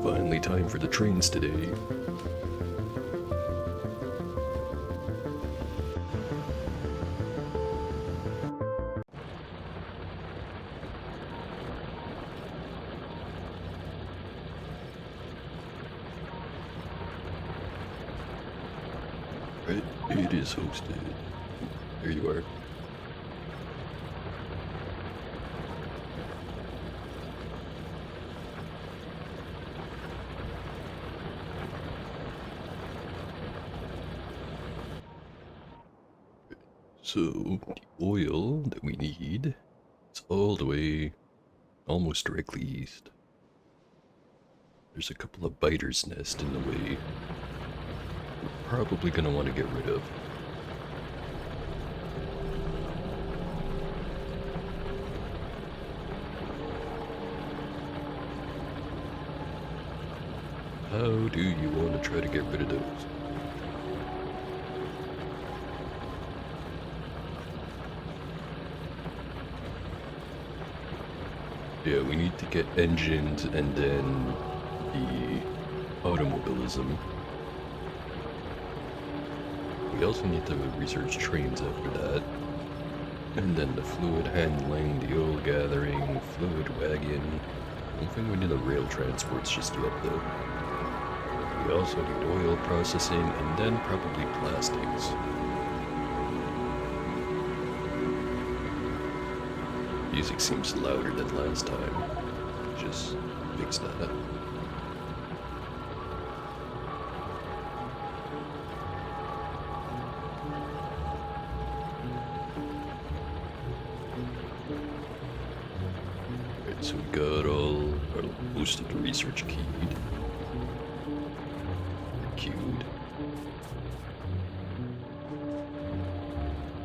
Finally time for the trains today. It is hosted. There you are. So, the oil that we need is all the way almost directly east. There's a couple of biters' nests in the way. We're probably gonna want to get rid of. How do you want to try to get rid of those? Yeah, we need to get engines and then the automobilism. We also need to research trains after that. And then the fluid handling, the oil gathering, fluid wagon. I don't think we need the rail transports just yet though. We also need oil processing and then probably plastics. Music seems louder than last time. Just fix that. Alright, so we got all, or most of the research keyed. Or queued.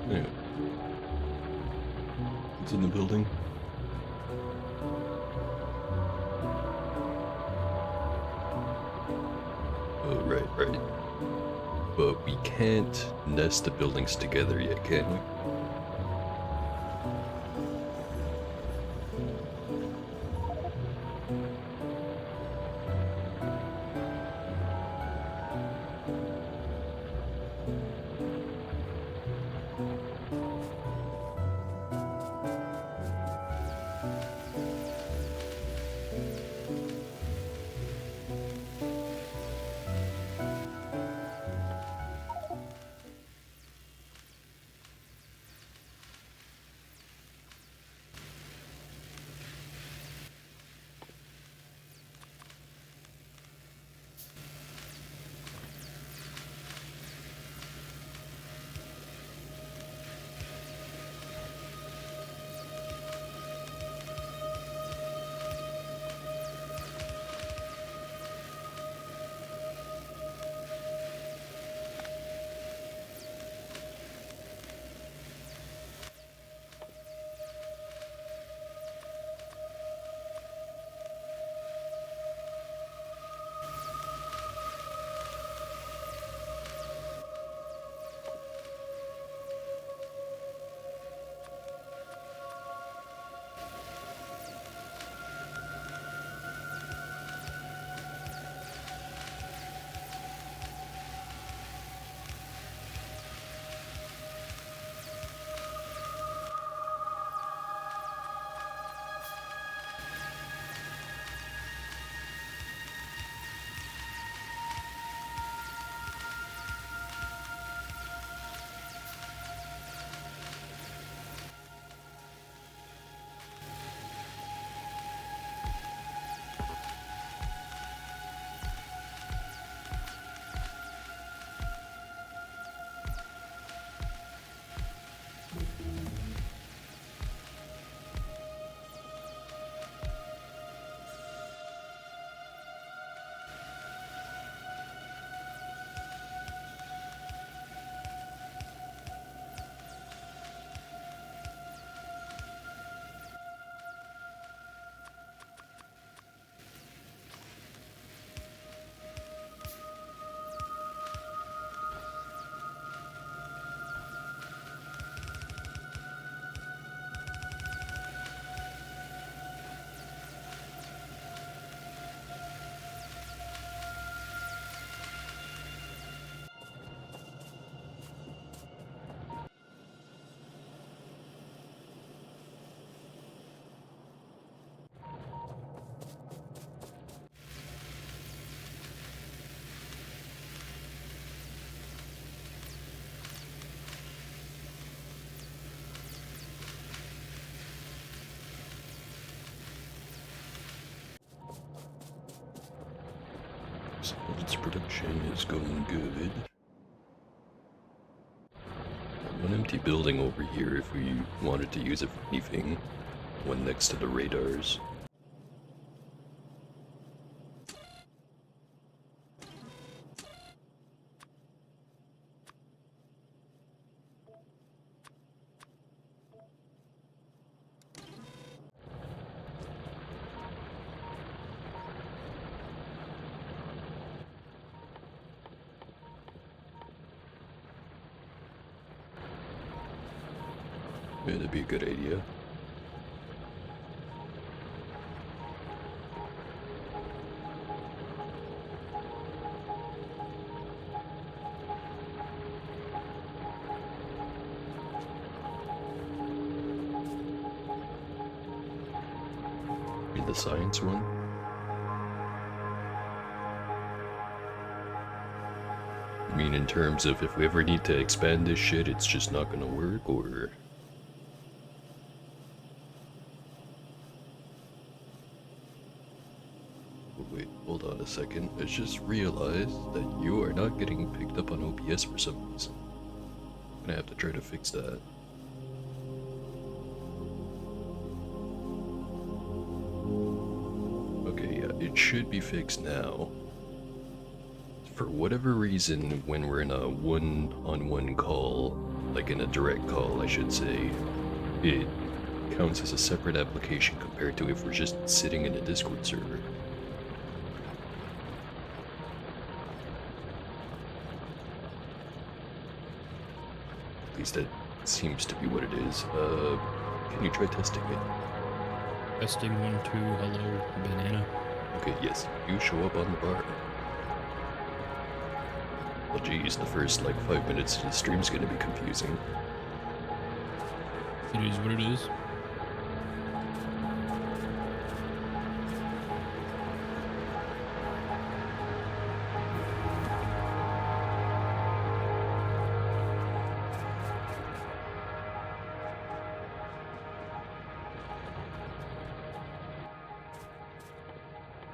Yeah. It's in the building. Oh, right. But we can't nest the buildings together yet, can we? Its production is going good. One empty building over here if we wanted to use it for anything. One next to the radars. Yeah, that'd be a good idea. The science one? I mean, in terms of if we ever need to expand this shit, it's just not gonna work, or... Wait, hold on a second. I just realized that you are not getting picked up on OBS for some reason. I'm gonna have to try to fix that. Okay, yeah, it should be fixed now. For whatever reason, when we're in a one-on-one call, like in a direct call, I should say, it counts as a separate application compared to if we're just sitting in a Discord server. At least that seems to be what it is. Can you try testing it? Testing 1, 2, hello, banana. Okay, yes, you show up on the bar. Well, geez, the first, 5 minutes of the stream's gonna be confusing. It is what it is.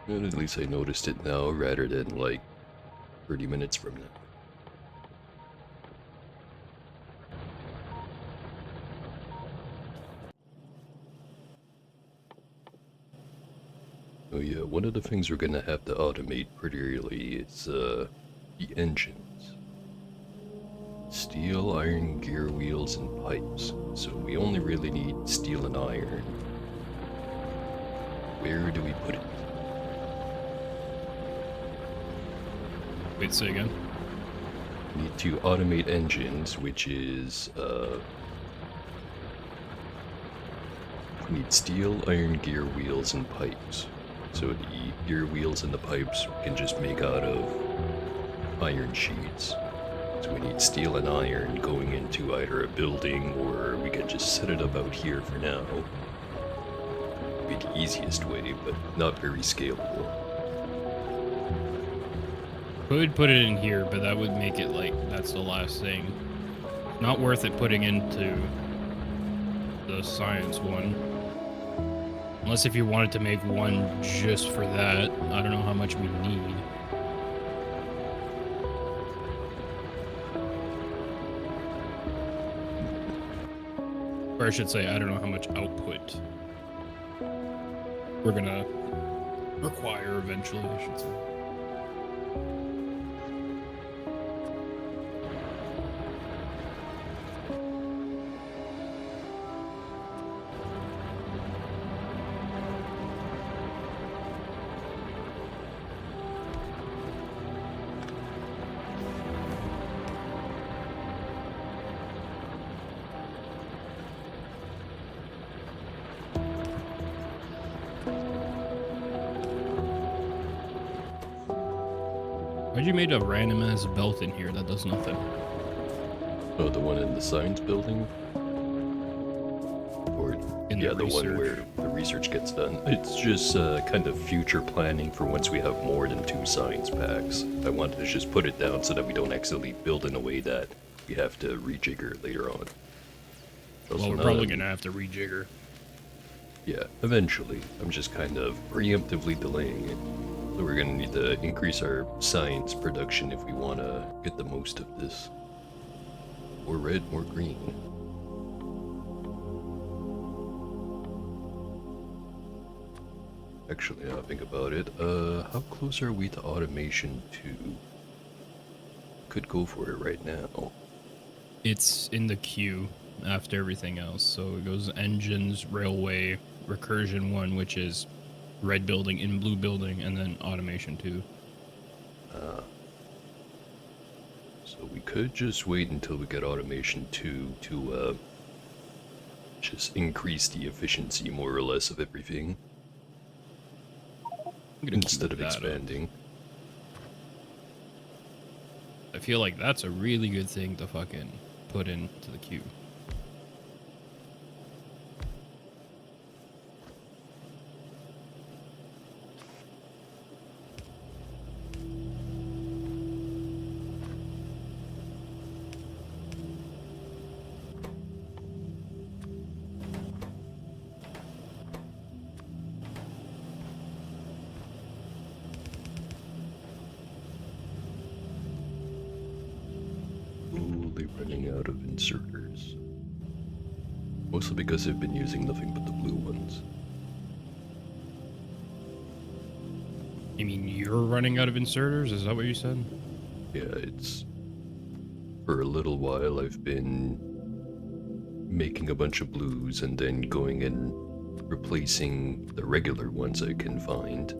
And at least I noticed it now rather than 30 minutes from now. Oh yeah, one of the things we're gonna have to automate pretty early is the engines. Steel, iron, gear wheels, and pipes. So we only really need steel and iron. Where do we put it? Wait, say again? We need to automate engines, which is, we need steel, iron, gear wheels, and pipes. So the gear wheels and the pipes we can just make out of iron sheets. So we need steel and iron going into either a building, or we can just set it up out here for now. Be the easiest way, but not very scalable. Could put it in here, but that would make it that's the last thing. Not worth it putting into the science one. Unless if you wanted to make one just for that. I don't know how much we need. Or I should say, I don't know how much output we're gonna require eventually, I should say. Why'd you made a random ass belt in here that does nothing? Oh, the one in the science building? Or, yeah, the one where the research gets done. It's just kind of future planning for once we have more than 2 science packs. I wanted to just put it down so that we don't accidentally build in a way that we have to rejigger later on. Well, we're probably gonna have to rejigger. Yeah, eventually. I'm just kind of preemptively delaying it. So we're gonna need to increase our science production if we wanna get the most of this. More red, more green. Actually, now I think about it, how close are we to automation 2? Could go for it right now. It's in the queue after everything else. So it goes engines, railway, recursion 1, which is red building and blue building, and then automation 2. So we could just wait until we get automation 2 to just increase the efficiency more or less of everything I'm gonna instead keep of that up. expanding. I feel like that's a really good thing to fucking put into the queue. Slowly running out of inserters. Mostly because I've been using nothing but the blue ones. You mean you're running out of inserters? Is that what you said? Yeah, it's... For a little while I've been making a bunch of blues and then going and replacing the regular ones I can find.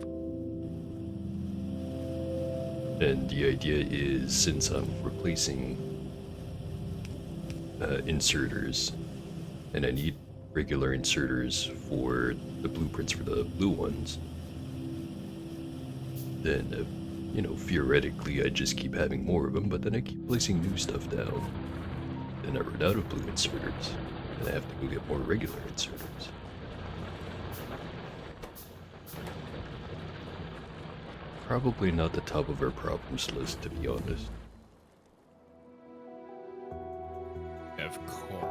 And the idea is, since I'm replacing inserters, and I need regular inserters for the blueprints for the blue ones, then, you know, theoretically I just keep having more of them, but then I keep placing new stuff down. Then I run out of blue inserters, and I have to go get more regular inserters. Probably not the top of our problems list, to be honest. Of course.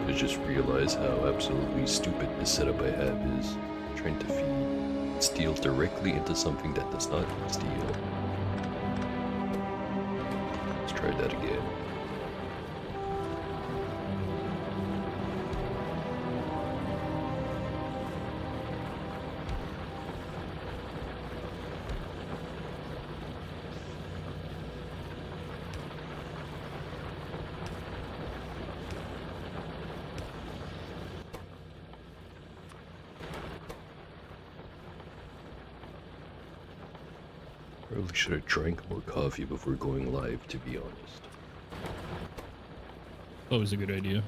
I just realize how absolutely stupid this setup I have is, trying to feed steel directly into something that does not need steel. Let's try that again. Probably should have drank more coffee before going live, to be honest. Always a good idea.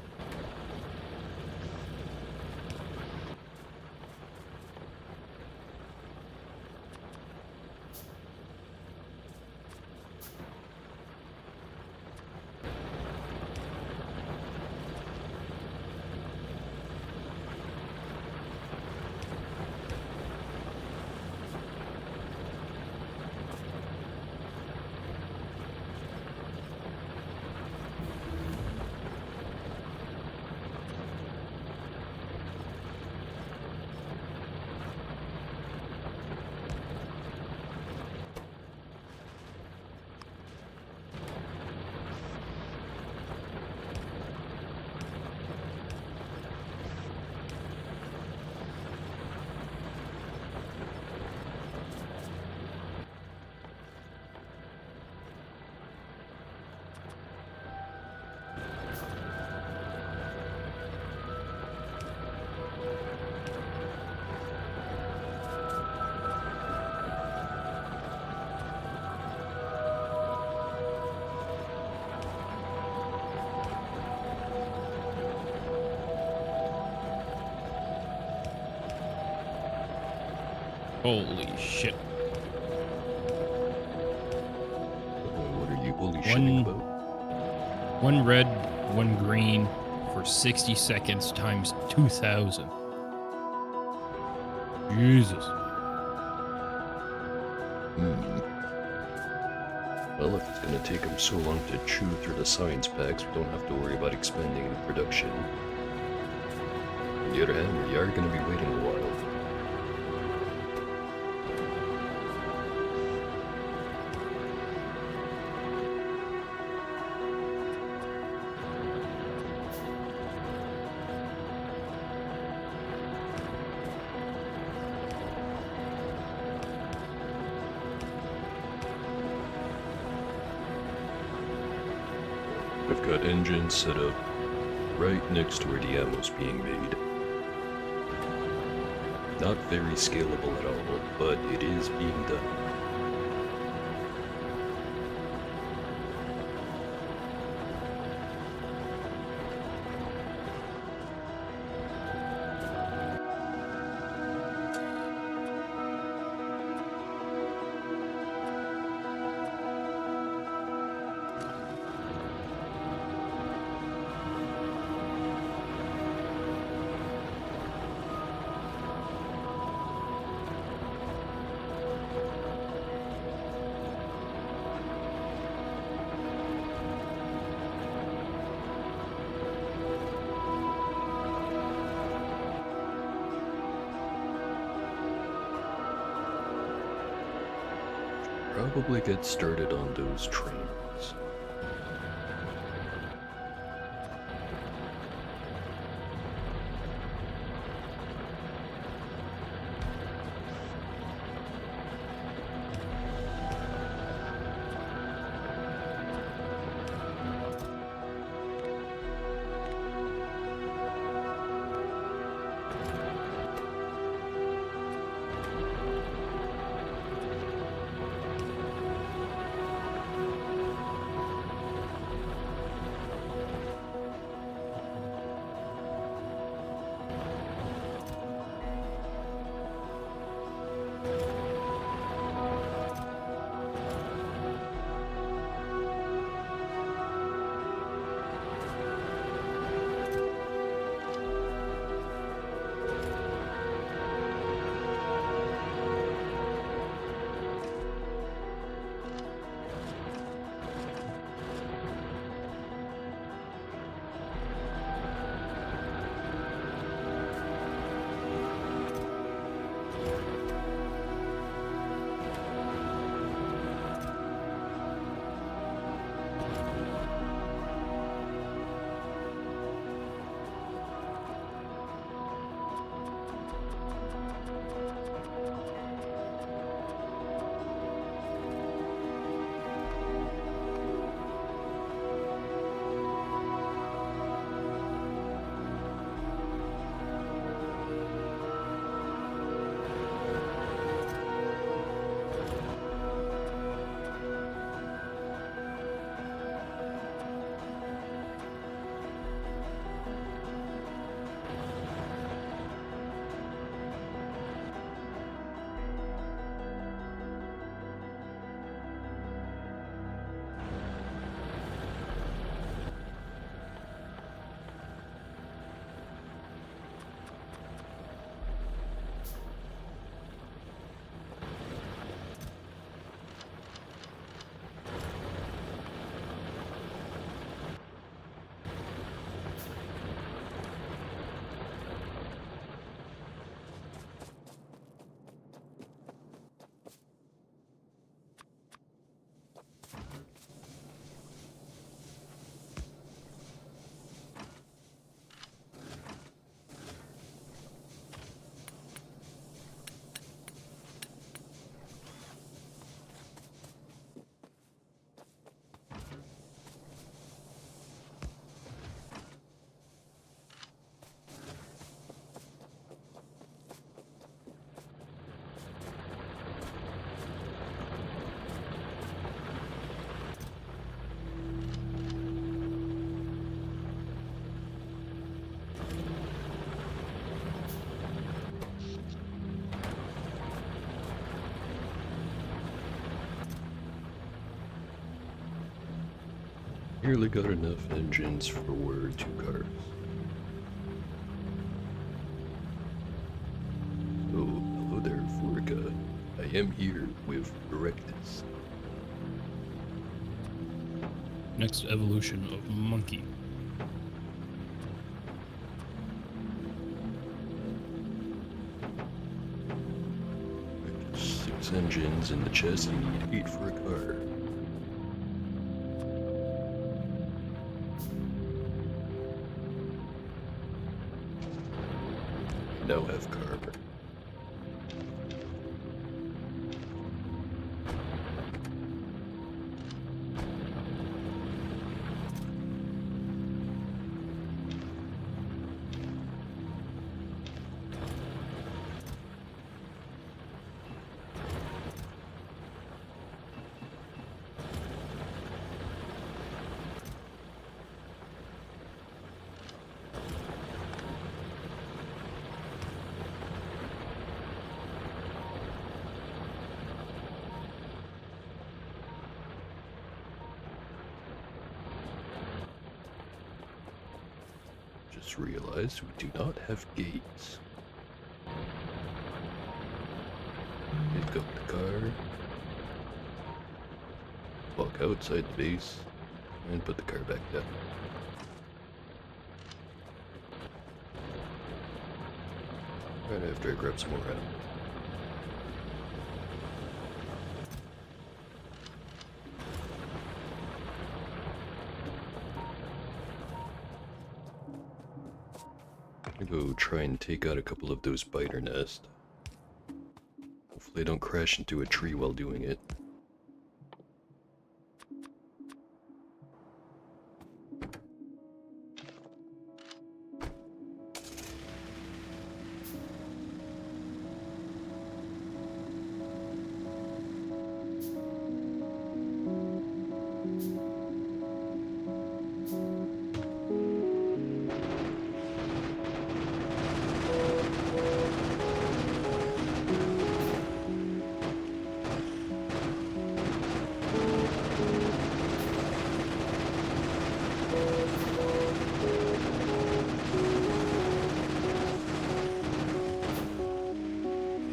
Holy shit. What are you holy shitting about? One red, one green for 60 seconds times 2,000. Jesus. Hmm. Well, if it's gonna take them so long to chew through the science packs, we don't have to worry about expanding the production. On the other hand, we are gonna be waiting a while. I've got engines set up right next to where the ammo's being made. Not very scalable at all, but it is being done. Probably get started on those trains. Nearly got enough engines for 2 cars. Oh, hello there, Furka. I am here with Erectus. Next evolution of monkey. With 6 engines in the chest, you need 8 for a car. Now have car. Just realized we do not have gates. Pick up the car, walk outside the base, and put the car back down. Right after I grab some more ammo. I'm gonna go try and take out a couple of those biter nests. Hopefully I don't crash into a tree while doing it.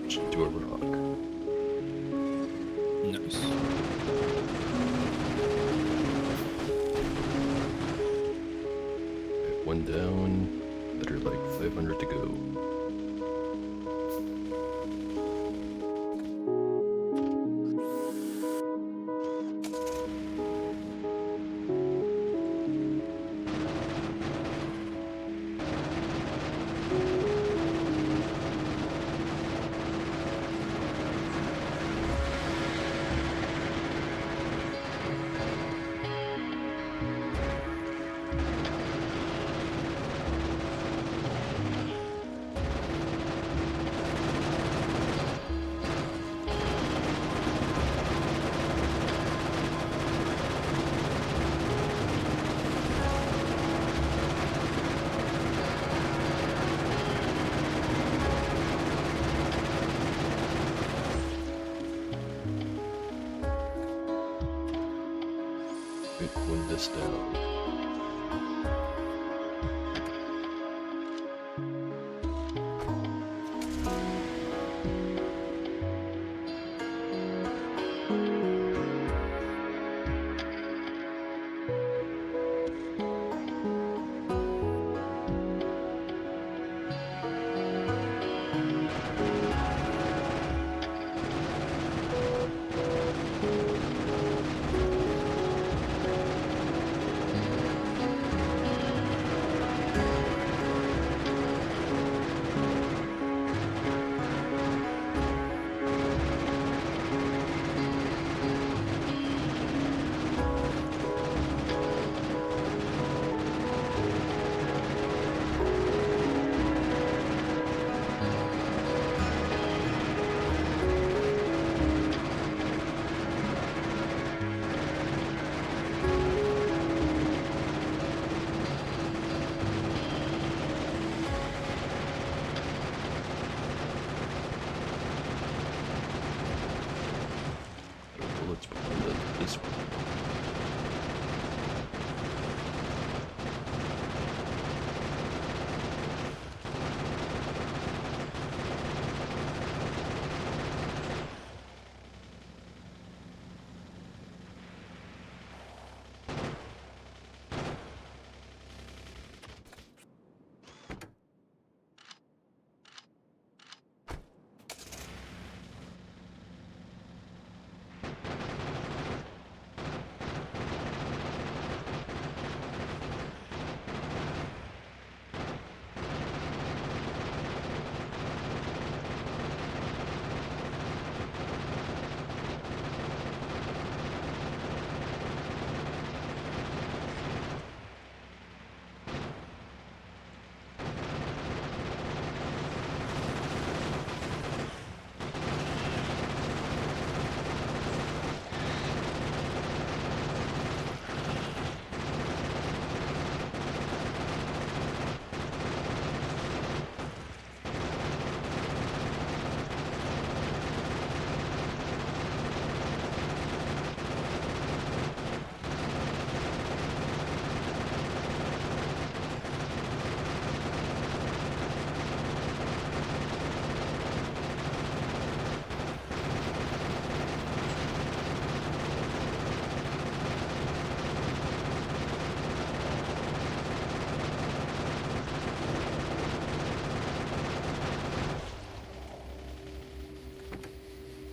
Into a rock. Nice. Okay, one down, better like 500 to go. Good, one this down. Bullets behind this one.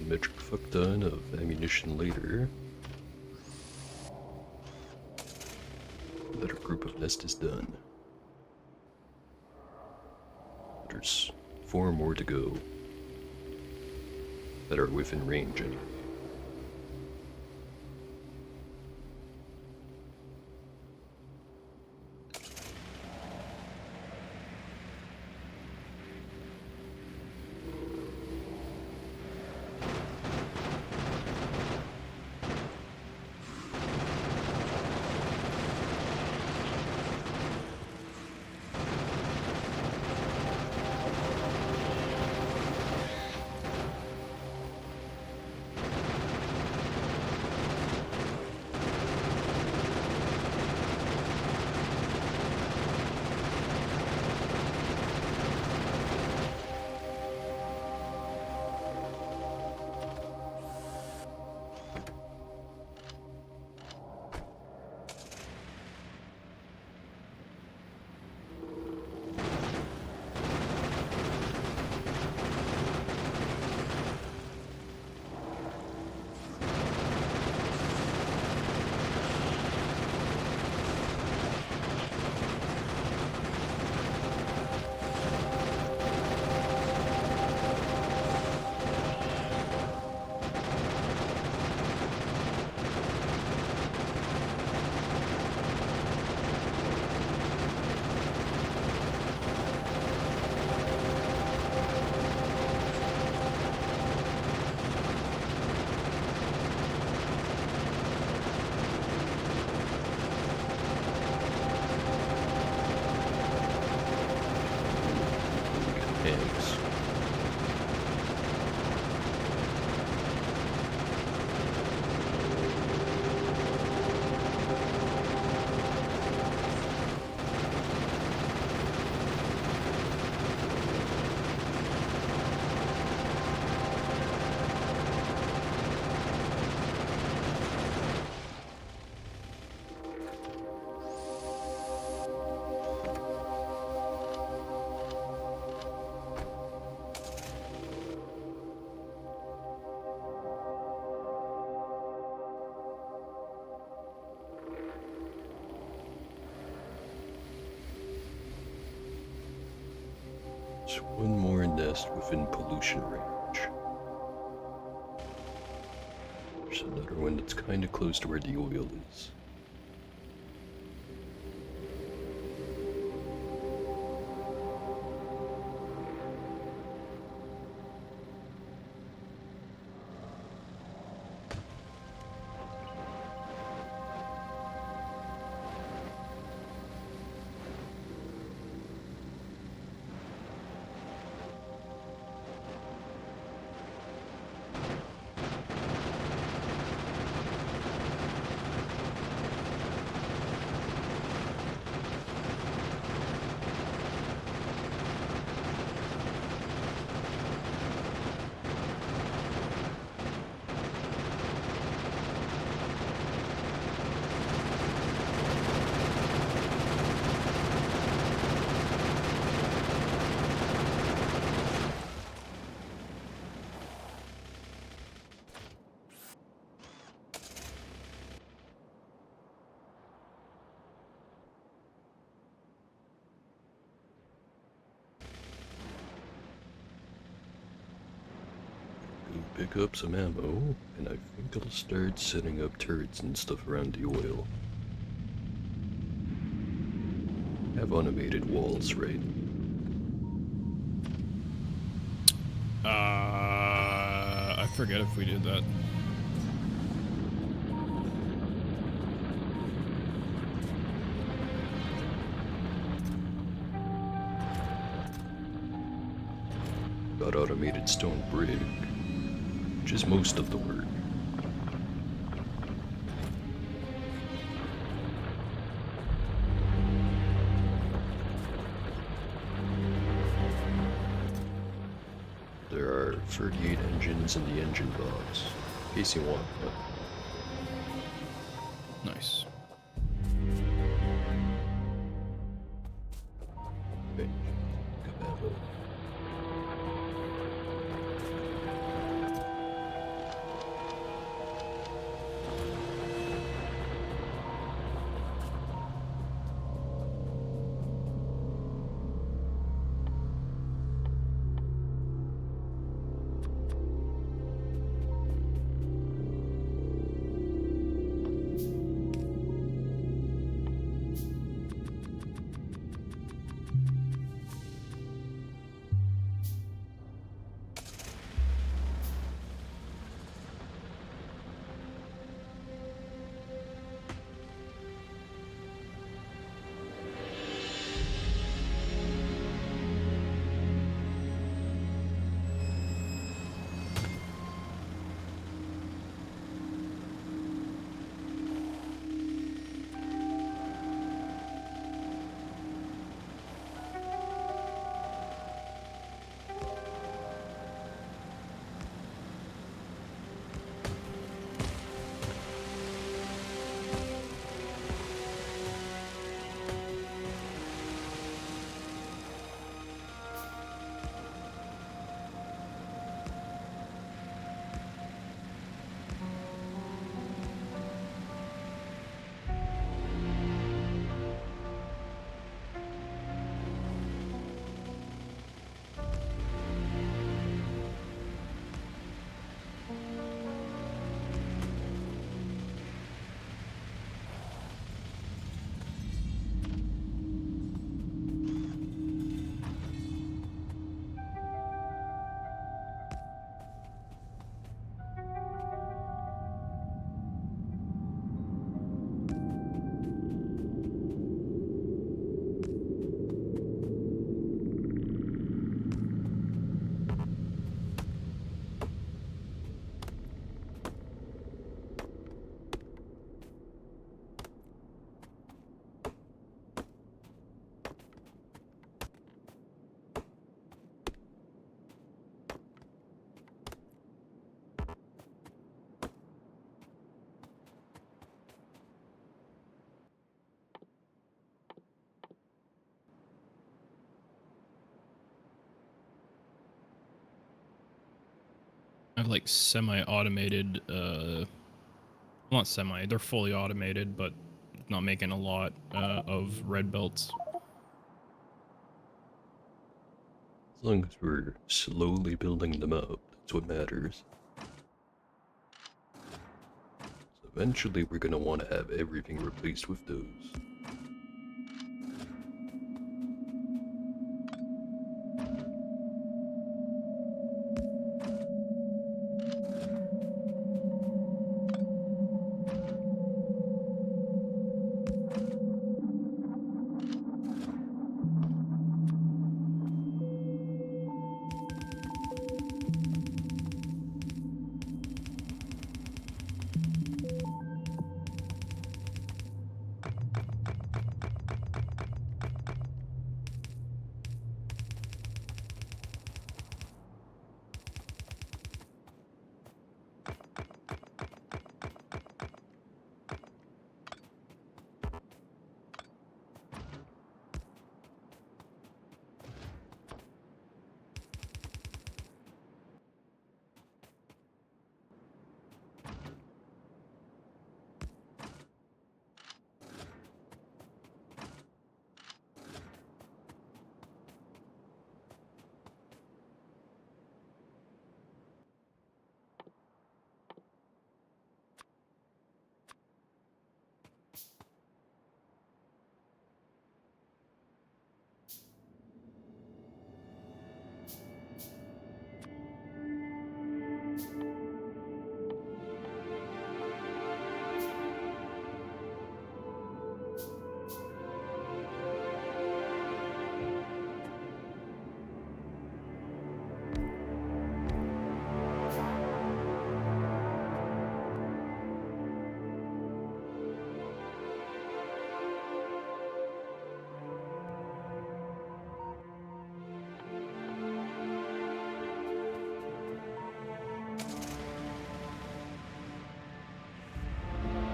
metric fuck ton of ammunition later. That our group of nest is done. There's 4 more to go. That are within range anyway. Eggs. There's one more nest within pollution range. There's another one that's kind of close to where the oil is. Pick up some ammo, and I think I'll start setting up turrets and stuff around the oil. Have automated walls, right? I forget if we did that. Got automated stone brick, which is most of the work. There are 38 engines in the engine box, in case you want that. Nice. Okay. Got ammo. I have like semi-automated, well, not semi, they're fully automated, but not making a lot of red belts. As long as we're slowly building them up, that's what matters. So eventually we're gonna want to have everything replaced with those.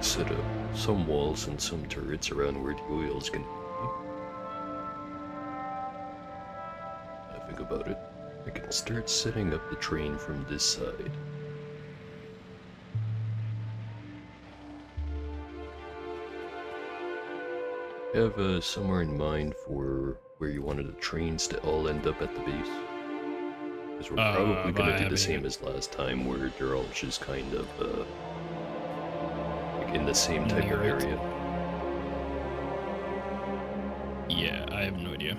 Set up some walls and some turrets around where the oil's gonna be. I think about it. I can start setting up the train from this side. Have somewhere in mind for where you wanted the trains to all end up at the base? Because we're probably gonna do the same as last time, where they're all just kind of like in the same type of area. Yeah, I have no idea.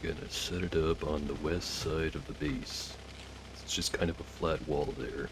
I'm gonna set it up on the west side of the base. It's just kind of a flat wall there.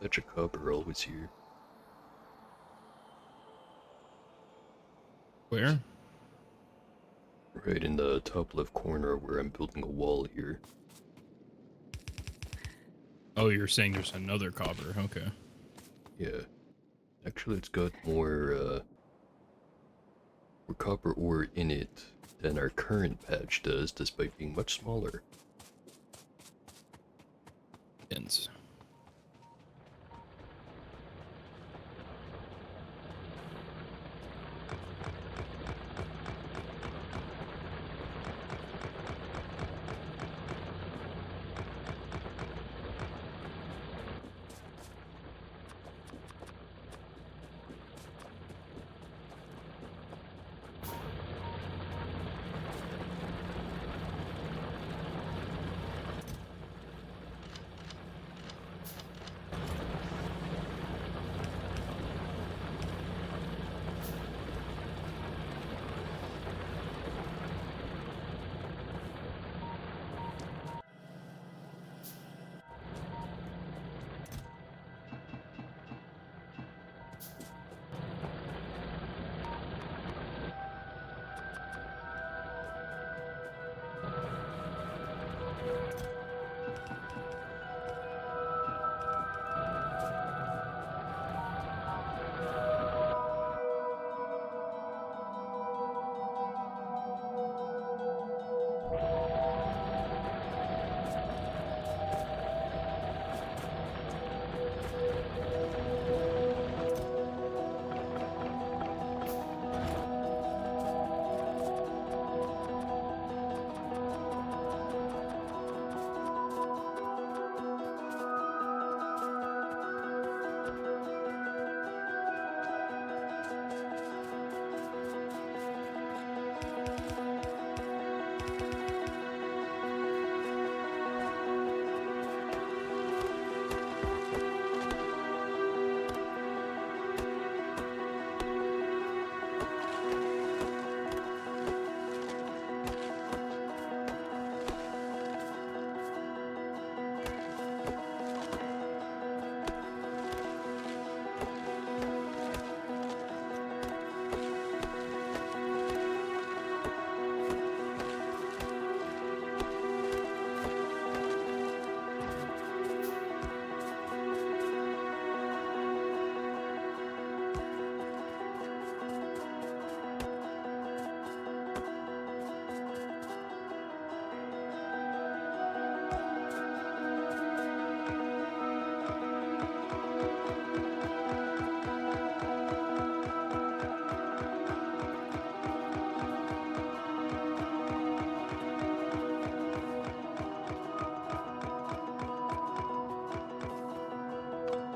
Such a copper always here. Where? Right in the top left corner where I'm building a wall here. Oh, you're saying there's another copper. Okay. Yeah. Actually, it's got more copper ore in it than our current patch does, despite being much smaller. Ends.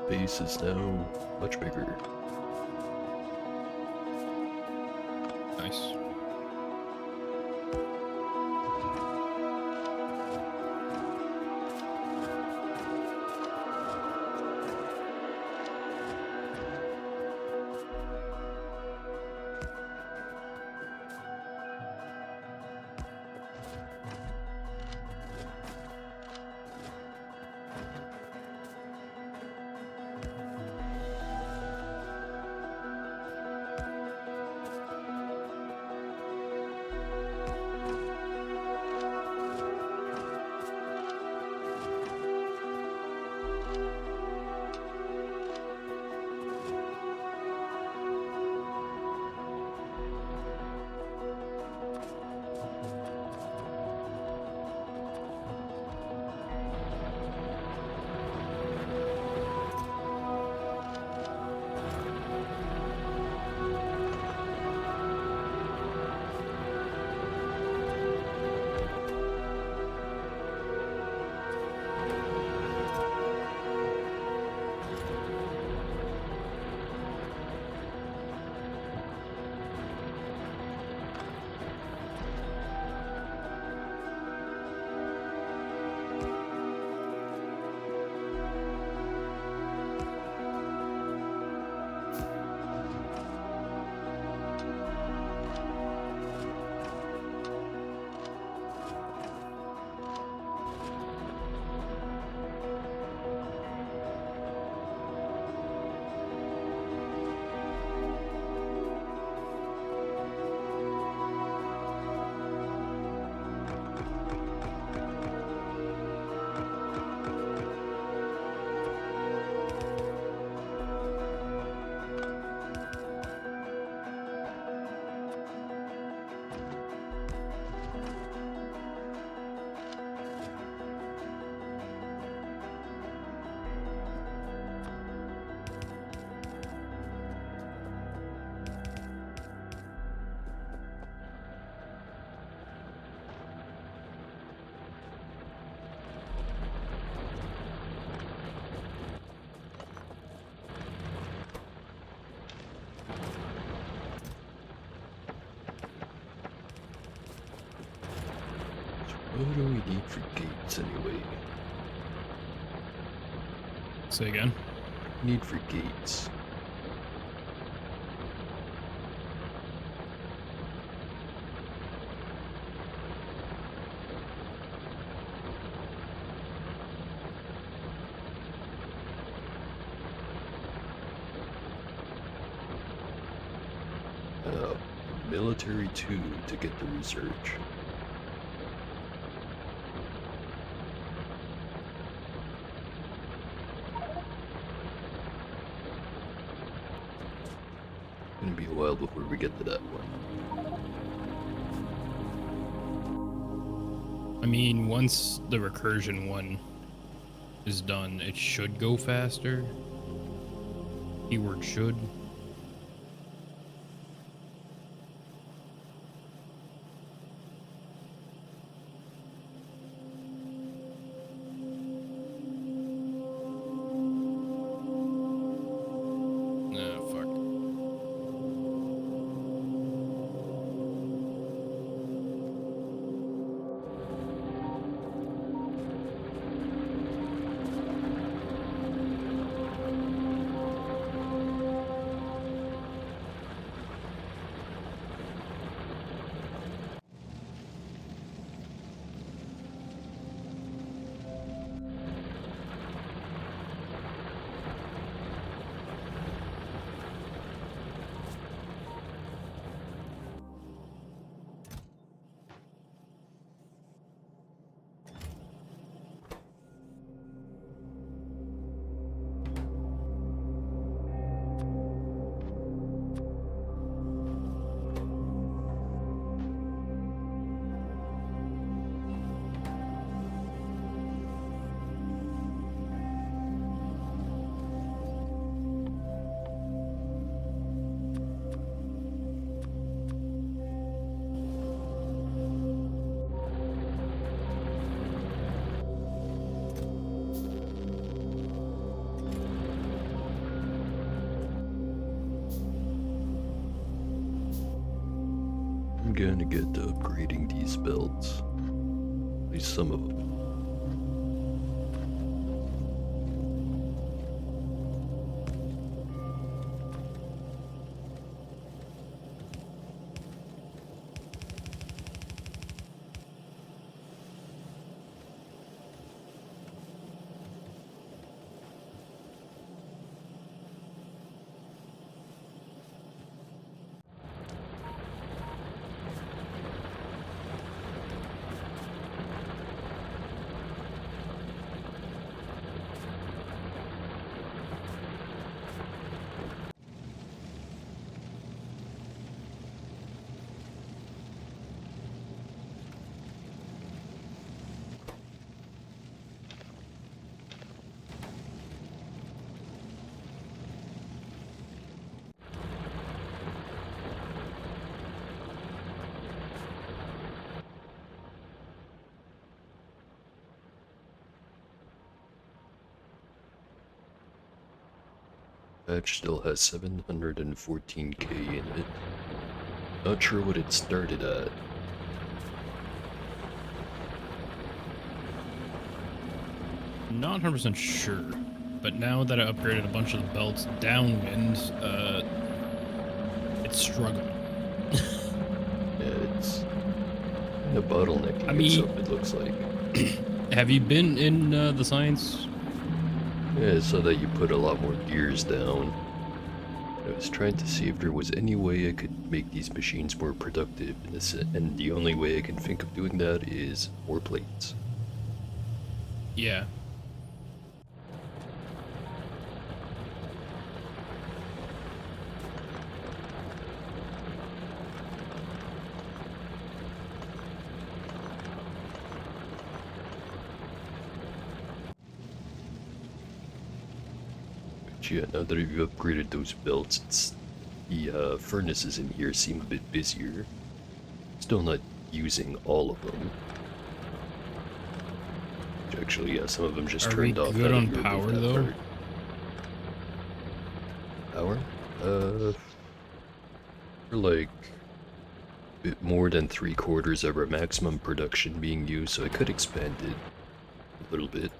base is now much bigger. Nice. What do we need for gates anyway? Say again. Need for gates. Military 2 to get the research. Gonna be a while before we get to that one. I mean, once the recursion one is done, it should go faster. Keyword should. I'm gonna get to upgrading these belts. At least some of them. Patch still has 714k in it. Not sure what it started at. Not 100% sure, but now that I upgraded a bunch of the belts downwind, it's struggling. Yeah, it's kind of bottlenecking I mean, itself, it looks like. have you been in the science? Yeah, so that you put a lot more gears down. I was trying to see if there was any way I could make these machines more productive, and the only way I can think of doing that is more plates. Yeah. But yeah, now that you've upgraded those belts, the furnaces in here seem a bit busier. Still not using all of them. Actually, yeah, some of them just Are we turned off. good Now that on you remove power, that though? part. Power? We're like a bit more than 3/4 of our maximum production being used, so I could expand it a little bit.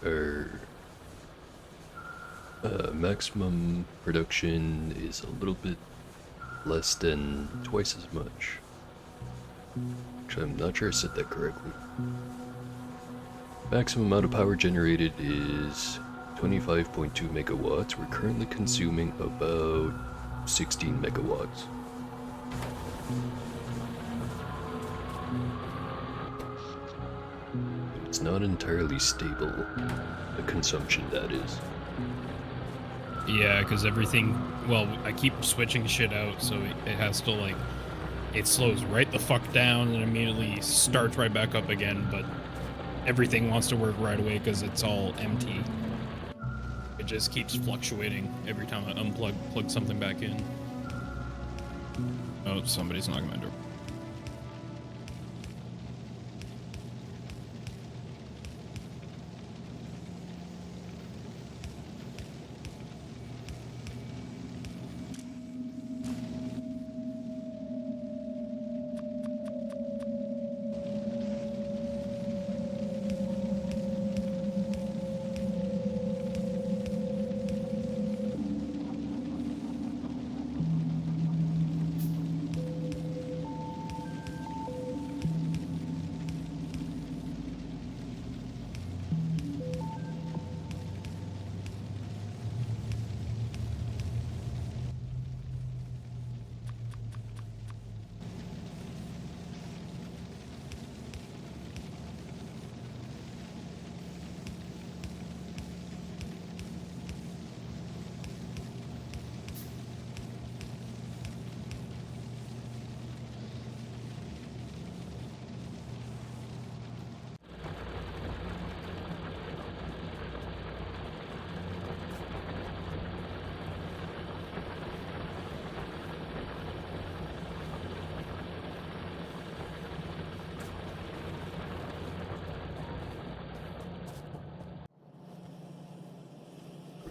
Our maximum production is a little bit less than twice as much. Actually, I'm not sure I said that correctly. Maximum amount of power generated is 25.2 megawatts. We're currently consuming about 16 megawatts. not entirely stable. The consumption, that is. Yeah, because everything, well, I keep switching shit out, so it has to, like, it slows right the fuck down and immediately starts right back up again, but everything wants to work right away because it's all empty. It just keeps fluctuating every time I plug something back in. Oh, somebody's knocking my door.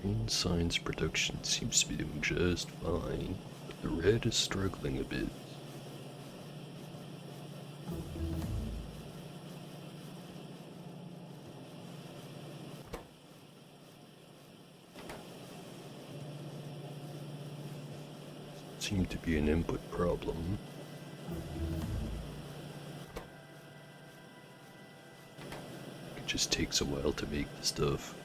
Green Signs production seems to be doing just fine, but the red is struggling a bit. Seemed to be an input problem. It just takes a while to make the stuff.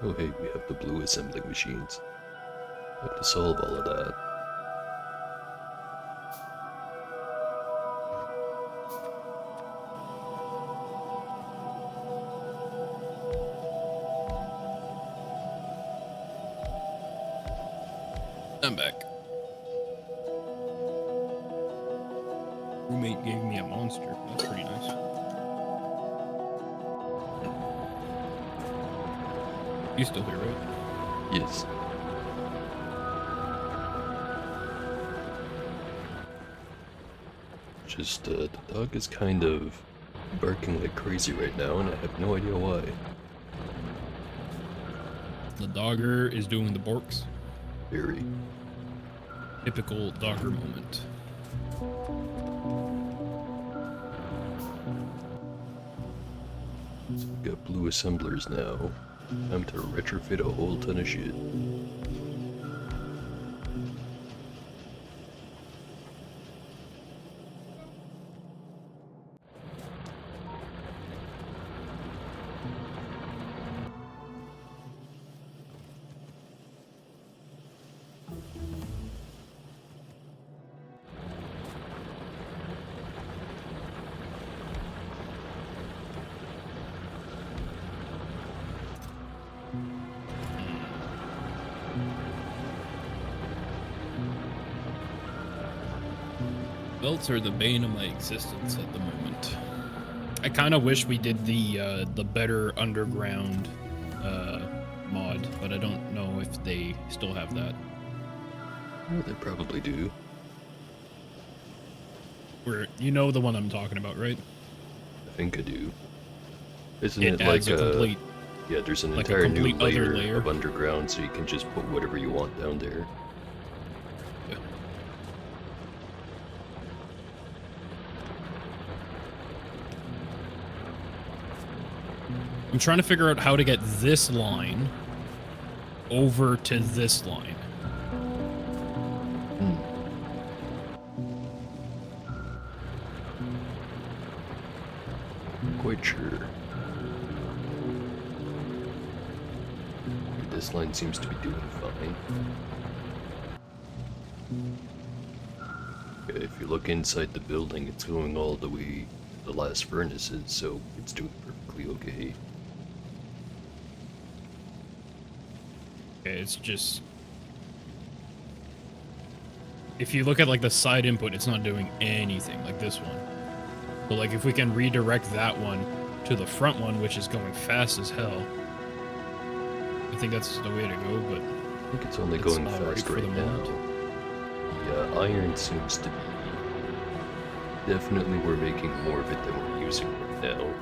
Oh hey, we have the blue assembling machines. Have to solve all of that. I'm back. Roommate gave me a monster. That's pretty nice. You still here, right? Yes. Just, the dog is kind of barking like crazy right now, and I have no idea why. The dogger is doing the borks. Very. Typical dogger moment. So we've got blue assemblers now. Time to retrofit a whole ton of shit. Belts are the bane of my existence at the moment. I kind of wish we did the better underground mod, but I don't know if they still have that. Oh, they probably do. Where you know the one I'm talking about, right? I think I do. Isn't It it adds like a complete, yeah, there's an like a entire new complete other layer, layer. of underground, so you can just put whatever you want down there. Yeah. I'm trying to figure out how to get this line over to this line. Not quite sure. This line seems to be doing fine. If you look inside the building, it's going all the way to the last furnaces, so it's doing perfectly okay. Okay, it's just... If you look at, like, the side input, it's not doing anything, like this one. So, like, if we can redirect that one to the front one, which is going fast as hell, I think that's the way to go, but... I think it's only It's going all right fast for the right now. moment. Yeah, iron seems to be... Definitely we're making more of it than we're using right now.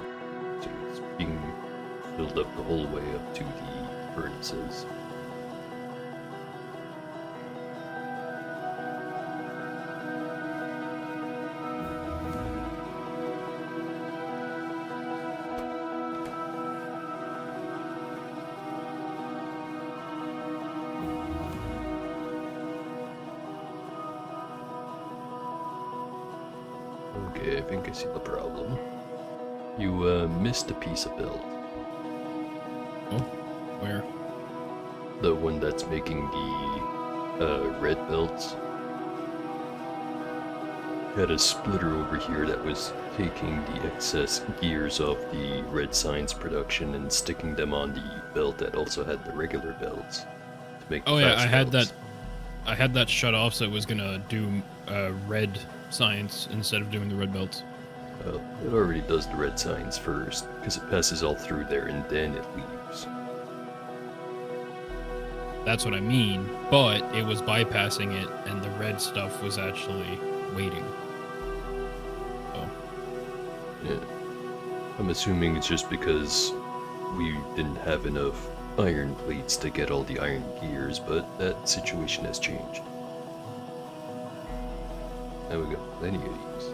So it's being filled up the whole way up to the furnaces. Okay, I think I see the problem. You, missed a piece of belt. Oh, where? The one that's making the, red belts. Had a splitter over here that was taking the excess gears off the red signs production and sticking them on the belt that also had the regular belts to make the Oh yeah, fast belts. I had that shut off so it was gonna do red science instead of doing the red belts. Well, it already does the red signs first, because it passes all through there and then it leaves. That's what I mean, but it was bypassing it and the red stuff was actually waiting. Oh, Yeah. I'm assuming it's just because we didn't have enough iron plates to get all the iron gears, but that situation has changed. Now we got plenty of these.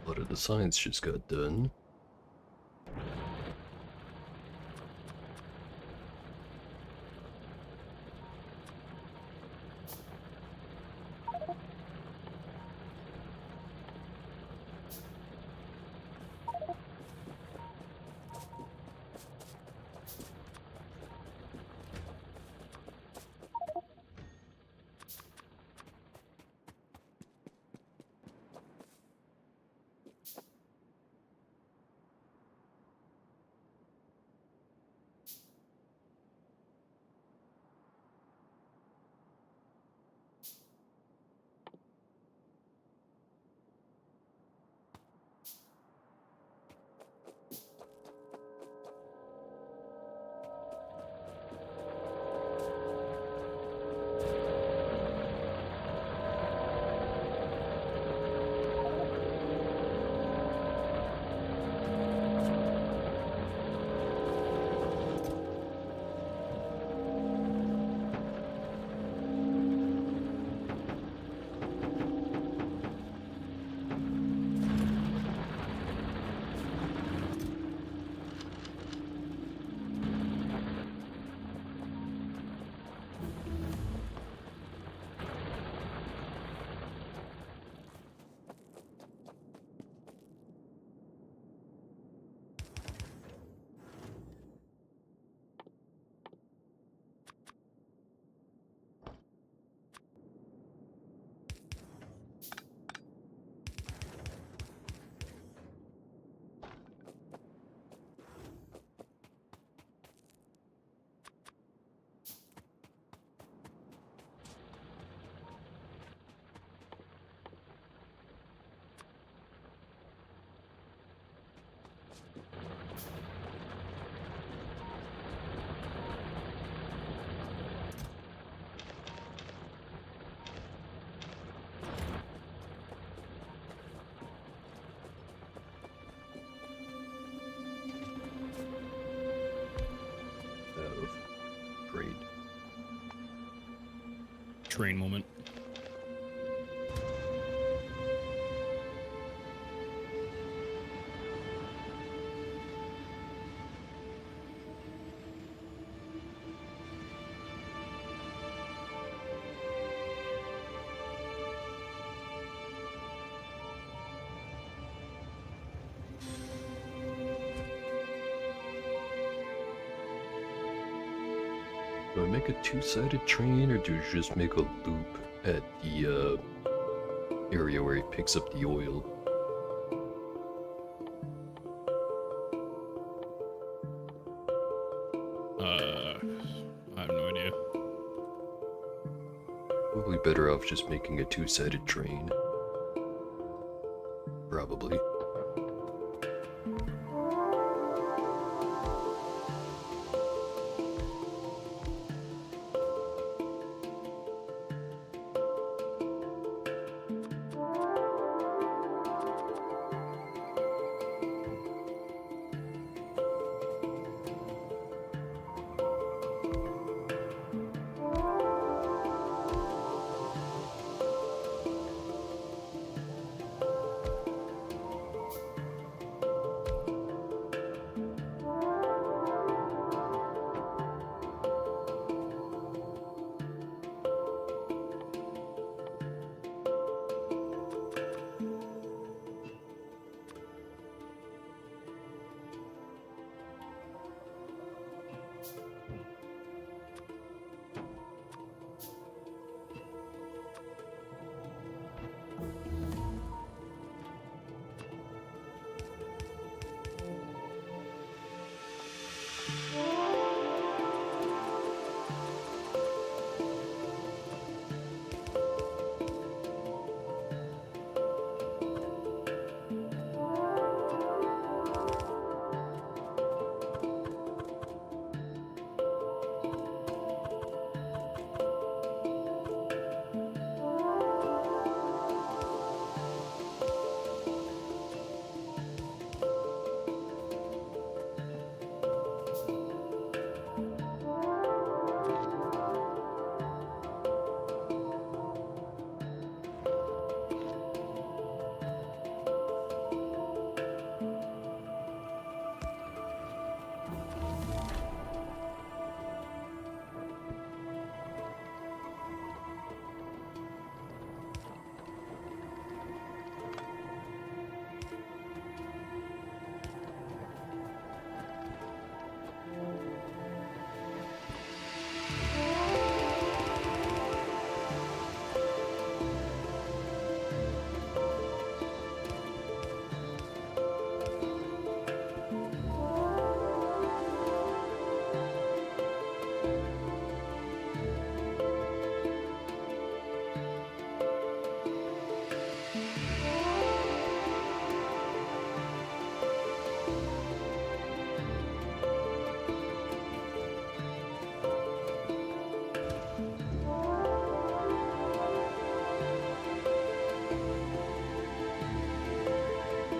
A lot of the science just got done. Of trade. train moment. make a two-sided train, or do you just make a loop at the area where it picks up the oil? I have no idea. Probably better off just making a two-sided train. Probably.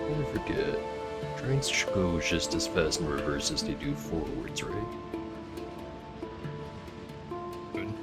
Don't forget, trains should go just as fast in reverse as they do forwards, right? Good.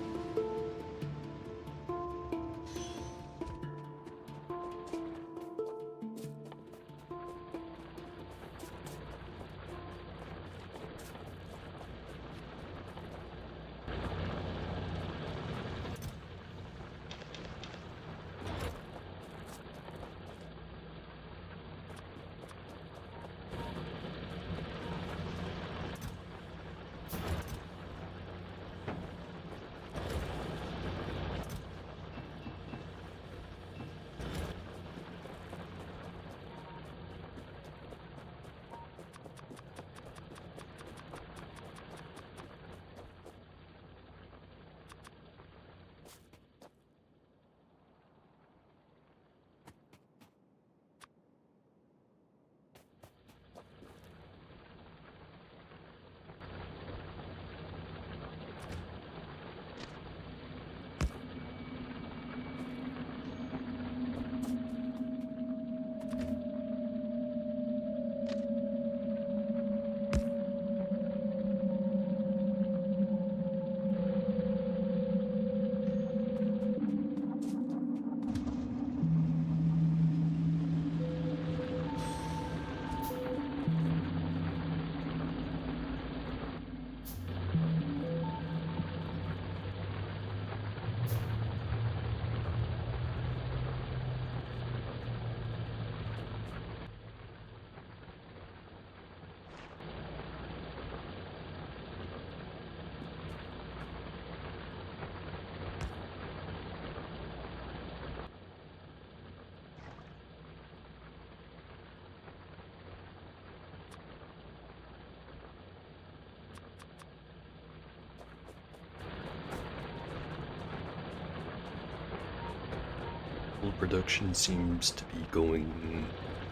production seems to be going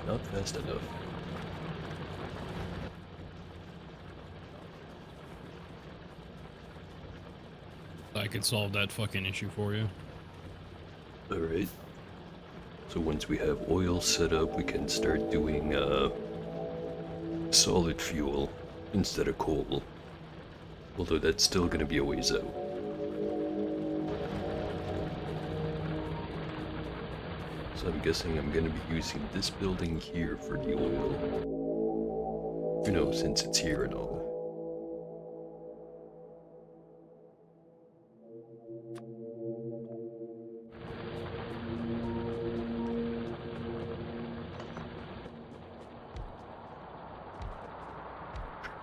not fast enough. I could solve that fucking issue for you. Alright. So once we have oil set up, we can start doing solid fuel instead of coal. Although that's still gonna be a ways out. So I'm guessing I'm gonna be using this building here for the oil. You know, since it's here and all.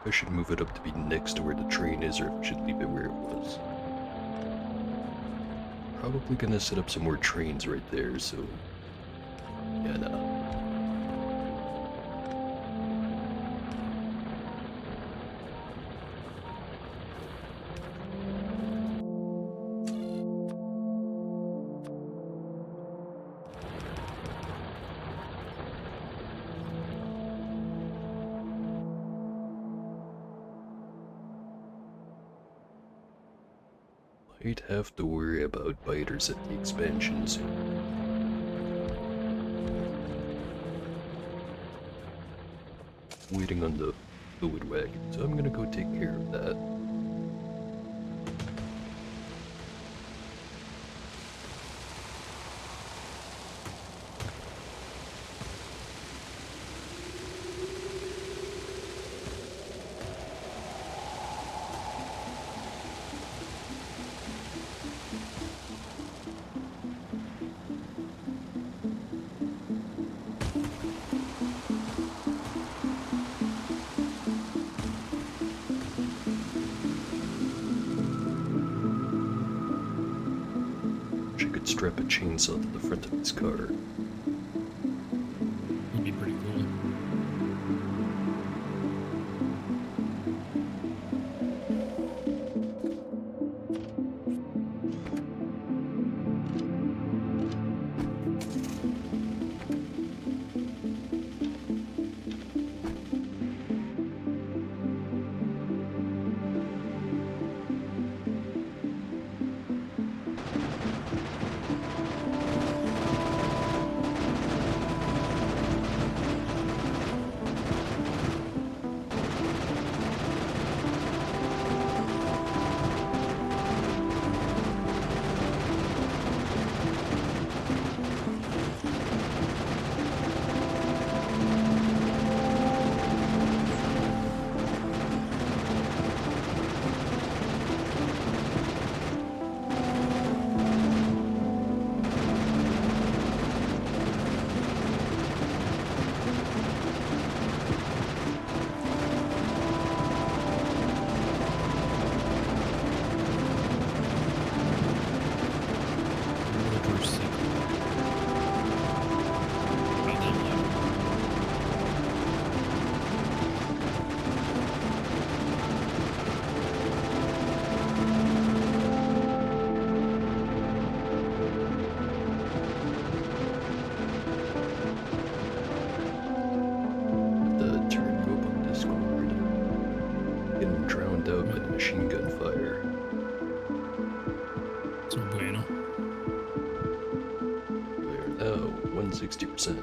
I should move it up to be next to where the train is, or if I should leave it where it was. Probably gonna set up some more trains right there, so... yeah, nah. Might have to worry about biters at the expansion soon. Waiting on the fluid wagon, so I'm gonna go take care of that. Strap a chainsaw to the front of this car. Would be pretty cool. Machine gun fire. So bueno. We are now 160%.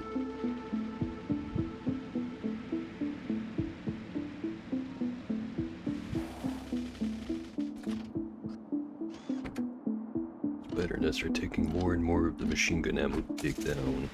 Spider nests are taking more and more of the machine gun ammo to take down.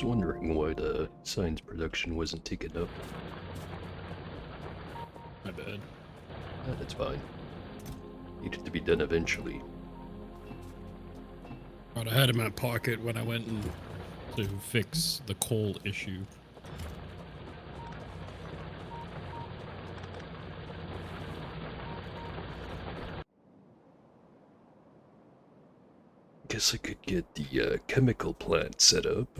wondering why the signs production wasn't taken up. My bad. That's fine. Needed to be done eventually. But I had it in my pocket when I went to fix the coal issue. Guess I could get the chemical plant set up.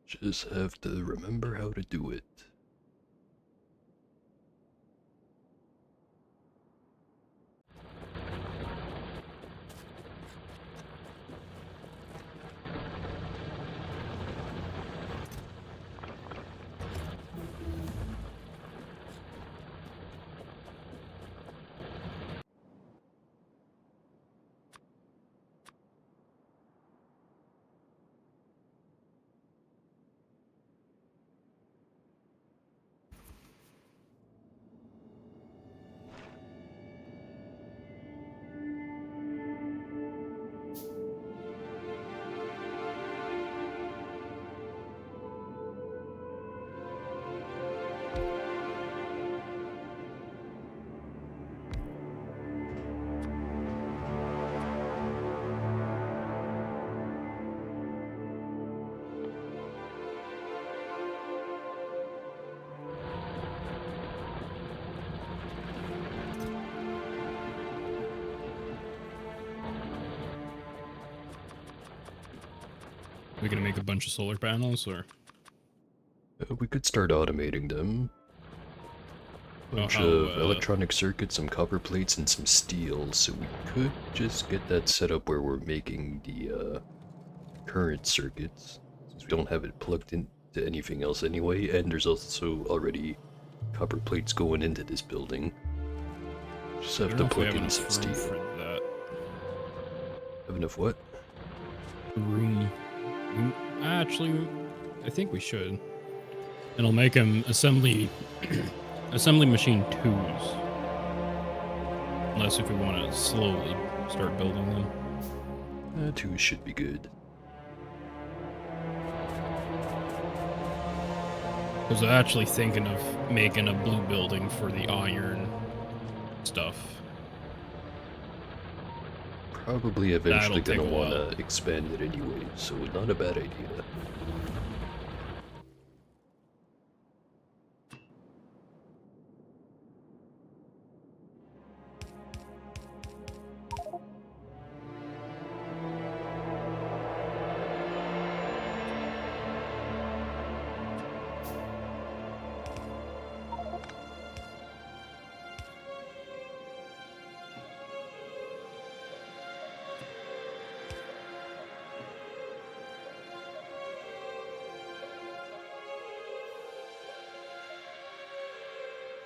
Just have to remember how to do it. We gonna make a bunch of solar panels, or We could start automating them. Bunch how, of electronic circuits, some copper plates, and some steel, so we could just get that set up where we're making the current circuits, since we don't have it plugged into anything else anyway, and there's also already copper plates going into this building. Just have to plug in some steel. for that Have enough what? room. Actually, I think we should. It'll make them assembly machine 2s. Unless if we want to slowly start building them. 2 should be good. I was actually thinking of making a blue building for the iron stuff. Probably eventually That'll gonna take a want while. to expand it anyway, so not a bad idea.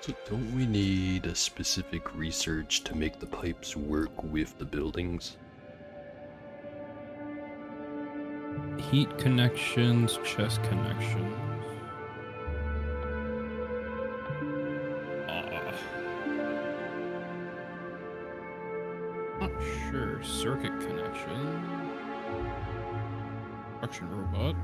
So don't we need a specific research to make the pipes work with the buildings? Heat connections, chest connections. Not sure. Circuit connection. Production robot.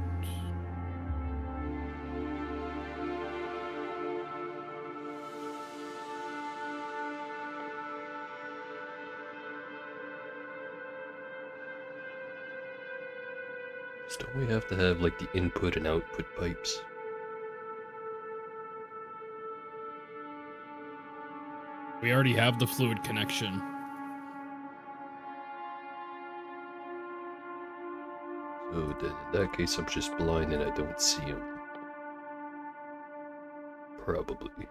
So don't we have to have like the input and output pipes? We already have the fluid connection. So then in that case I'm just blind and I don't see them. Probably.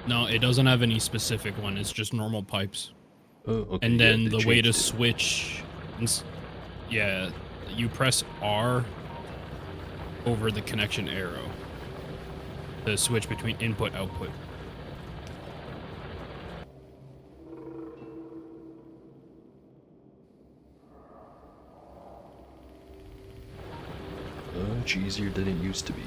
No, it doesn't have any specific one. It's just normal pipes. Oh, okay. And yeah, then they the way to changed it. switch, yeah, you press R over the connection arrow to switch between input output. much easier than it used to be.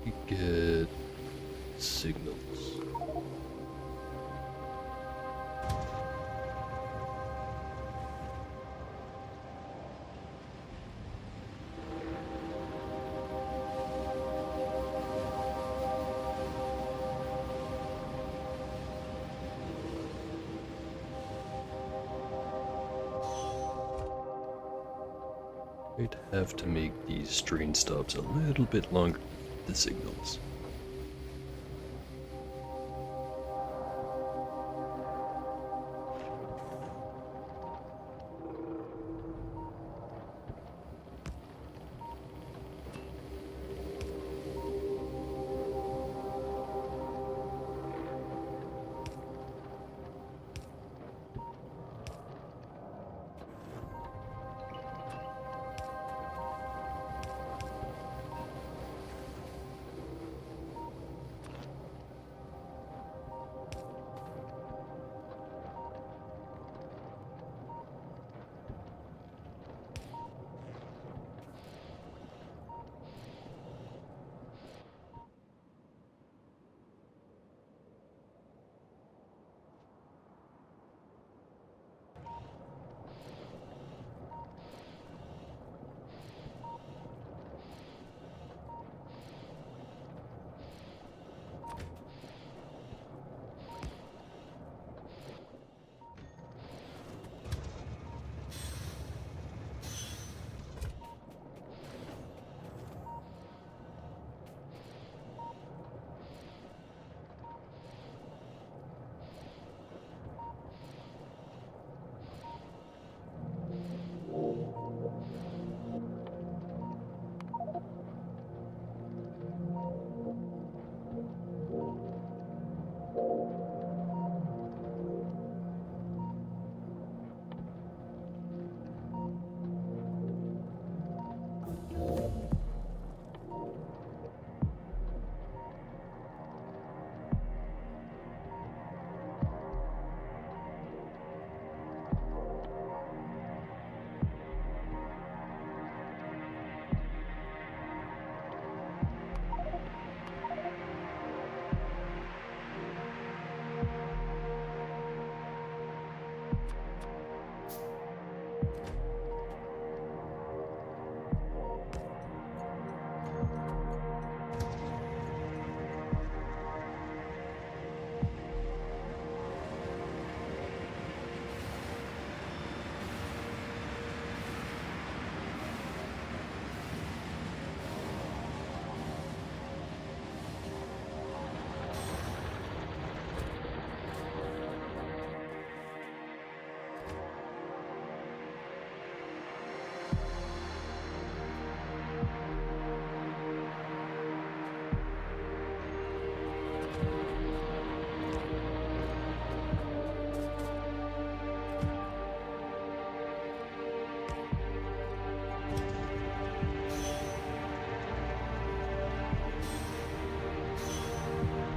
You get signals. Might have to make these train stops a little bit longer, the signals.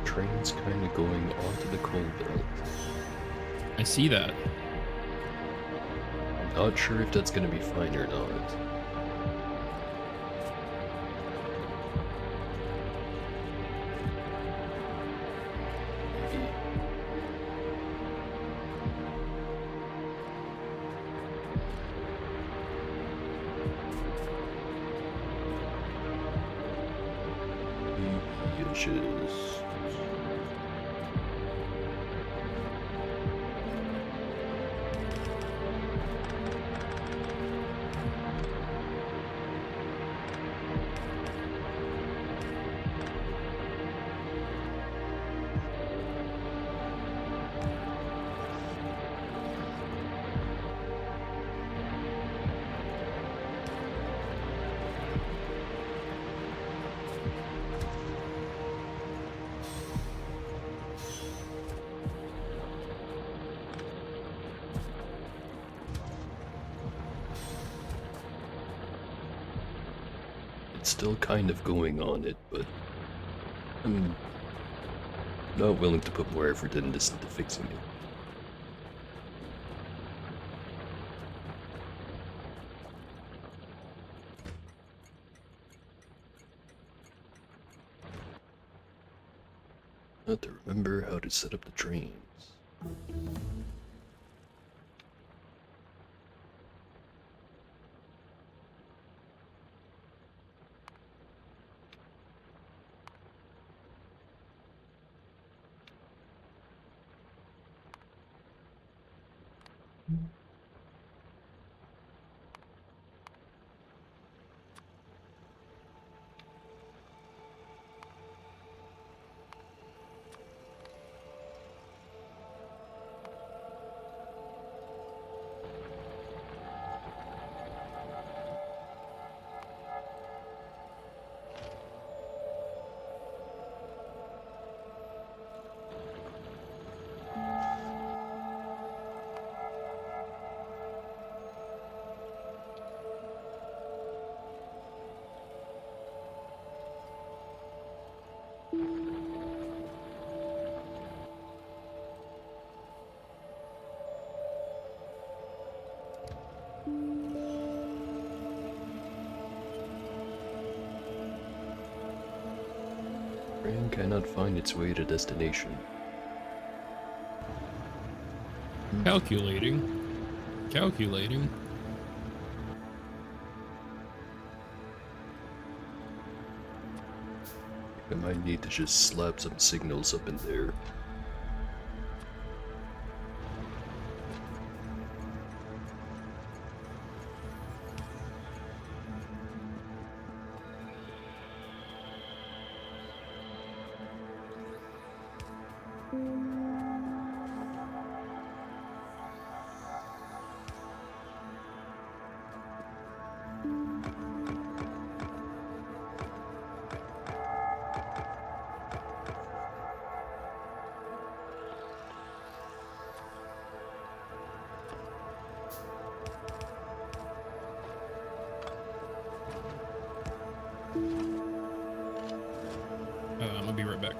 train's kind of going onto the coal belt. I see that. I'm not sure if that's going to be fine or not. Maybe. Inches. It's still kind of going on it, but I'm not willing to put more effort in this into fixing it. Not to remember how to set up the trains. Train cannot find its way to destination. Calculating. Calculating. I might need to just slap some signals up in there. I'll be right back.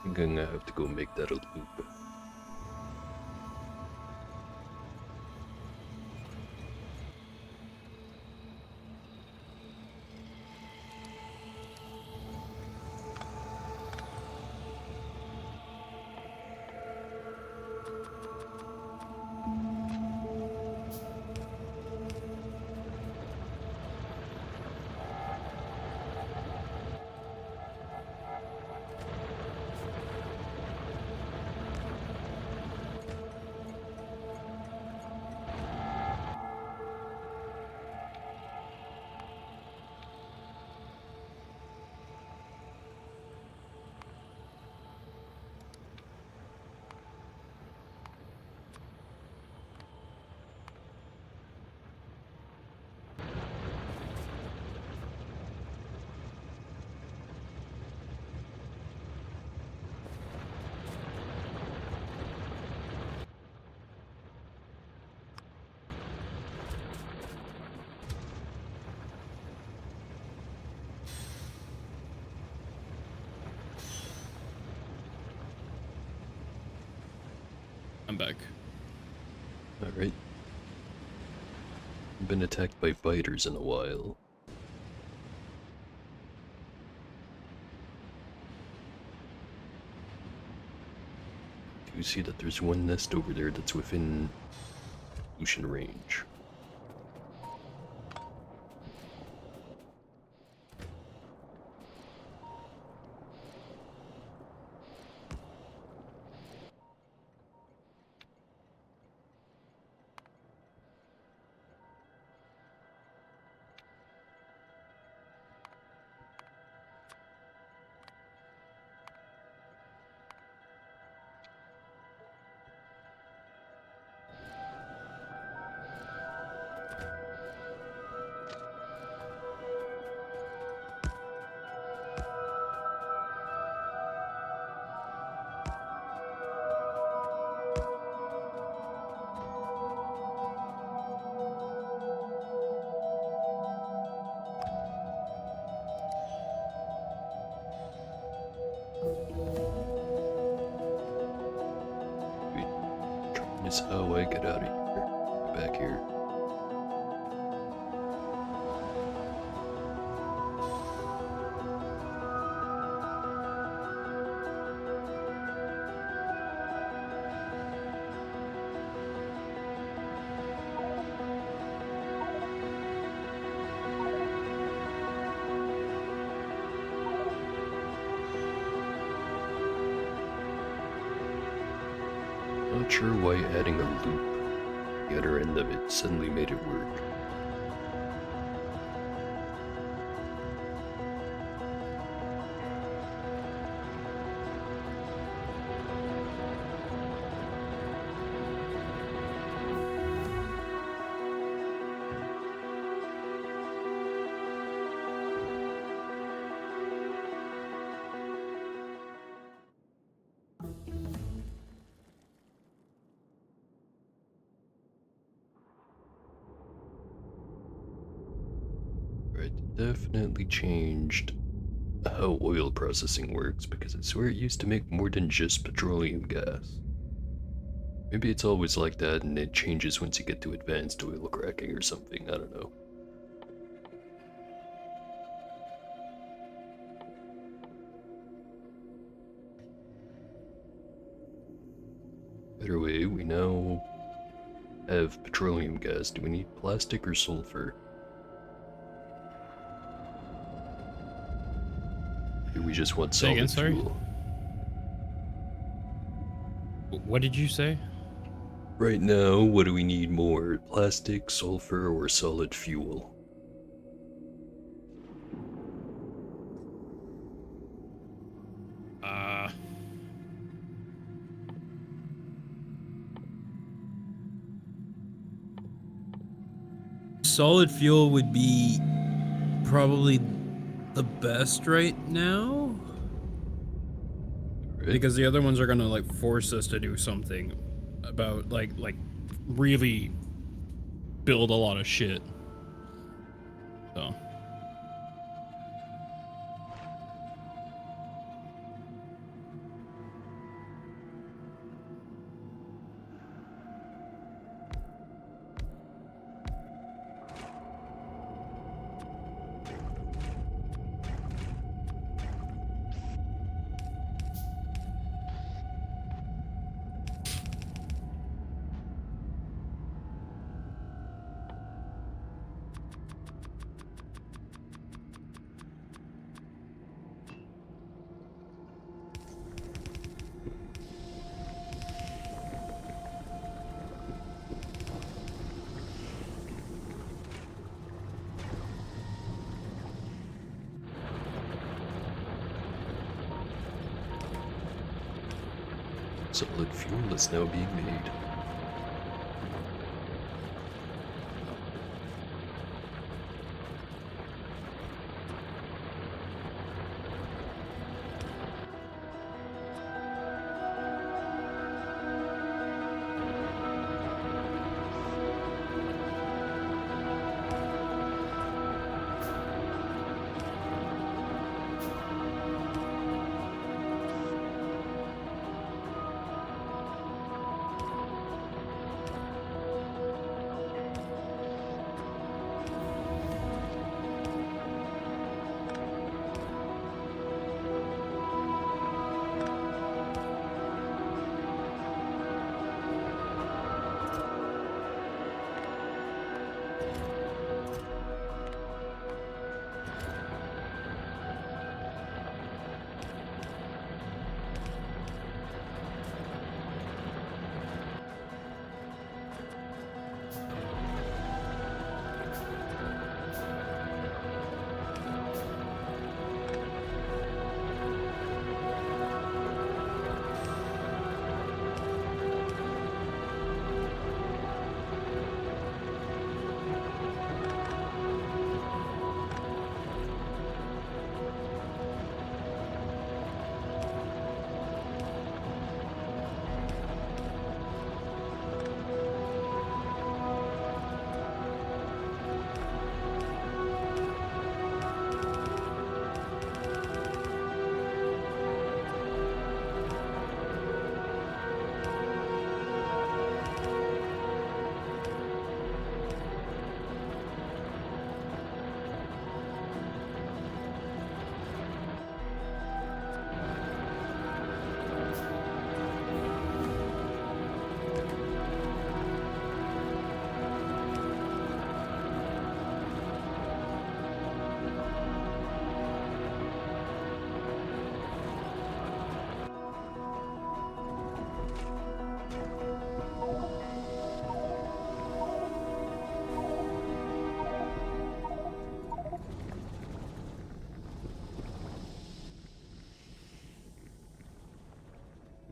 I'm gonna have to go make that a loop. I'm back. Alright. Been attacked by fighters in a while. Do you see that there's one nest over there that's within ocean range? Is how I get out of here. Back here. Not sure why adding a loop, the other end of it, suddenly made it work. Right, definitely changed how oil processing works, because I swear it used to make more than just petroleum gas. Maybe it's always like that and it changes once you get to advanced oil cracking or something, I don't know. Either way, we now have petroleum gas. Do we need plastic or sulfur? Do we just want Say again, solid sorry? fuel? What did you say? Right now, what do we need more? Plastic, sulfur, or solid fuel? Solid fuel would be probably the best right now. Right? Because the other ones are gonna like force us to do something about like really build a lot of shit. So Solid fuel is now being made.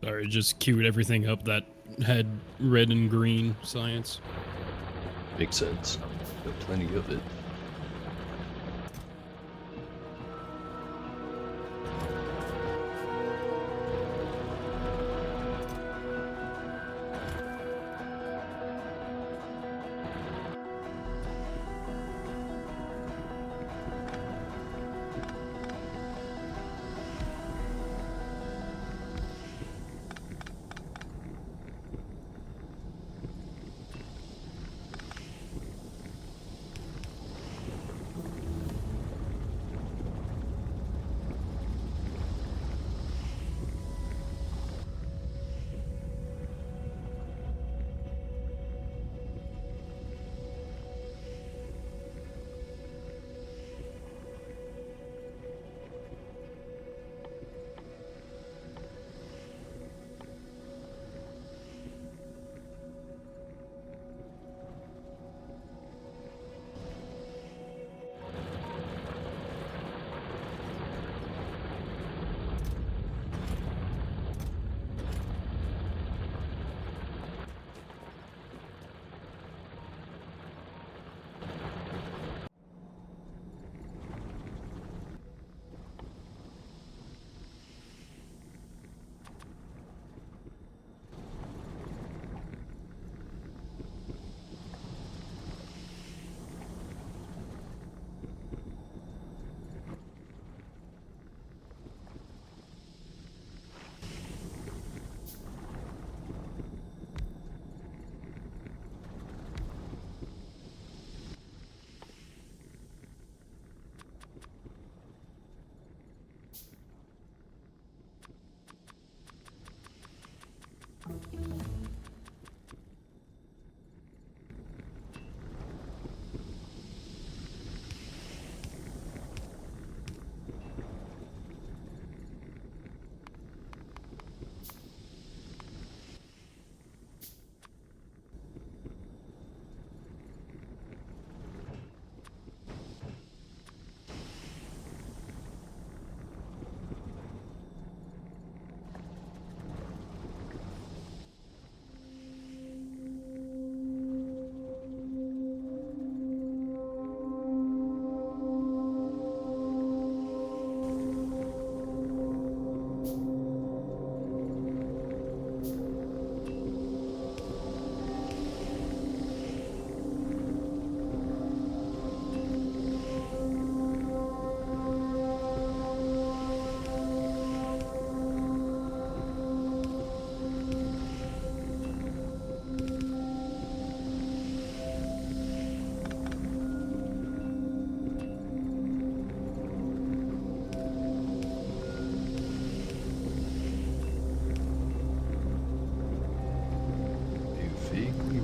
Sorry, just queued everything up that had red and green science. Makes sense. Got plenty of it.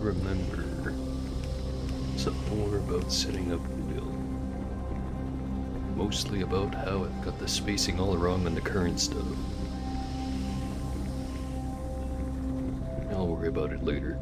Remember some more about setting up the wheel. Mostly about how I've got the spacing all wrong on the current stuff. I'll worry about it later.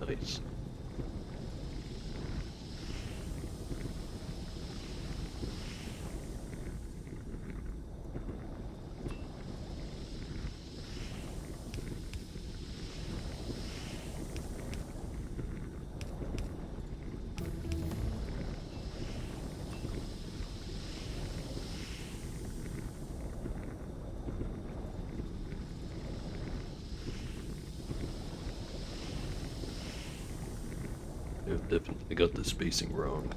Nice. I've definitely got the spacing wrong.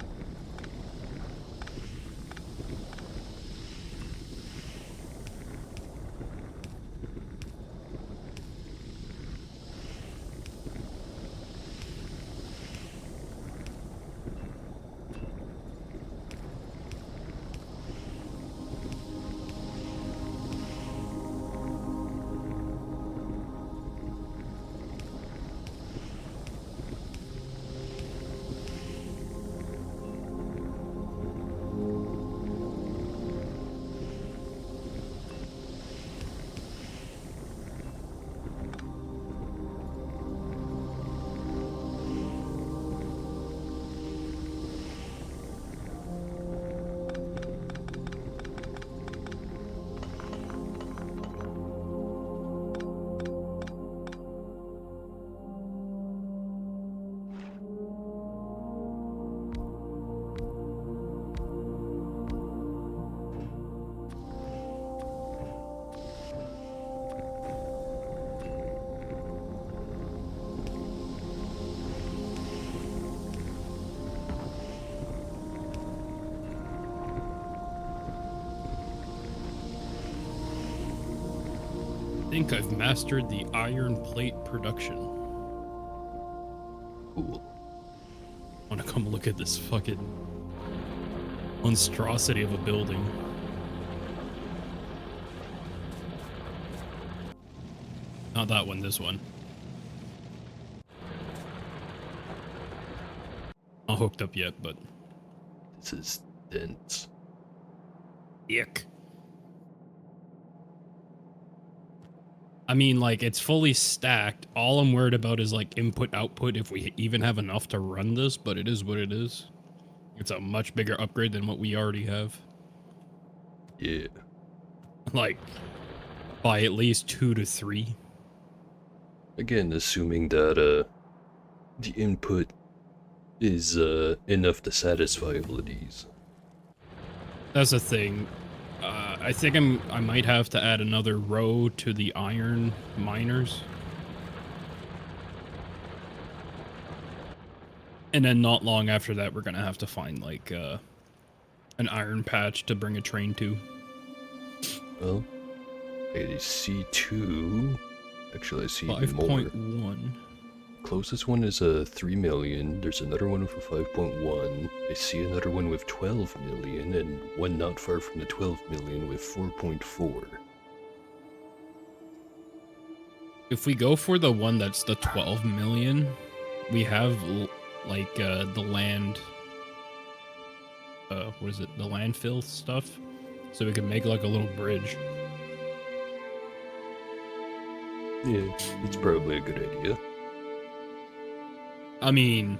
think I've mastered the iron plate production. Cool. Want to come look at this fucking monstrosity of a building. Not that one, this one. Not hooked up yet, but... This is dense. Ick. I mean, like, it's fully stacked. All I'm worried about is, like, input, output, if we even have enough to run this, but it is what it is. It's a much bigger upgrade than what we already have. Yeah. Like, by at least 2 to 3. Again, assuming that, the input is, enough to satisfy all of these. That's the thing. I think I might have to add another row to the iron miners. And then not long after that, we're gonna have to find, like, an iron patch to bring a train to. Well, I see 2. Actually, I see more. 5.1. Closest one is a 3 million. There's another one with a 5.1. I see another one with 12 million, and one not far from the 12 million with 4.4. If we go for the one that's the 12 million, we have like the land, what is it? The landfill stuff, so we can make like a little bridge. Yeah, it's probably a good idea. I mean,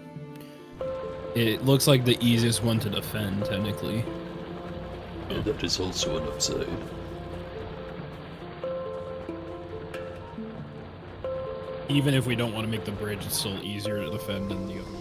it looks like the easiest one to defend, technically. Yeah, that is also an upside. Even if we don't want to make the bridge, it's still easier to defend than the other ones.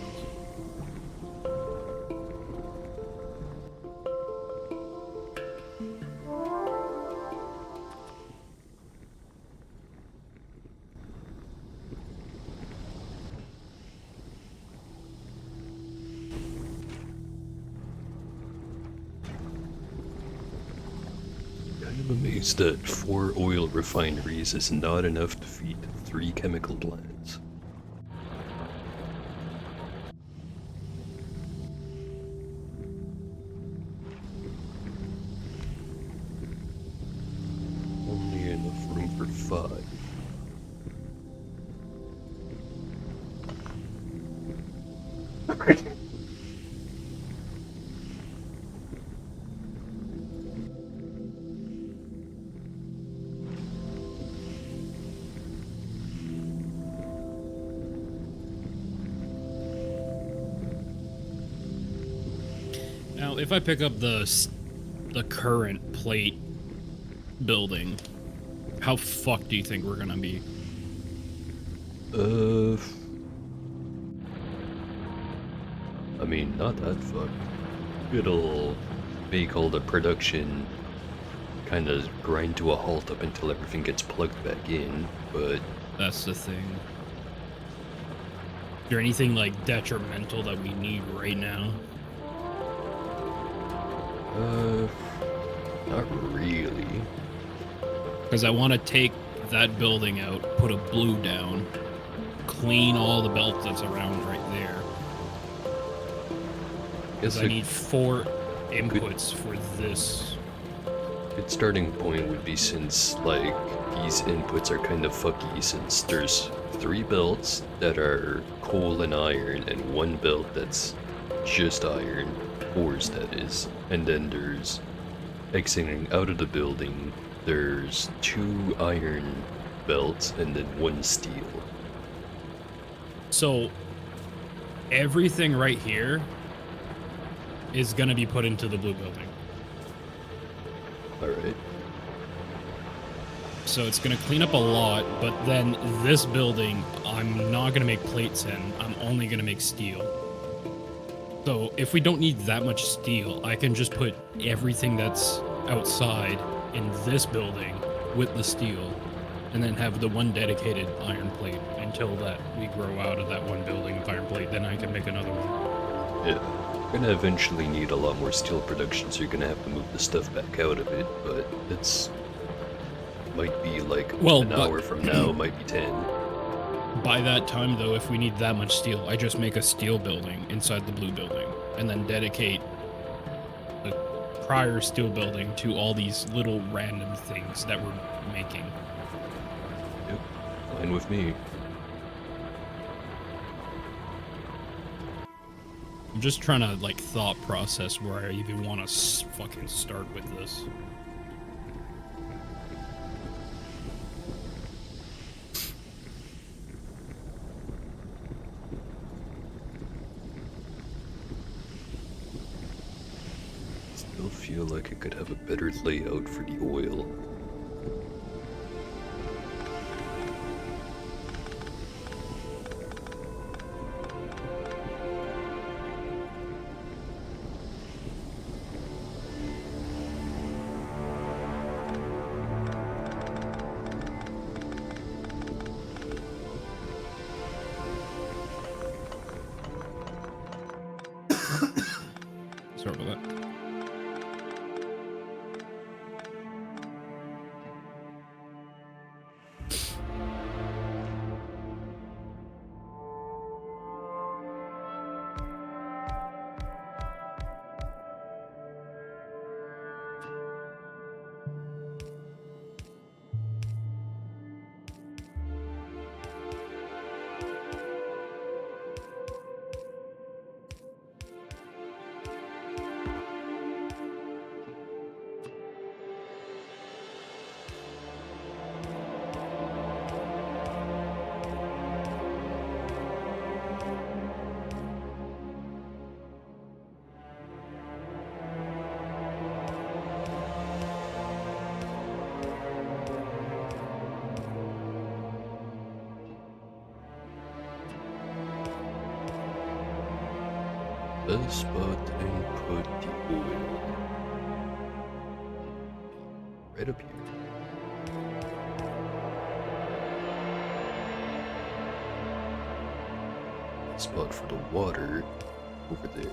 I'm amazed that 4 oil refineries is not enough to feed 3 chemical plants. Only enough room for 5. Now, if I pick up the current plate building, how fucked do you think we're gonna be? I mean, not that fucked. It'll make all the production kind of grind to a halt up until everything gets plugged back in, but... That's the thing. Is there anything, like, detrimental that we need right now? Not really. Because I want to take that building out, put a blue down, clean all the belts that's around right there. Because I need 4 inputs for this. Good starting point would be, since, like, these inputs are kind of fucky, since there's 3 belts that are coal and iron, and 1 belt that's just iron, ores that is, and then there's, exiting out of the building, there's 2 iron belts and then 1 steel. So, everything right here is going to be put into the blue building. Alright. So it's going to clean up a lot, but then this building, I'm not going to make plates in. I'm only going to make steel. So if we don't need that much steel, I can just put everything that's outside in this building with the steel, and then have the 1 dedicated iron plate until that we grow out of that 1 building of iron plate. Then I can make another one. Yeah. You're gonna eventually need a lot more steel production, so you're gonna have to move the stuff back out of it, but it's Might be like Well, an hour from now, might be 10. By that time, though, if we need that much steel, I just make a steel building inside the blue building, and then dedicate the prior steel building to all these little random things that we're making. Yep, fine with me. I'm just trying to, like, thought process where I even want to fucking start with this. Still feel like I could have a better layout for the oil. Sorry about that. Best spot to input the oil. Right up here. Spot for the water over there.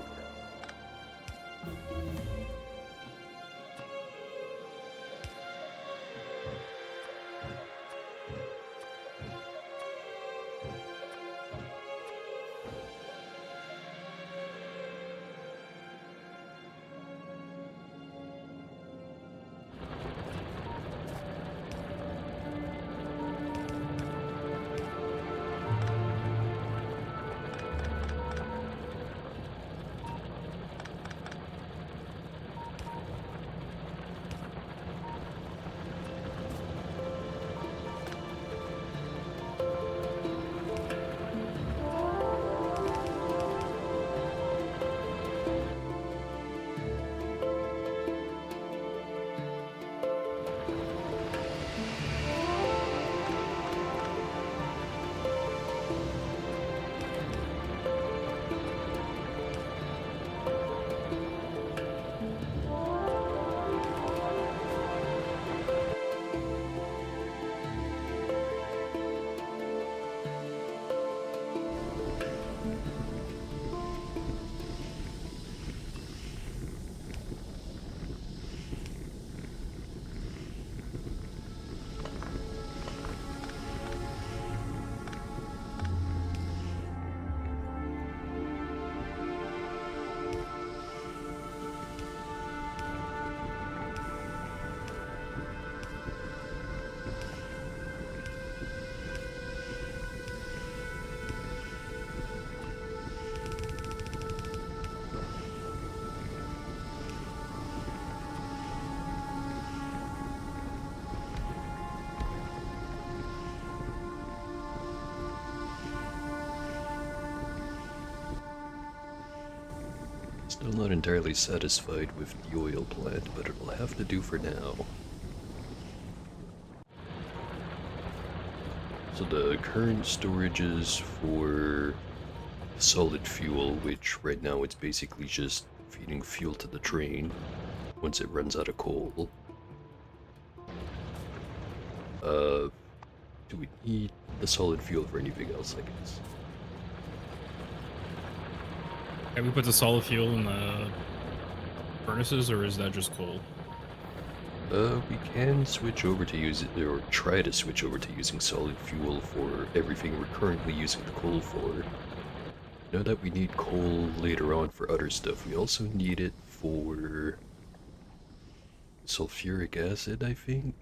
Still not entirely satisfied with the oil plant, but it'll have to do for now. So the current storages for solid fuel, which right now it's basically just feeding fuel to the train once it runs out of coal. Do we need the solid fuel for anything else, I guess? Can we put the solid fuel in the furnaces, or is that just coal? We can switch over to use it, or try to switch over to using solid fuel for everything we're currently using the coal for. Know that we need coal later on for other stuff. We also need it for sulfuric acid, I think.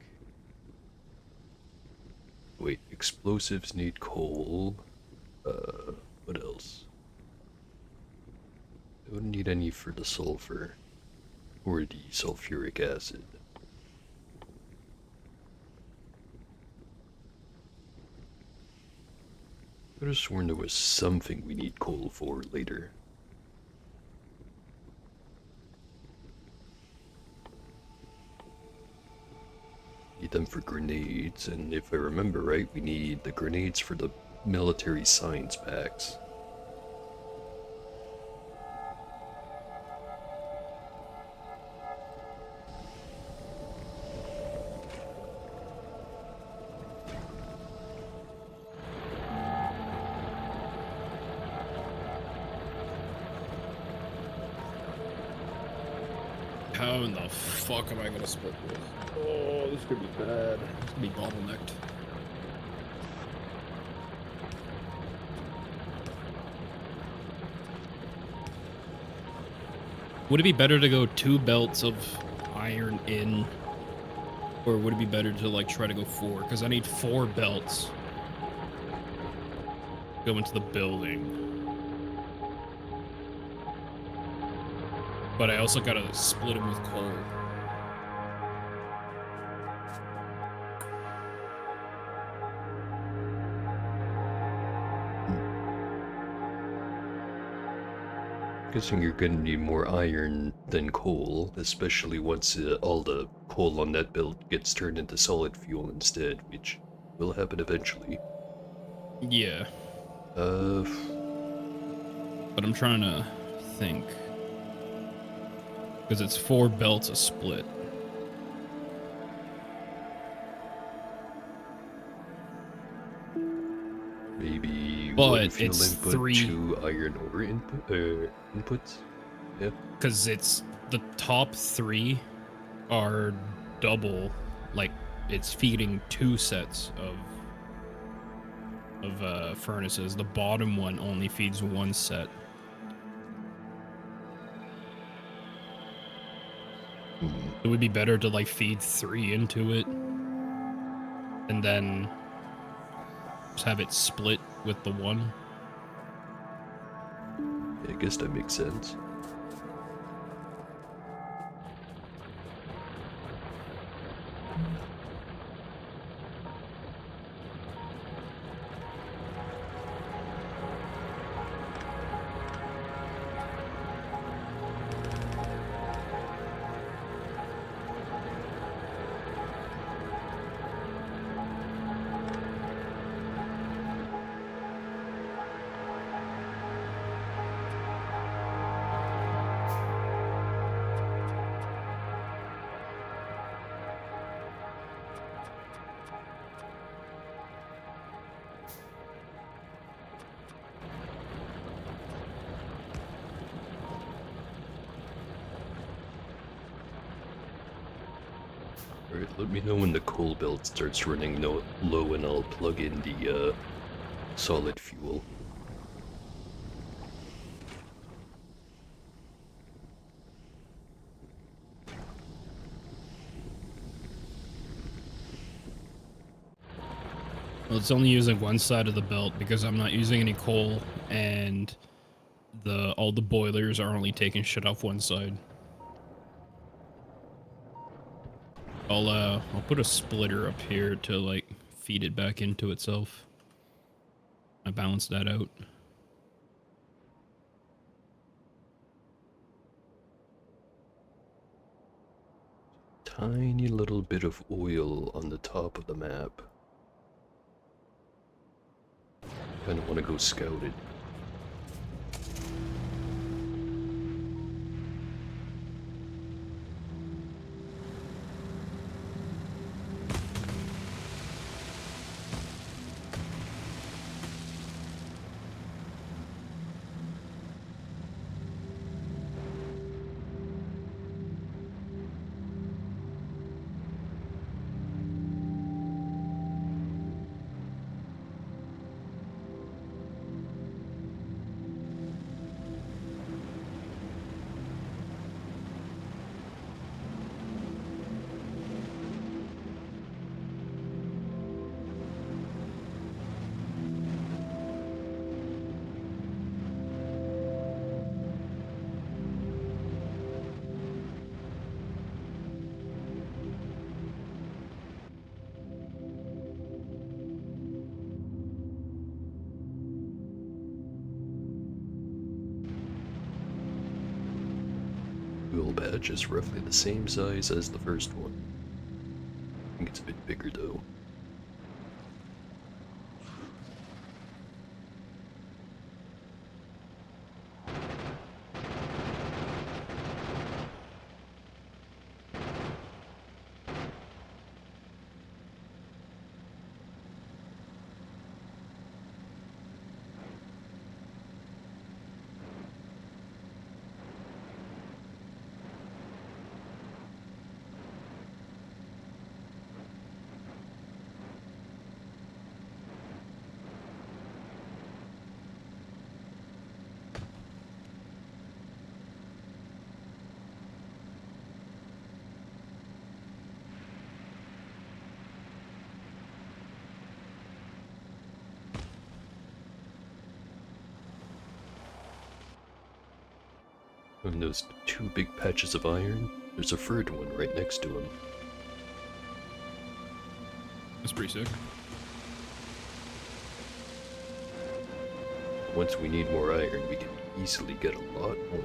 Wait, explosives need coal. What else? I don't need any for the sulfur or the sulfuric acid. I could have sworn there was something we need coal for later. Need them for grenades, and if I remember right, we need the grenades for the military science packs. How in the fuck am I gonna split this? Oh, this could be bad. This could be bottlenecked. Would it be better to go 2 belts of iron in, or would it be better to like try to go 4? Because I need 4 belts to go into the building. But I also gotta split them with coal. Guessing you're gonna need more iron than coal, especially once all the coal on that belt gets turned into solid fuel instead, which will happen eventually. Yeah. Uh, But I'm trying to think. Because it's 4 belts a split. maybe But 1 fuel it's input, 3. 2 iron ore inputs? Yeah. Because it's the top 3 are double, like it's feeding 2 sets of furnaces. The bottom one only feeds 1 set. It would be better to like feed 3 into it and then just have it split with the 1. I guess that makes sense. Alright, let me know when the coal belt starts running low and I'll plug in the solid fuel. Well, it's only using 1 side of the belt because I'm not using any coal and all the boilers are only taking shit off 1 side. I'll put a splitter up here to like feed it back into itself. I balance that out. Tiny little bit of oil on the top of the map. Kinda wanna go scout it. patch is roughly the same size as the first one. I think it's a bit bigger though. And those two big patches of iron, there's a third one right next to them. That's pretty sick. Once we need more iron, we can easily get a lot more.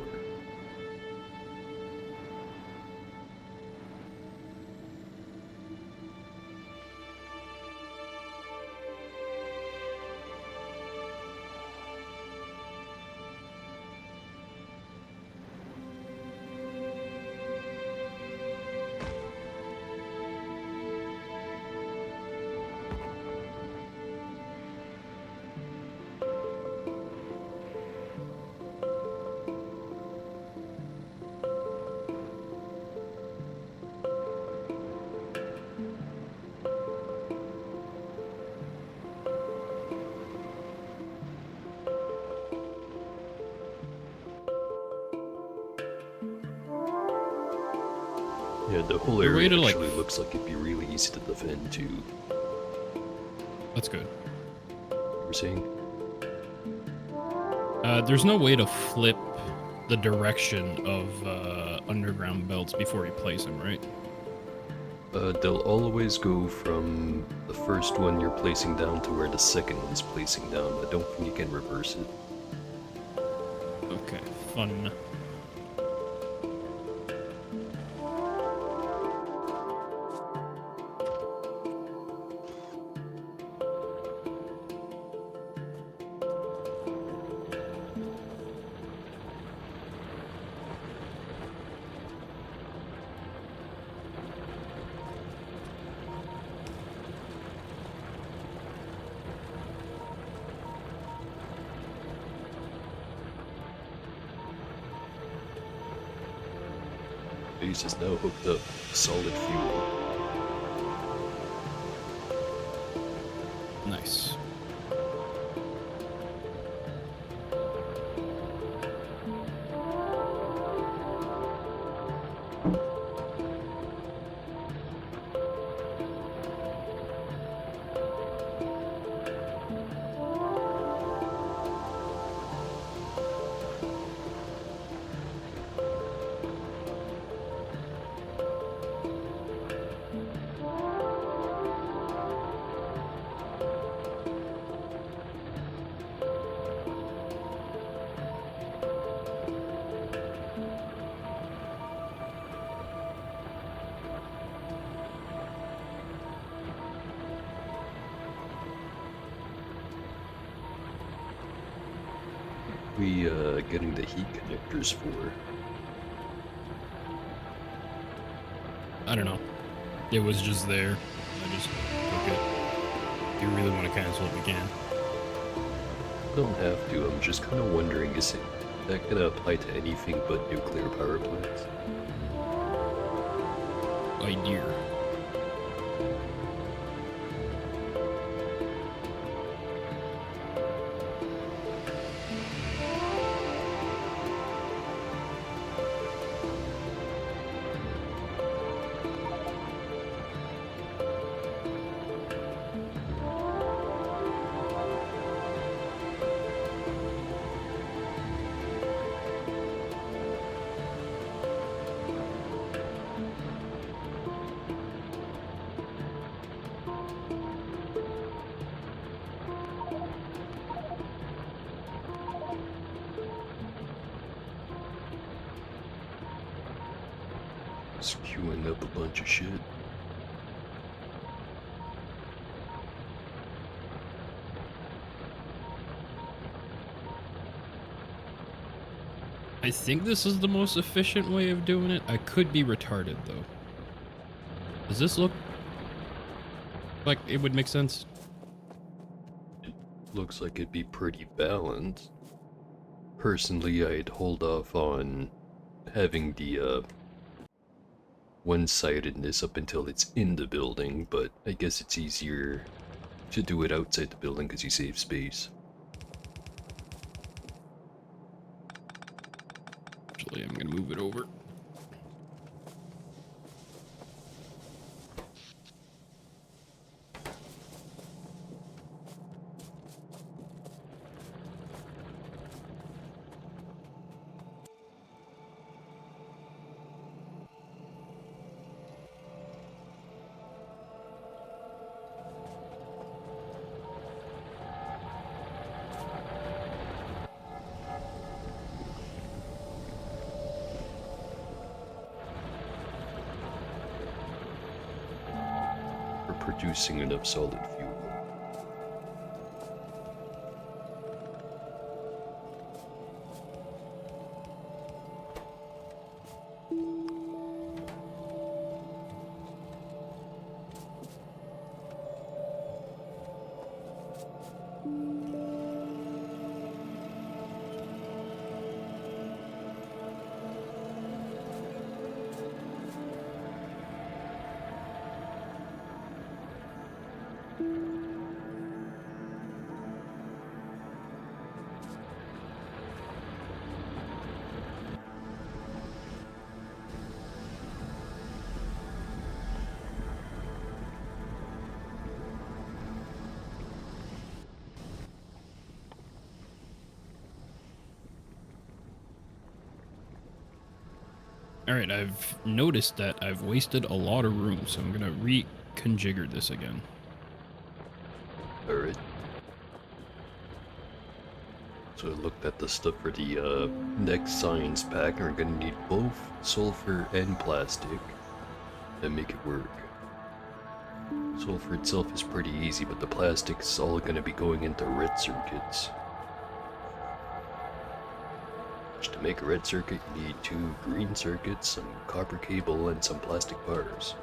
Yeah, the whole The way area to, like, actually looks like it'd be really easy to defend too. That's good. You were saying? There's no way to flip the direction of underground belts before you place them, right? They'll always go from the first one you're placing down to where the second one's placing down. I don't think you can reverse it. Okay, fun. Base is now hooked up. Solid fuel. Nice. We getting the heat connectors for? I don't know. It was just there. I just took it. If you really want to cancel it, we can. Don't have to. I'm just kind of wondering, is that gonna apply to anything but nuclear power plants? Idea. Just queuing up a bunch of shit. I think this is the most efficient way of doing it. I could be retarded though. Does this look like it would make sense? Looks like it'd be pretty balanced. Personally, I'd hold off on having the one-sidedness up until it's in the building, but I guess it's easier to do it outside the building because you save space. Actually, I'm gonna move it over. For producing enough solid fuel. All right, I've noticed that I've wasted a lot of room, so I'm gonna reconfigure this again. Alright. So I looked at the stuff for the next science pack, and we're gonna need both sulfur and plastic to make it work. Sulfur itself is pretty easy, but the plastic's all gonna be going into red circuits. Which to make a red circuit, you need 2 green circuits, some copper cable, and some plastic bars.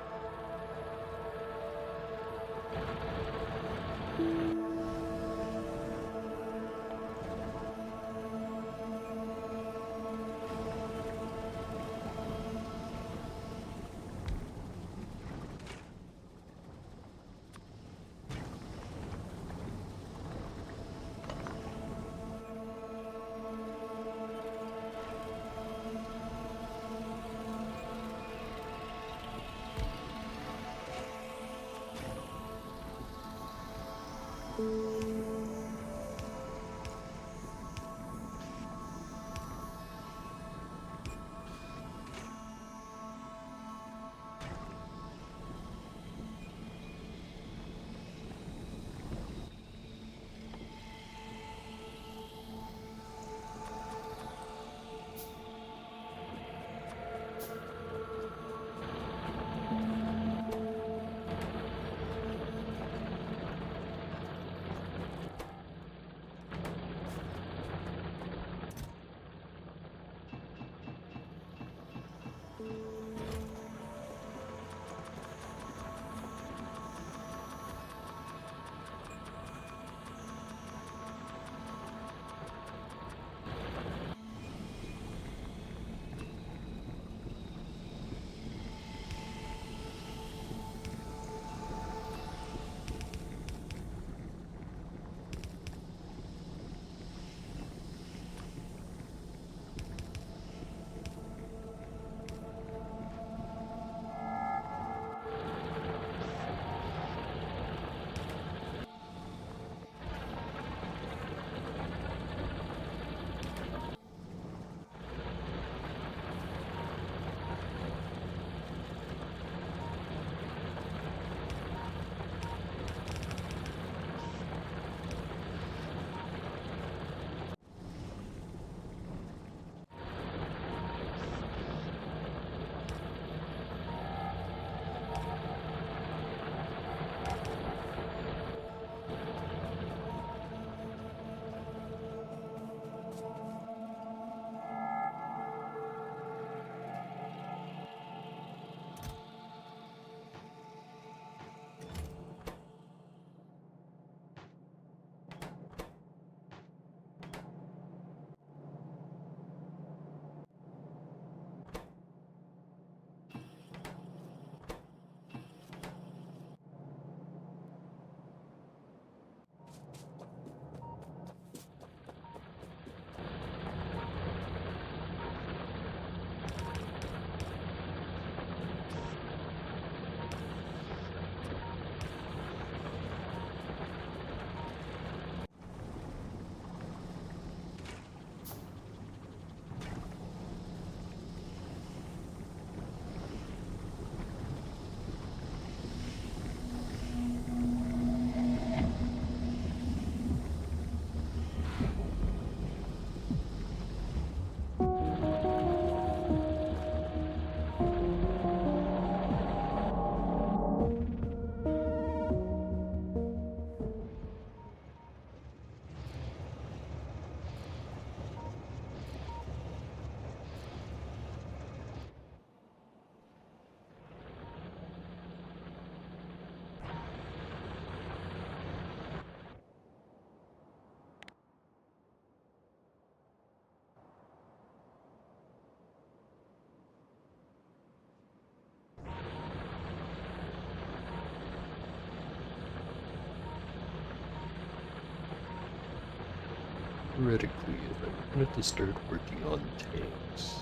theoretically, if I wanted to start working on tanks,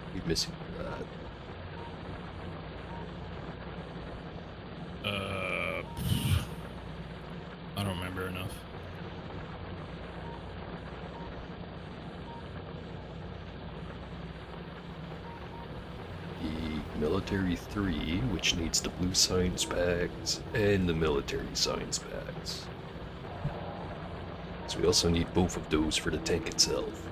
I'd be missing that. I don't remember enough. The military 3, which needs the blue science packs, and the military science packs. So we also need both of those for the tank itself.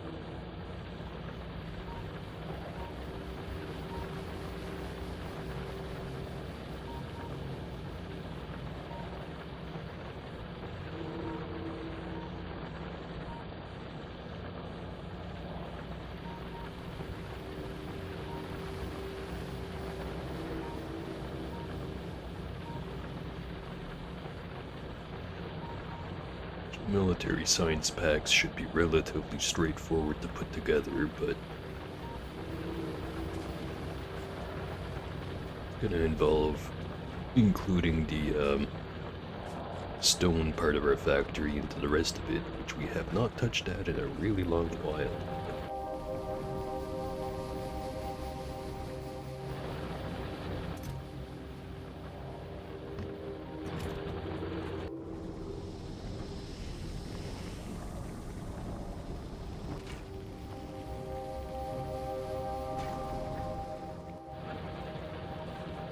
Military science packs should be relatively straightforward to put together, but it's gonna involve including the stone part of our factory into the rest of it, which we have not touched at in a really long while.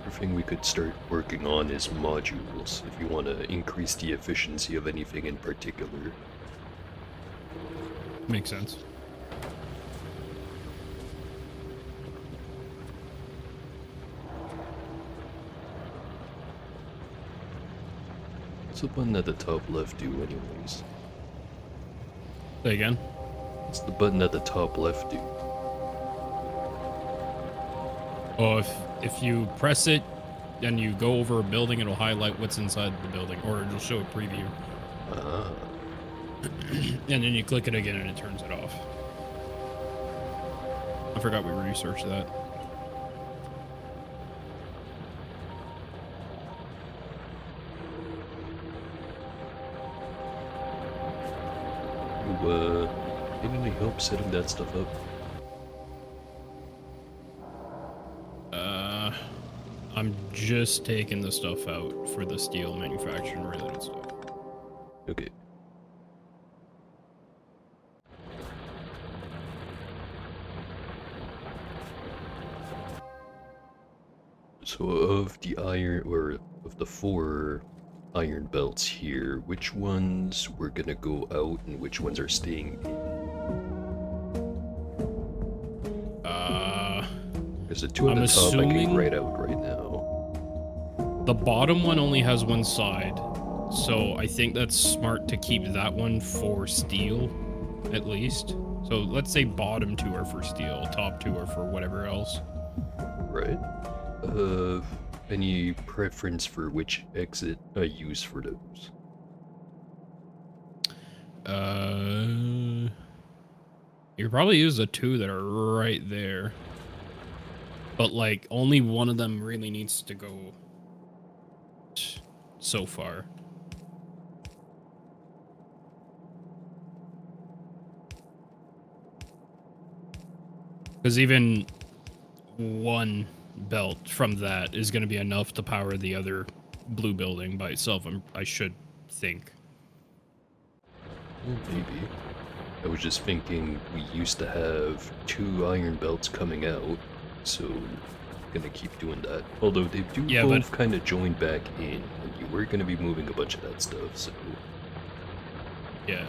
Thing we could start working on is modules, if you want to increase the efficiency of anything in particular. Makes sense. What's the button at the top left do anyways? Say again? What's the button at the top left do? Oh, if you press it and you go over a building, it'll highlight what's inside the building, or it'll show a preview. Ah. And then you click it again and it turns it off. I forgot we researched that. You, need any help setting that stuff up? I'm just taking the stuff out for the steel manufacturing related stuff. Okay. So of the iron, or of the 4 iron belts here, which ones we're gonna go out and which ones are staying in? There's the 2 on I'm the top I can assuming grade out right now. the bottom one only has one side, so I think that's smart to keep that one for steel, at least. So let's say bottom 2 are for steel, top 2 are for whatever else. Right. Any preference for which exit I use for those? You could probably use the 2 that are right there. But, like, only one of them really needs to go so far. Because even one belt from that is going to be enough to power the other blue building by itself, I should think. Well, maybe. I was just thinking we used to have 2 iron belts coming out, so gonna keep doing that. Although they do both kind of join back in, and you were gonna be moving a bunch of that stuff, so... Yeah.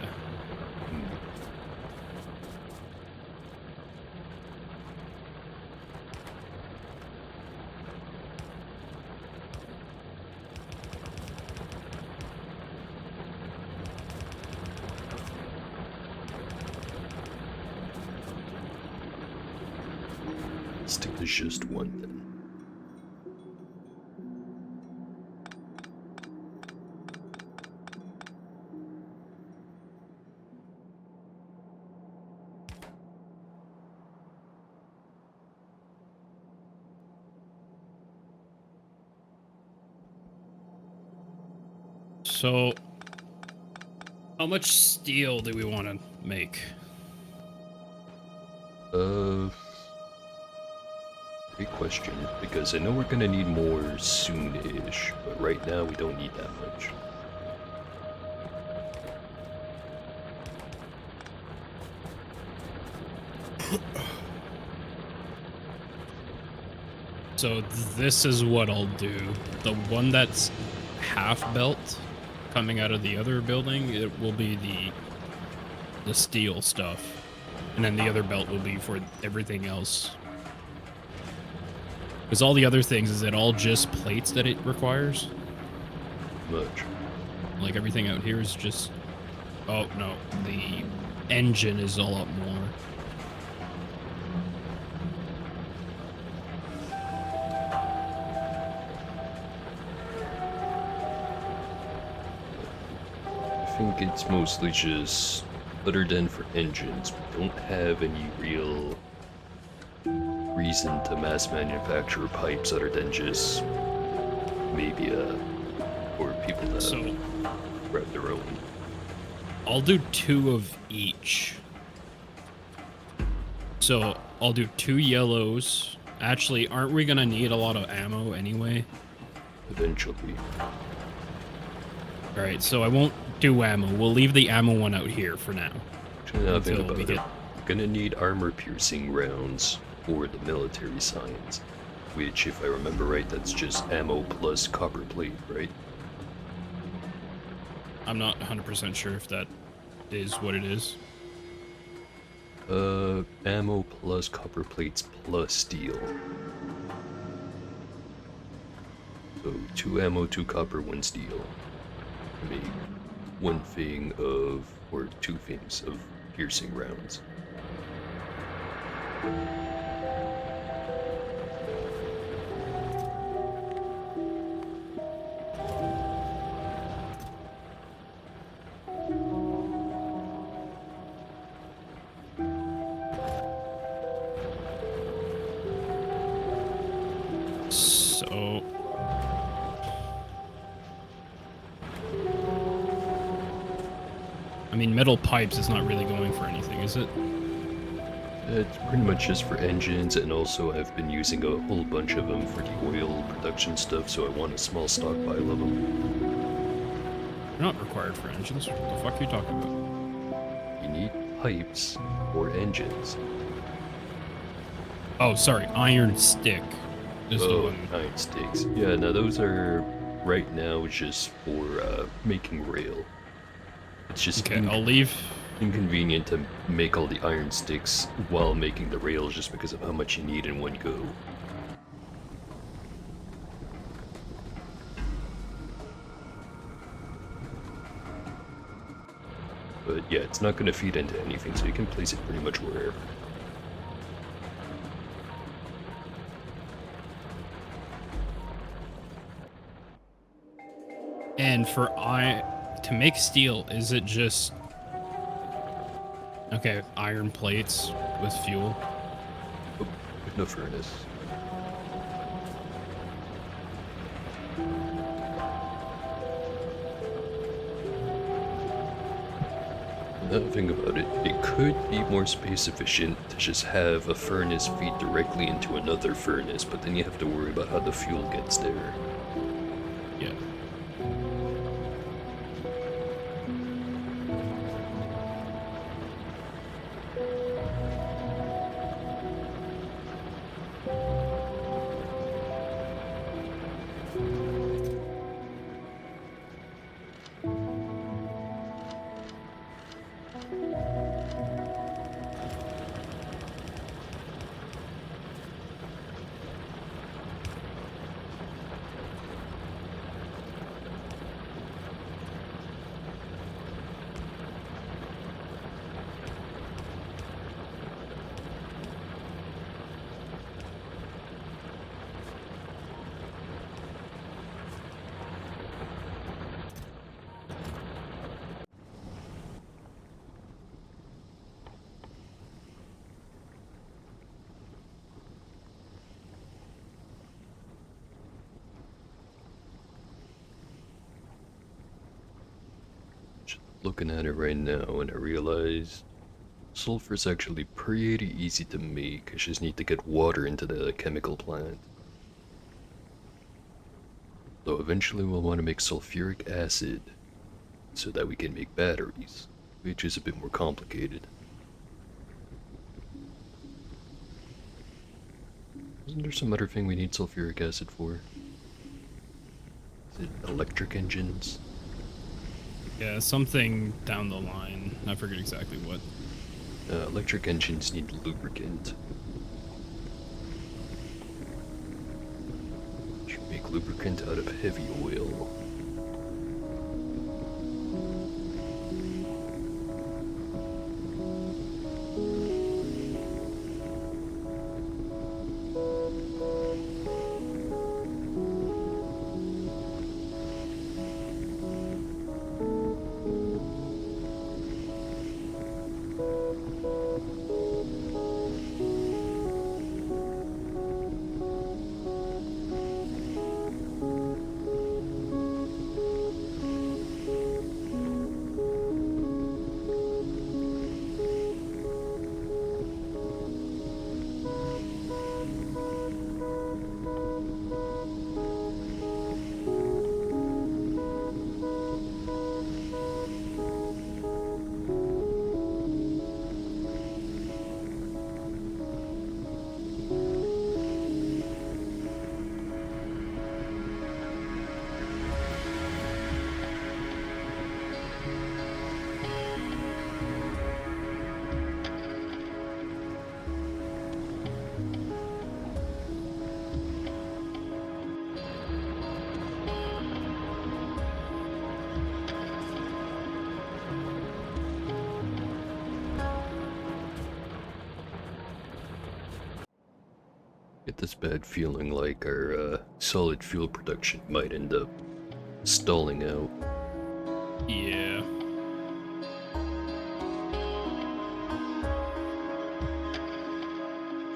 Stick to just one then. So How much steel do we want to make? Great question, because I know we're gonna need more soon-ish, but right now we don't need that much. So this is what I'll do. The one that's half built coming out of the other building, it will be the steel stuff. And then the other belt will be for everything else. Because all the other things, is it all just plates that it requires? Much. Like everything out here is just... Oh, no. The engine is a lot more. I think it's mostly just, other than for engines, we don't have any real reason to mass manufacture pipes other than just maybe for people that So grab their own. I'll do 2 of each. So I'll do 2 yellows. Actually, aren't we gonna need a lot of ammo anyway? Eventually. Alright, so I won't do ammo. We'll leave the ammo one out here for now. Actually, now I think Until we about it, get- gonna need armor-piercing rounds for the military science, which, if I remember right, that's just ammo plus copper plate, right? I'm not 100% sure if that is what it is. Ammo plus copper plates plus steel. So 2 ammo, 2 copper, 1 steel. Make 1 thing of, or 2 things of piercing rounds. So... I mean, metal pipes is not really going for anything, is it? It's pretty much just for engines, and also I've been using a whole bunch of them for the oil production stuff, so I want a small stockpile of them. They're not required for engines. What the fuck are you talking about? You need pipes or engines. Oh, sorry. Iron stick is the Oh, one. iron sticks. Yeah, now those are right now just for making rail. It's just Okay, I'll leave. inconvenient to make all the iron sticks while making the rails just because of how much you need in one go. But yeah, it's not going to feed into anything, so you can place it pretty much wherever. And for to make steel, is it just okay? Iron plates with fuel. Oh, with no furnace. Now think about it, it could be more space efficient to just have a furnace feed directly into another furnace, but then you have to worry about how the fuel gets there. Yeah. looking at it right now and I realize sulfur's actually pretty easy to make. I just need to get water into the chemical plant. So eventually we'll want to make sulfuric acid so that we can make batteries, which is a bit more complicated. Isn't there some other thing we need sulfuric acid for? Is it electric engines? Yeah, something down the line. I forget exactly what. Electric engines need lubricant. Should make lubricant out of heavy oil. Get this bad feeling like our solid fuel production might end up stalling out. Yeah.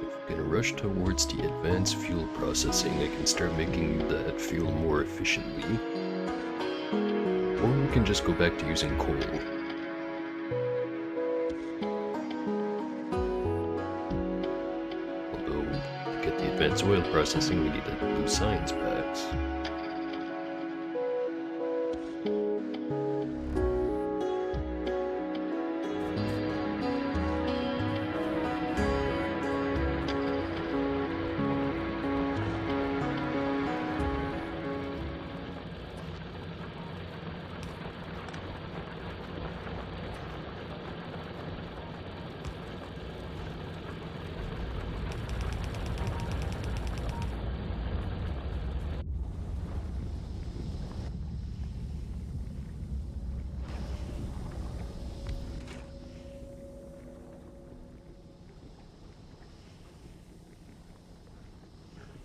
If we're gonna rush towards the advanced fuel processing, I can start making that fuel more efficiently. Or we can just go back to using coal. Although, to get the advanced oil processing, we need the blue science packs.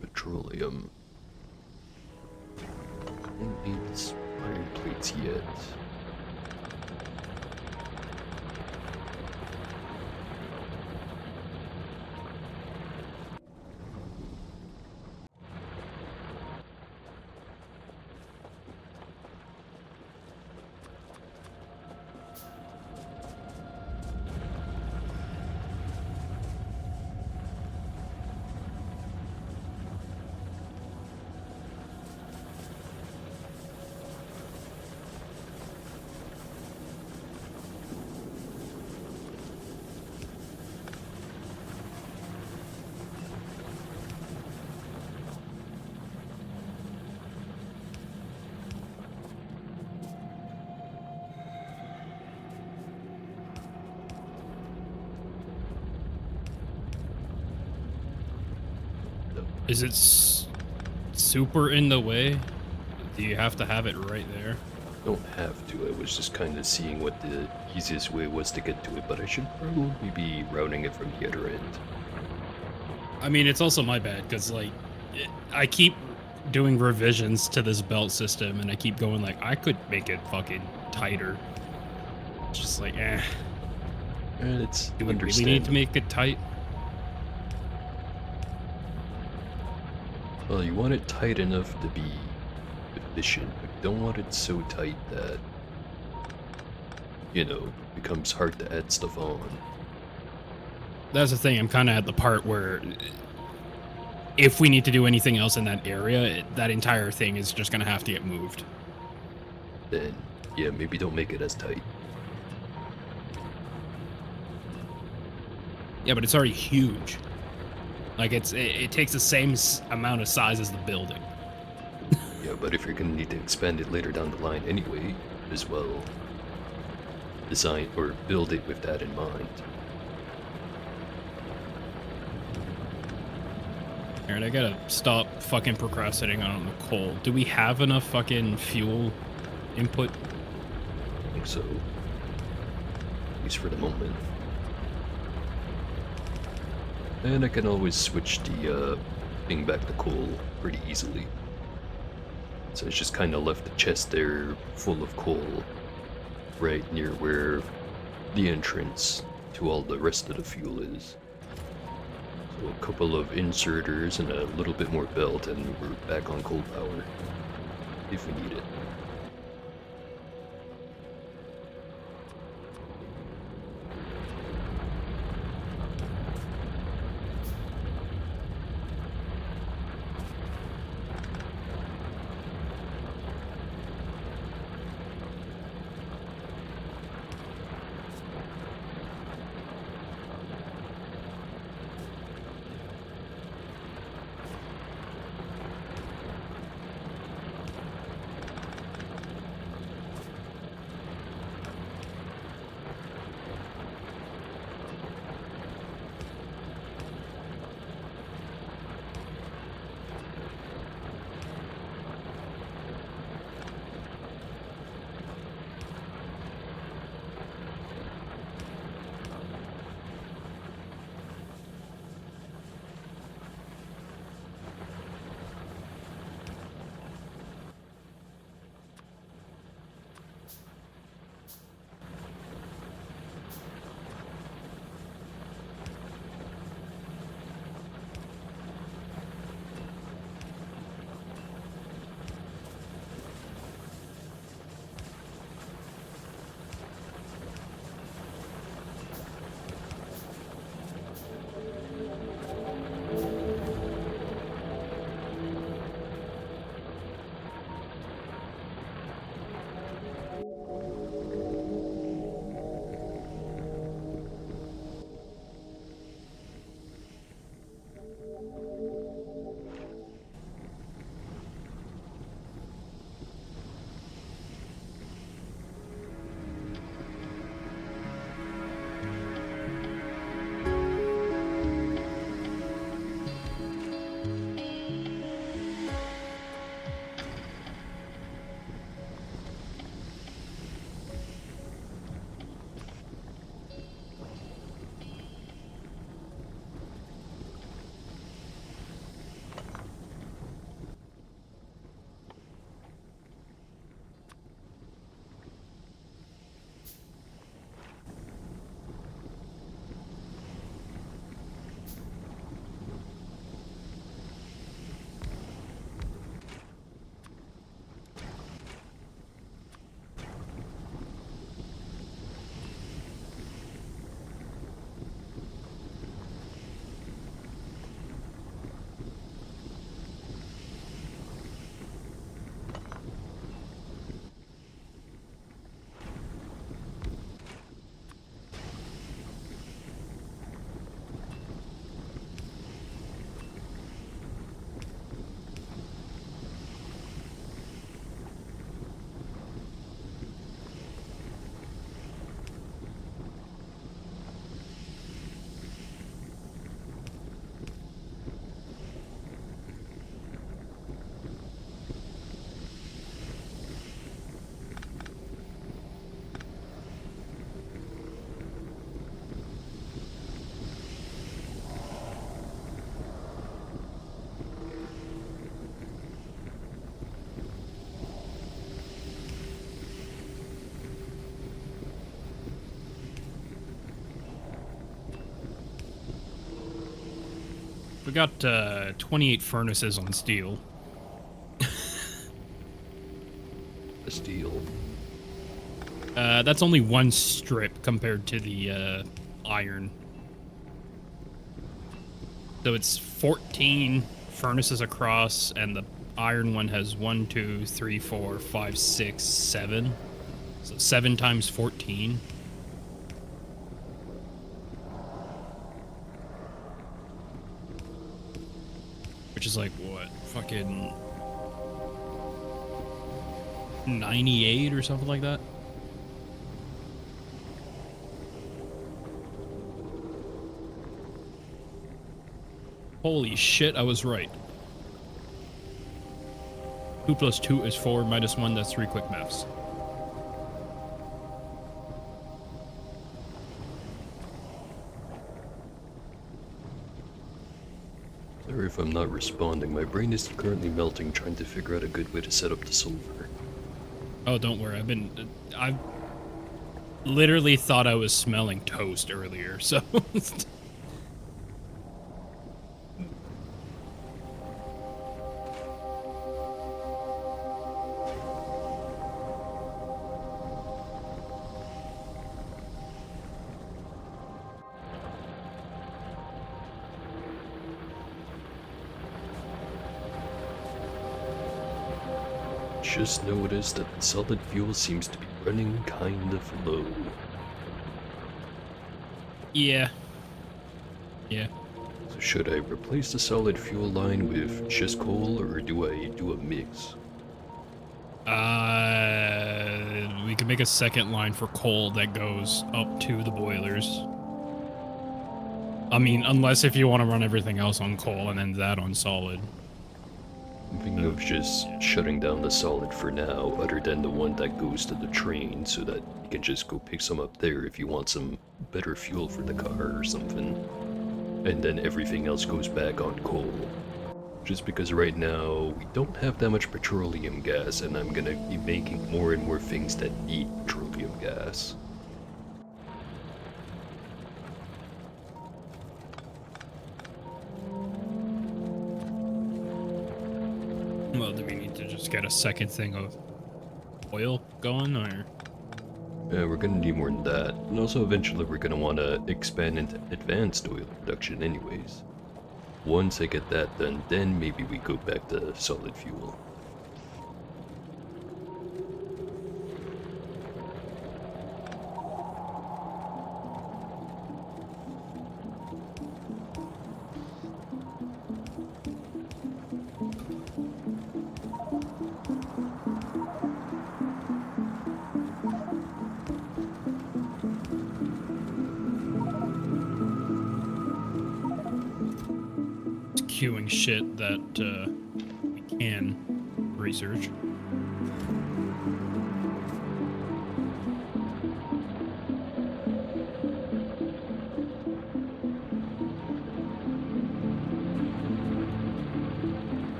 Petroleum. Don't need iron plates yet. Is it super in the way? Do you have to have it right there? Don't have to, I was just kind of seeing what the easiest way was to get to it, but I should probably be routing it from the other end. I mean, it's also my bad, because, like, I keep doing revisions to this belt system, and I keep going, like, I could make it fucking tighter. It's just like, eh. And it's Do we really understandable. need to make it tight? Well, you want it tight enough to be efficient, but you don't want it so tight that you know, becomes hard to add stuff on. That's the thing. I'm kind of at the part where if we need to do anything else in that area, that entire thing is just going to have to get moved. Then, yeah, maybe don't make it as tight. Yeah, but it's already huge. Like it takes the same amount of size as the building. Yeah, but if you're gonna need to expand it later down the line anyway, as well, design or build it with that in mind. Alright, I gotta stop fucking procrastinating on the coal. Do we have enough fucking fuel input? I think so. At least for the moment. And I can always switch the thing back to coal pretty easily. So it's just kind of left the chest there full of coal right near where the entrance to all the rest of the fuel is. So a couple of inserters and a little bit more belt and we're back on coal power if we need it. We got 28 furnaces on steel. The steel. That's only one strip compared to the iron. So it's 14 furnaces across, and the iron one has 1, 2, 3, 4, 5, 6, 7. So 7 times 14. Which is like, what? Fucking 98 or something like that? Holy shit, I was right. 2 plus 2 is 4, minus 1, that's 3 quick maths. Sorry if I'm not responding. My brain is currently melting trying to figure out a good way to set up the solver. Oh, don't worry. I literally thought I was smelling toast earlier, so. Just noticed that the solid fuel seems to be running kind of low. Yeah. Yeah. So should I replace the solid fuel line with just coal, or do I do a mix? We can make a second line for coal that goes up to the boilers. I mean, unless if you want to run everything else on coal and then that on solid. I'm thinking of just shutting down the solid for now, other than the one that goes to the train, so that you can just go pick some up there if you want some better fuel for the car or something. And then everything else goes back on coal. Just because right now we don't have that much petroleum gas, and I'm gonna be making more and more things that need petroleum gas. Well, do we need to just get a second thing of oil going, or? Yeah, we're gonna need more than that. And also eventually we're gonna wanna expand into advanced oil production anyways. Once I get that done, then maybe we go back to solid fuel. Queuing shit that we can research.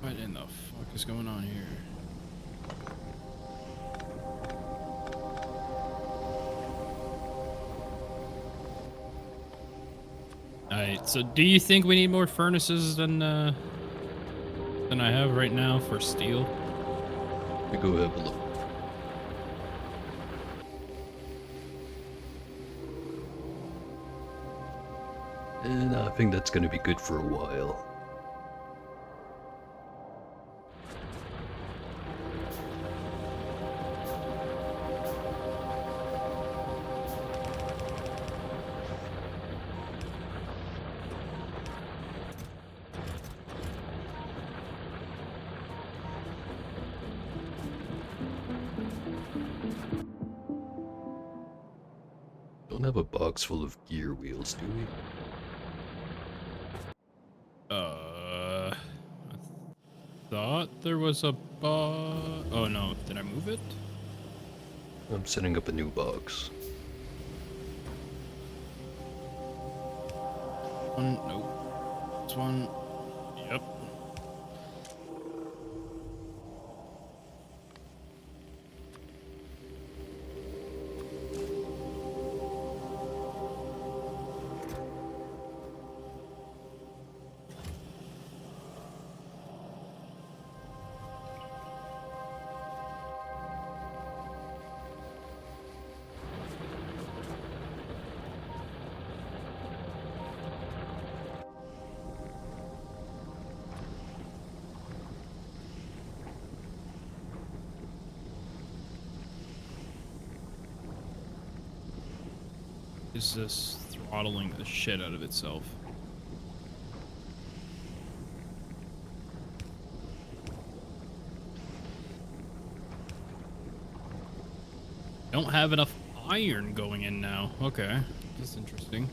What in the fuck is going on here? Alright, so do you think we need more furnaces than I have right now for steel? Let me go have a look. And I think that's gonna be good for a while. Don't have a box full of gear wheels, do we? I thought there was a box. Oh no, did I move it? I'm setting up a new box. One, nope. This one, yep. Is this throttling the shit out of itself? Don't have enough iron going in now. Okay, that's interesting.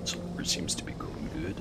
Solar seems to be going good.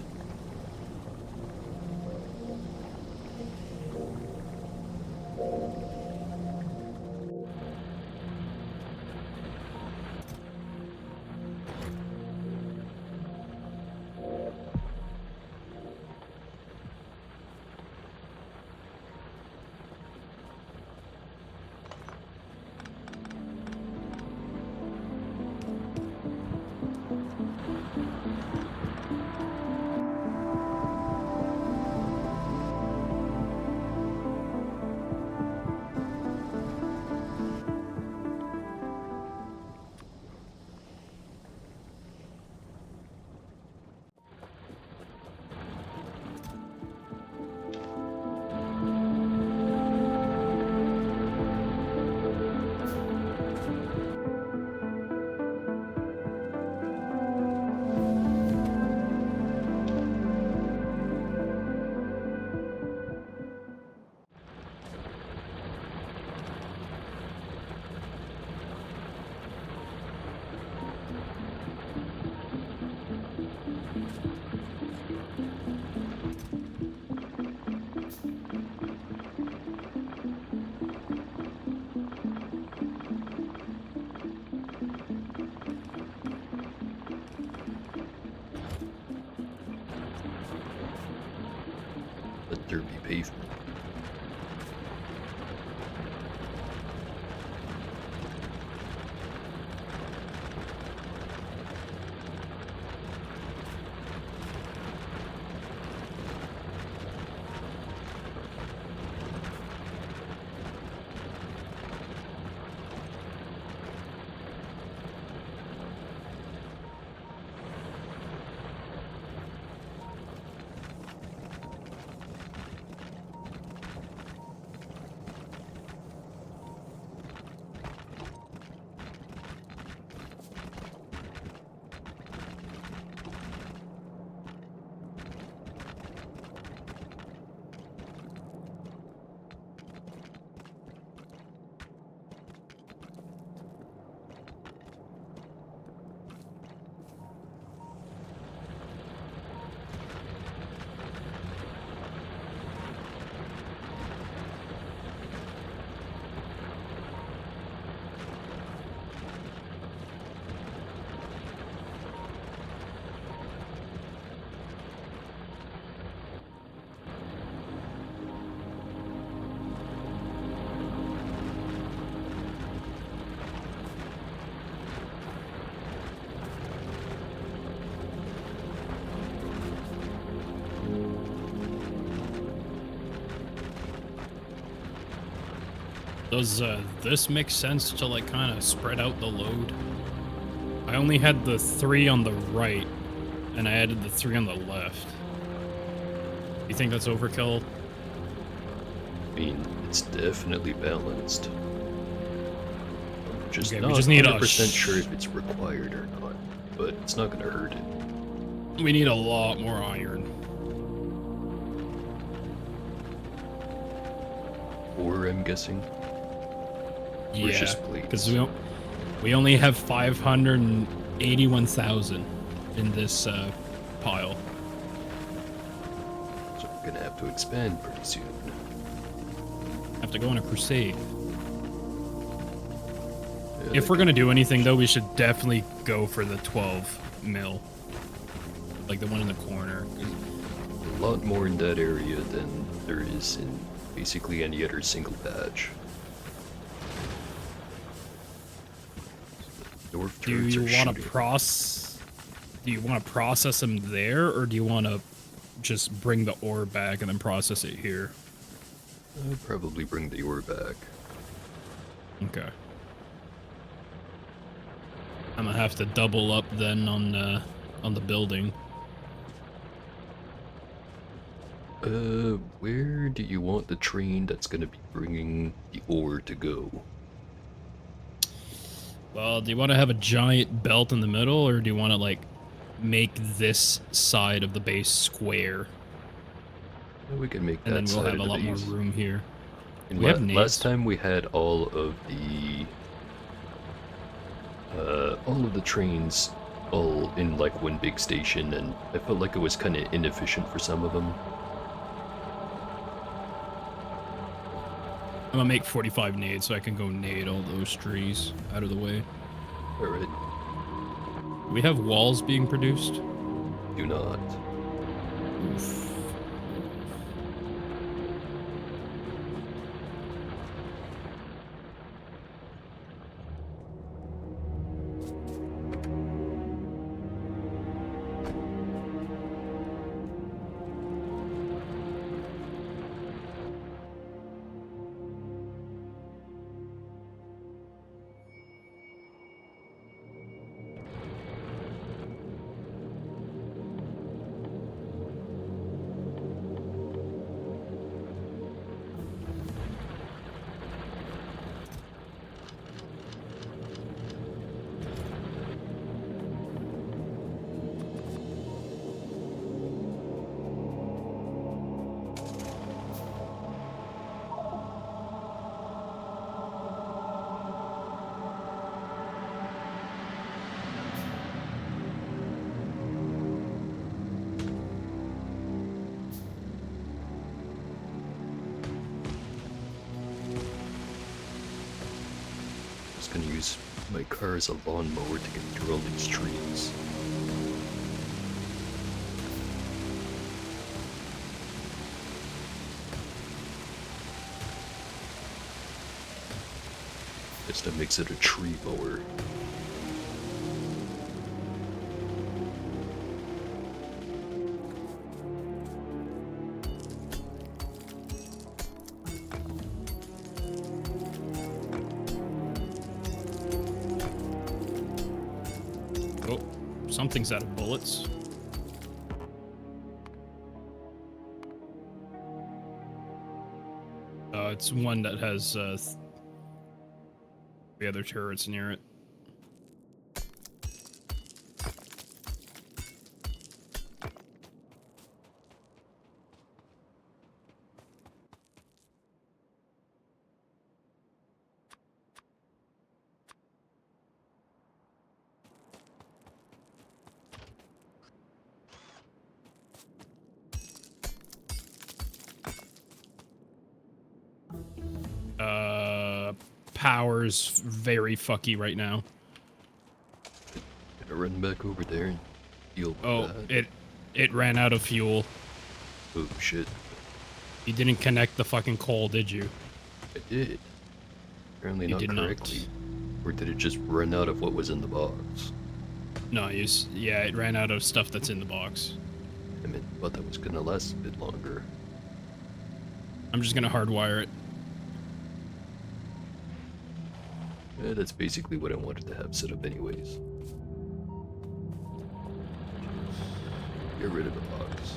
Let there be pavement. Does this make sense to like kind of spread out the load? I only had the 3 on the right, and I added the 3 on the left. You think that's overkill? I mean, it's definitely balanced. I'm just Okay, not we just need 100% sure if it's required or not, but it's not gonna hurt it. We need a lot more iron. Or I'm guessing. Or it's Yeah, just plates. because we only have 581,000 in this pile. So we're gonna have to expand pretty soon. Have to go on a crusade. Yeah, If we're gonna do anything, though, we should definitely go for the 12 mil, like the one in the corner. a lot more in that area than there is in basically any other single patch. Dwarf Do turrets you are want to shooting. Do you want to process them there, or do you want to just bring the ore back and then process it here? I'll probably bring the ore back. Okay. I'm gonna have to double up then on the building. Where do you want the train that's gonna be bringing the ore to go? Well, do you want to have a giant belt in the middle, or do you want to like make this side of the base square, We can make and that then we'll side have a of lot the more base. room here? And We have nades. last time we had all of the trains all in like one big station, and I felt like it was kind of inefficient for some of them. I'm gonna make 45 nades so I can go nade all those trees out of the way. All right, We have walls being produced. do not. Oof. Just gonna use my car as a lawnmower to get through all these trees. Guess that makes it a tree mower. Oh, something's out of bullets. It's one that has the other turrets near it. Power's very fucky right now. Gonna run back over there and deal with Oh, that. it ran out of fuel. Oh shit, You didn't connect the fucking coal, did you? I did. Apparently You not did correctly. Or did it just run out of what was in the box? No, yeah, it ran out of stuff that's in the box. I mean, thought that was gonna last a bit longer. I'm just gonna hardwire it. Yeah, that's basically what I wanted to have set up anyways. Get rid of the box.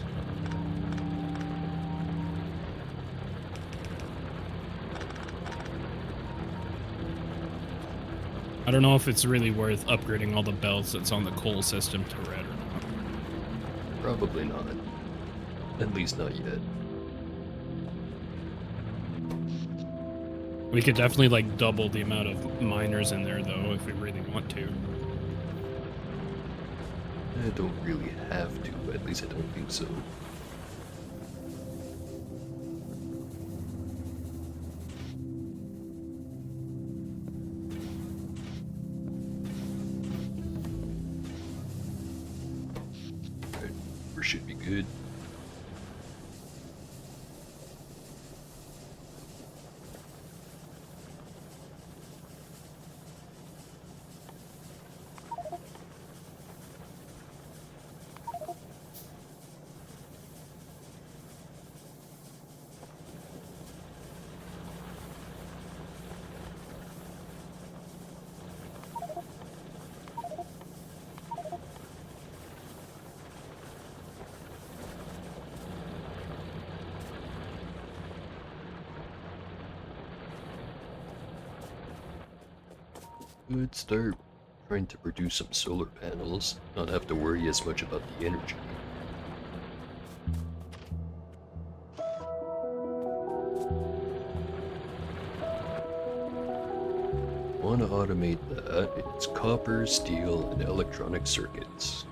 I don't know if it's really worth upgrading all the belts that's on the coal system to red or not. Probably not. At least not yet. We could definitely like double the amount of miners in there though if we really want to. I don't really have to, at least I don't think so. Alright, we should be good. Could start trying to produce some solar panels, not have to worry as much about the energy. Want to automate that? It's copper, steel, and electronic circuits.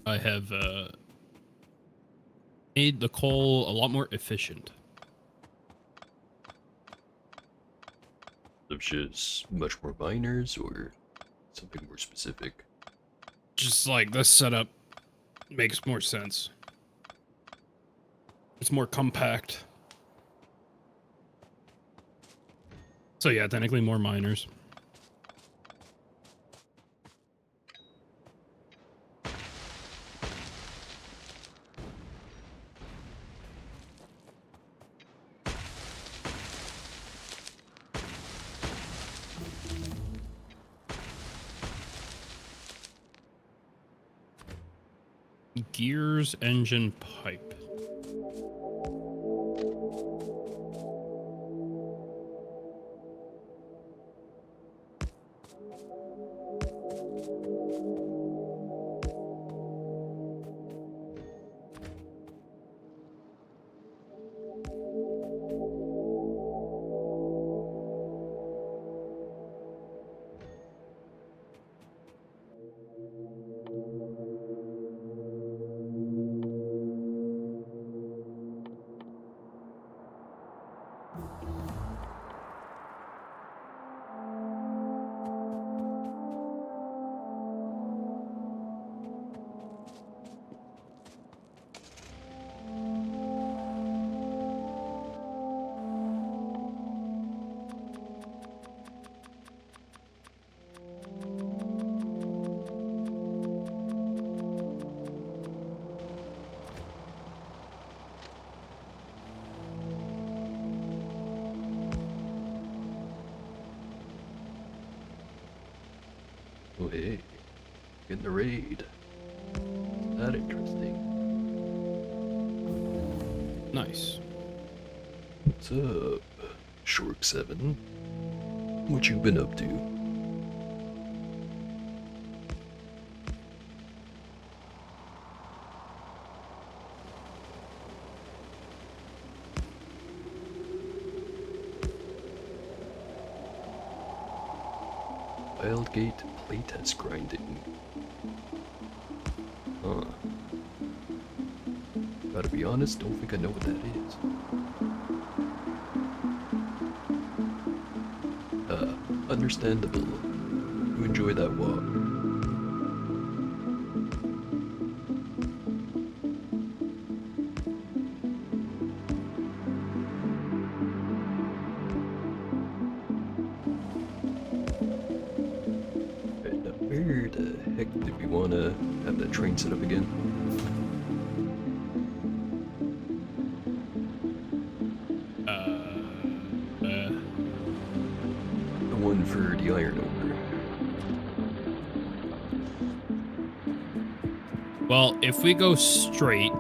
I have made the coal a lot more efficient. So just much more miners or something more specific? Just like this setup makes more sense. It's more compact. So yeah, technically more miners. Gears, engine, pipe. Oh hey, getting the raid. That interesting. Nice. What's up, Shork 7? What you been up to? Wildgate playtest grinding. Huh. Gotta be honest, don't think I know what that is. Understandable. You enjoy that walk. Right, now where the heck did we want to have that train set up again? The one for the iron ore. Well, if we go straight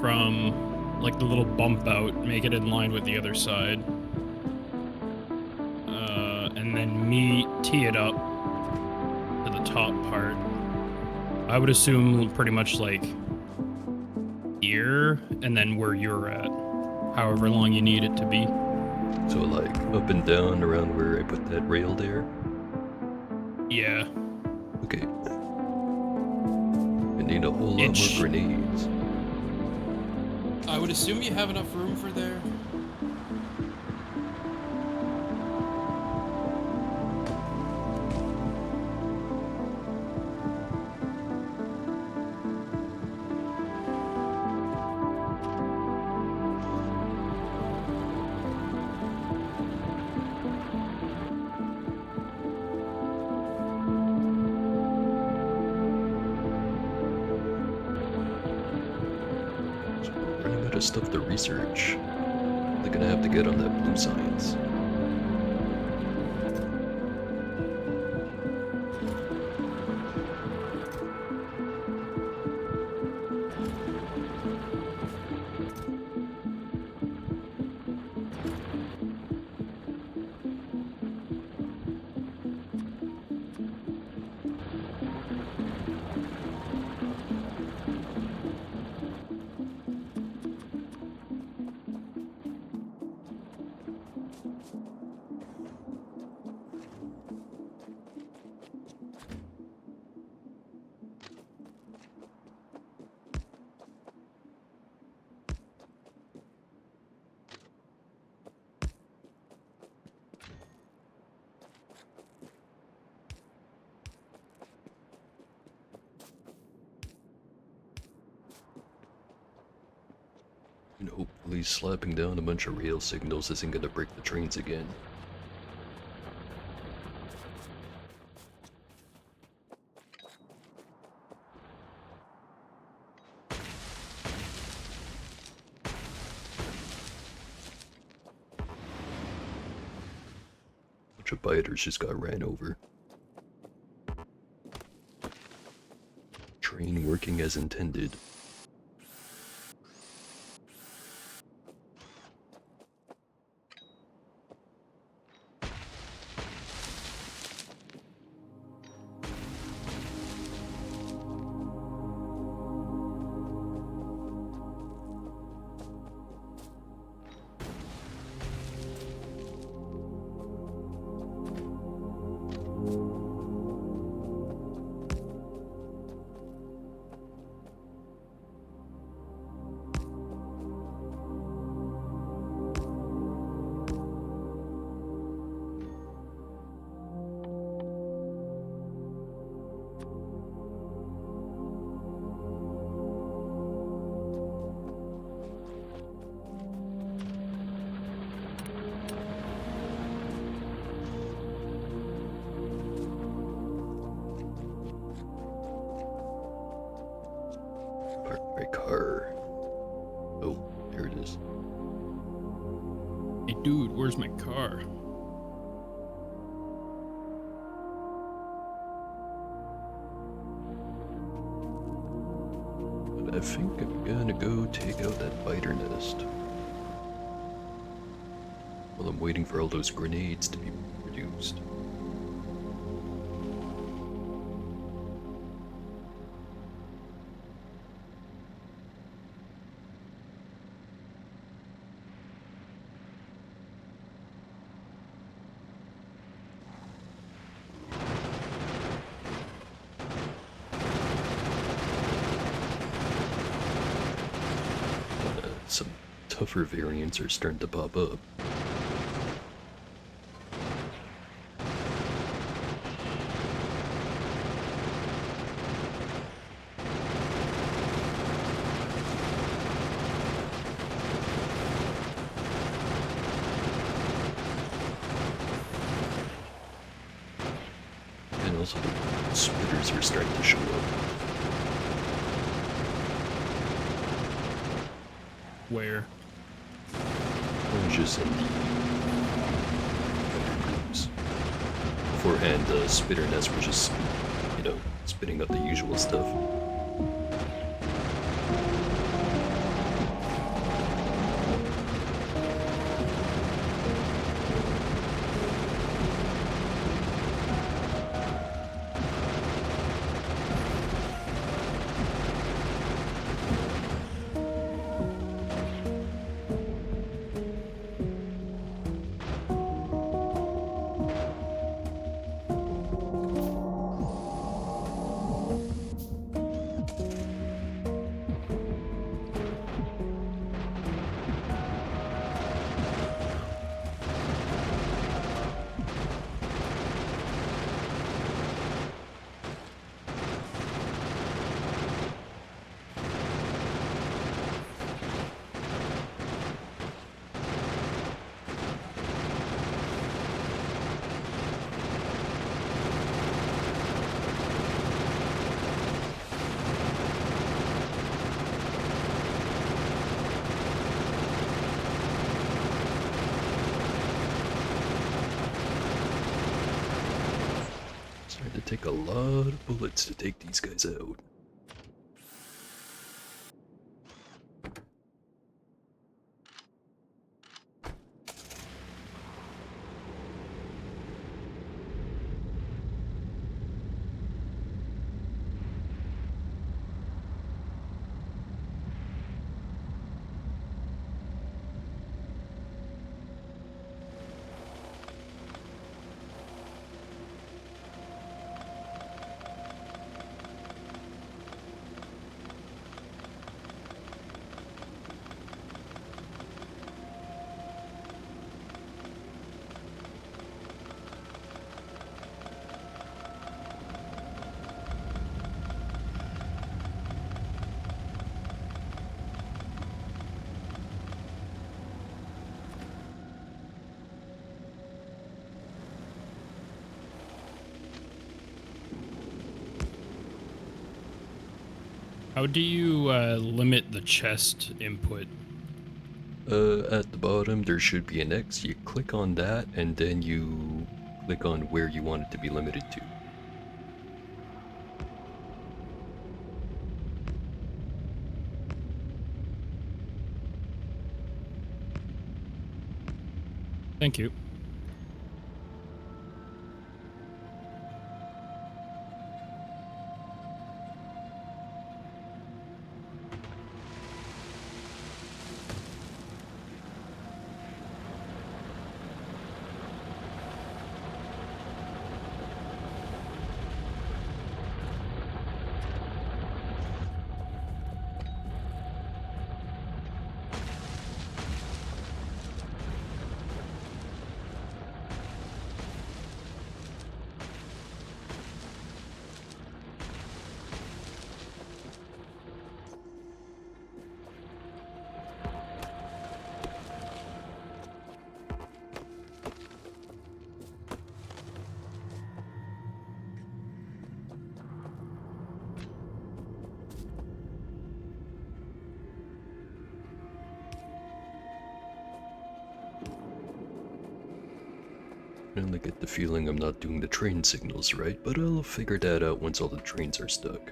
from like the little bump out, make it in line with the other side, and then tee it up to the top part, I would assume pretty much like here and then where you're at, however long you need it to be. So like up and down around where I put that rail there? Yeah. Okay. I need a whole lot more grenades. I would assume you have enough room for there. So we're running out of stuff to research. They're gonna have to get on that blue science. And hopefully slapping down a bunch of rail signals isn't gonna break the trains again. Bunch of biters just got ran over. Train working as intended. Park my car. Oh, there it is. Hey, dude, where's my car? But I think I'm gonna go take out that biter nest. While I'm waiting for all those grenades to be produced. Some tougher variants are starting to pop up. And also the splitters are starting to show up. Where? Just in the groups. Beforehand, the spitter nests were just, spitting out the usual stuff. Starting to take a lot of bullets to take these guys out. How do you limit the chest input? At the bottom there should be an X. You click on that, and then you click on where you want it to be limited to. Thank you. And I get the feeling I'm not doing the train signals right, but I'll figure that out once all the trains are stuck.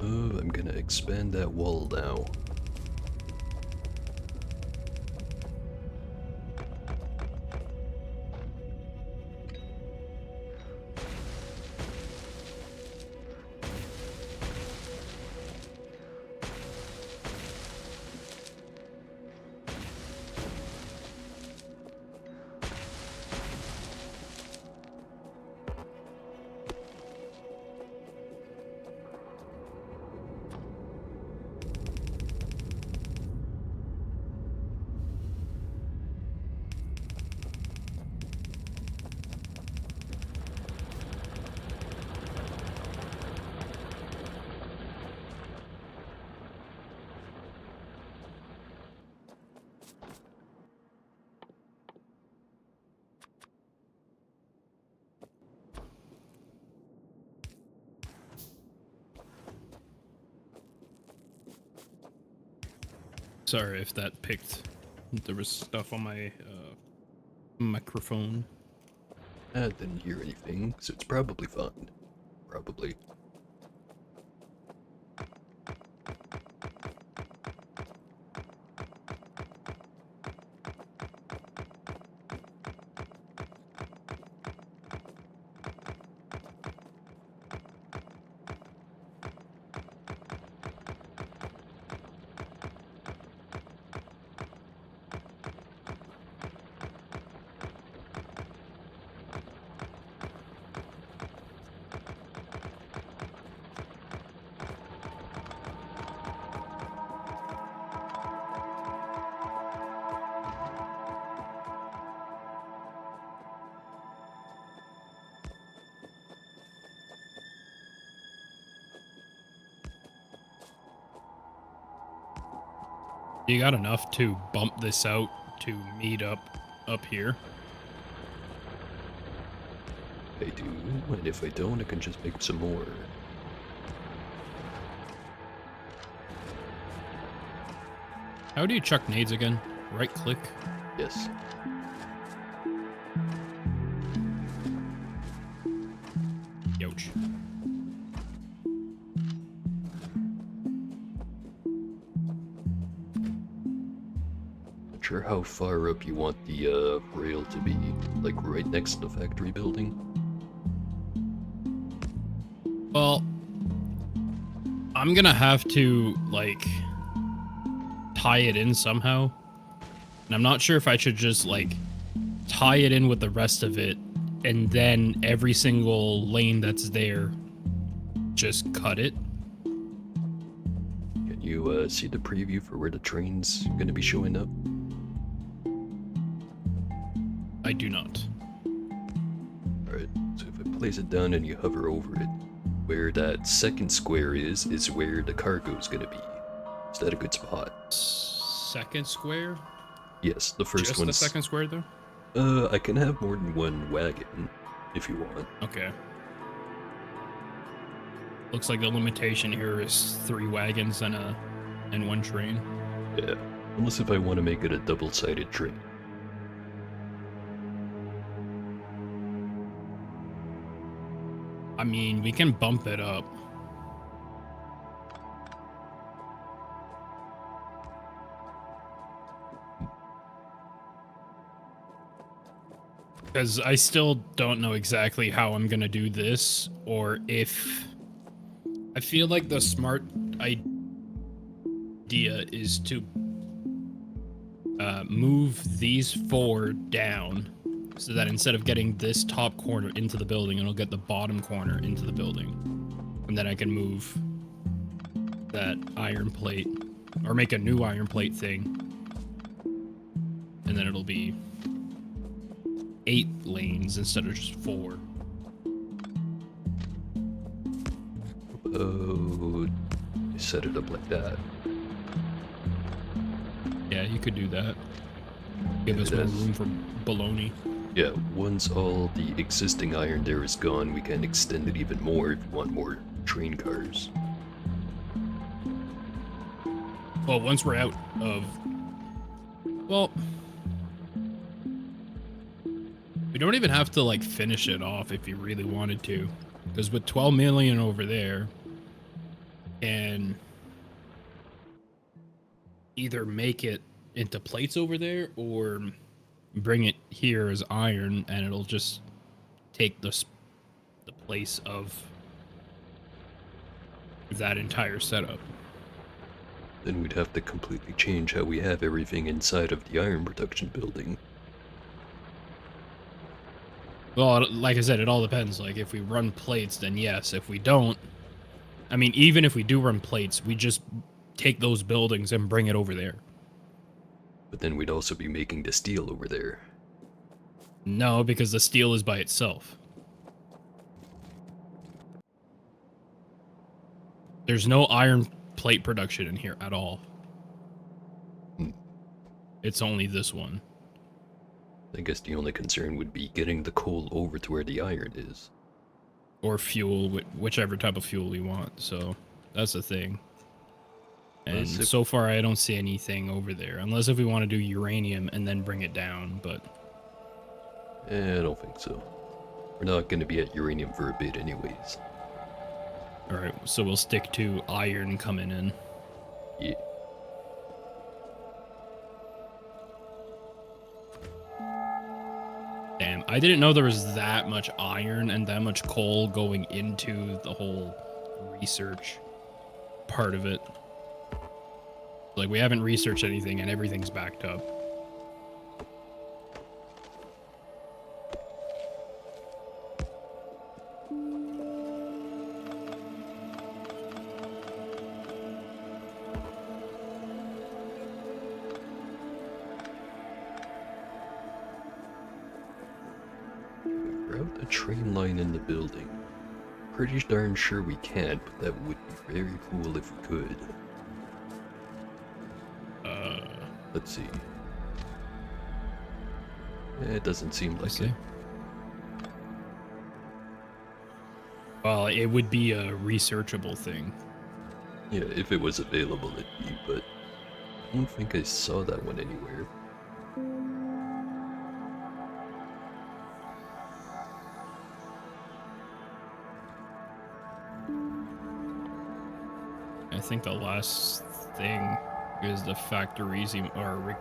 I'm gonna expand that wall now. Sorry if that picked. There was stuff on my microphone. I didn't hear anything, so it's probably fine. Probably. You got enough to bump this out to meet up here? I do, and if I don't, I can just make some more. How do you chuck nades again? Right click? Yes. Youch. Not sure how far up you want the rail to be, like right next to the factory building. Well, I'm gonna have to, like, tie it in somehow. And I'm not sure if I should just, like, tie it in with the rest of it, and then every single lane that's there, just cut it. Can you see the preview for where the train's gonna be showing up? I do not. Alright, so if I place it down and you hover over it, where that second square is where the cargo's gonna be. Is that a good spot? second square? Yes, the first Just one's... the second square, though? I can have more than one wagon, if you want. Okay. Looks like the limitation here is 3 wagons and 1 train. Yeah, unless if I want to make it a double-sided train. I mean, we can bump it up. Because I still don't know exactly how I'm gonna do this, or if... I feel like the smart idea is to move these 4 down, so that instead of getting this top corner into the building, it'll get the bottom corner into the building. And then I can move that iron plate, or make a new iron plate thing. And then it'll be 8 lanes instead of just 4. Oh, set it up like that. Yeah, you could do that. Give us more room for baloney. Yeah, once all the existing iron there is gone, we can extend it even more if you want more train cars. Well, once we're out of... Well... We don't even have to, like, finish it off if you really wanted to. Because with 12 million over there, and either make it into plates over there, or bring it here as iron, and it'll just take the place of that entire setup. Then we'd have to completely change how we have everything inside of the iron production building. Well, like I said, it all depends. Like, if we run plates, then yes. If we don't, I mean, even if we do run plates, we just take those buildings and bring it over there. But then we'd also be making the steel over there. No, because the steel is by itself. There's no iron plate production in here at all. It's only this one. I guess the only concern would be getting the coal over to where the iron is. Or fuel, whichever type of fuel we want. So that's the thing. And so far, I don't see anything over there. Unless if we want to do uranium and then bring it down, but... I don't think so. We're not going to be at uranium for a bit anyways. Alright, so we'll stick to iron coming in. Yeah. Damn, I didn't know there was that much iron and that much coal going into the whole research part of it. Like, we haven't researched anything and everything's backed up. Route a train line in the building. Pretty darn sure we can't, but that would be very cool if we could. Let's see. It doesn't seem like it. Well, it would be a researchable thing. Yeah, if it was available, it'd be, but I don't think I saw that one anywhere. I think the last thing is the factories, or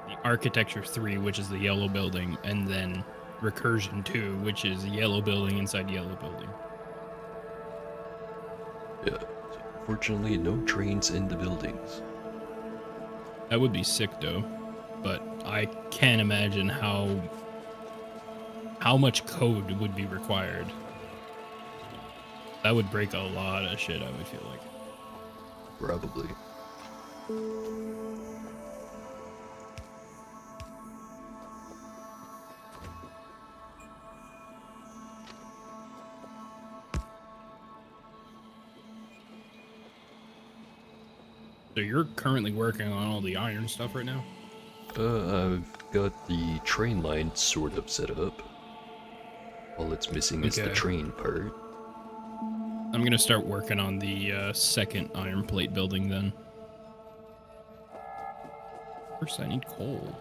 the architecture 3, which is the yellow building, and then recursion 2, which is yellow building inside yellow building. Yeah, fortunately no trains in the buildings. That would be sick though, but I can't imagine how much code would be required. That would break a lot of shit, I would feel like. Probably. So you're currently working on all the iron stuff right now? I've got the train line sort of set up. All it's missing is the Okay. train part. I'm gonna start working on the second iron plate building then. First, I need coal.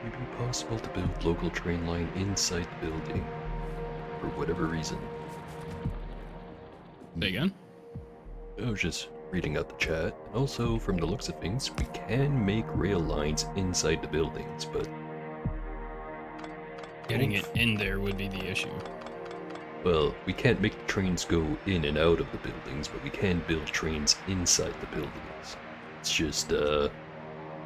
Would it be possible to build local train line inside the building? For whatever reason. Say again? I was just reading out the chat. And also, from the looks of things, we can make rail lines inside the buildings, but Getting it in there would be the issue. well, we can't make the trains go in and out of the buildings, but we can build trains inside the buildings. It's just,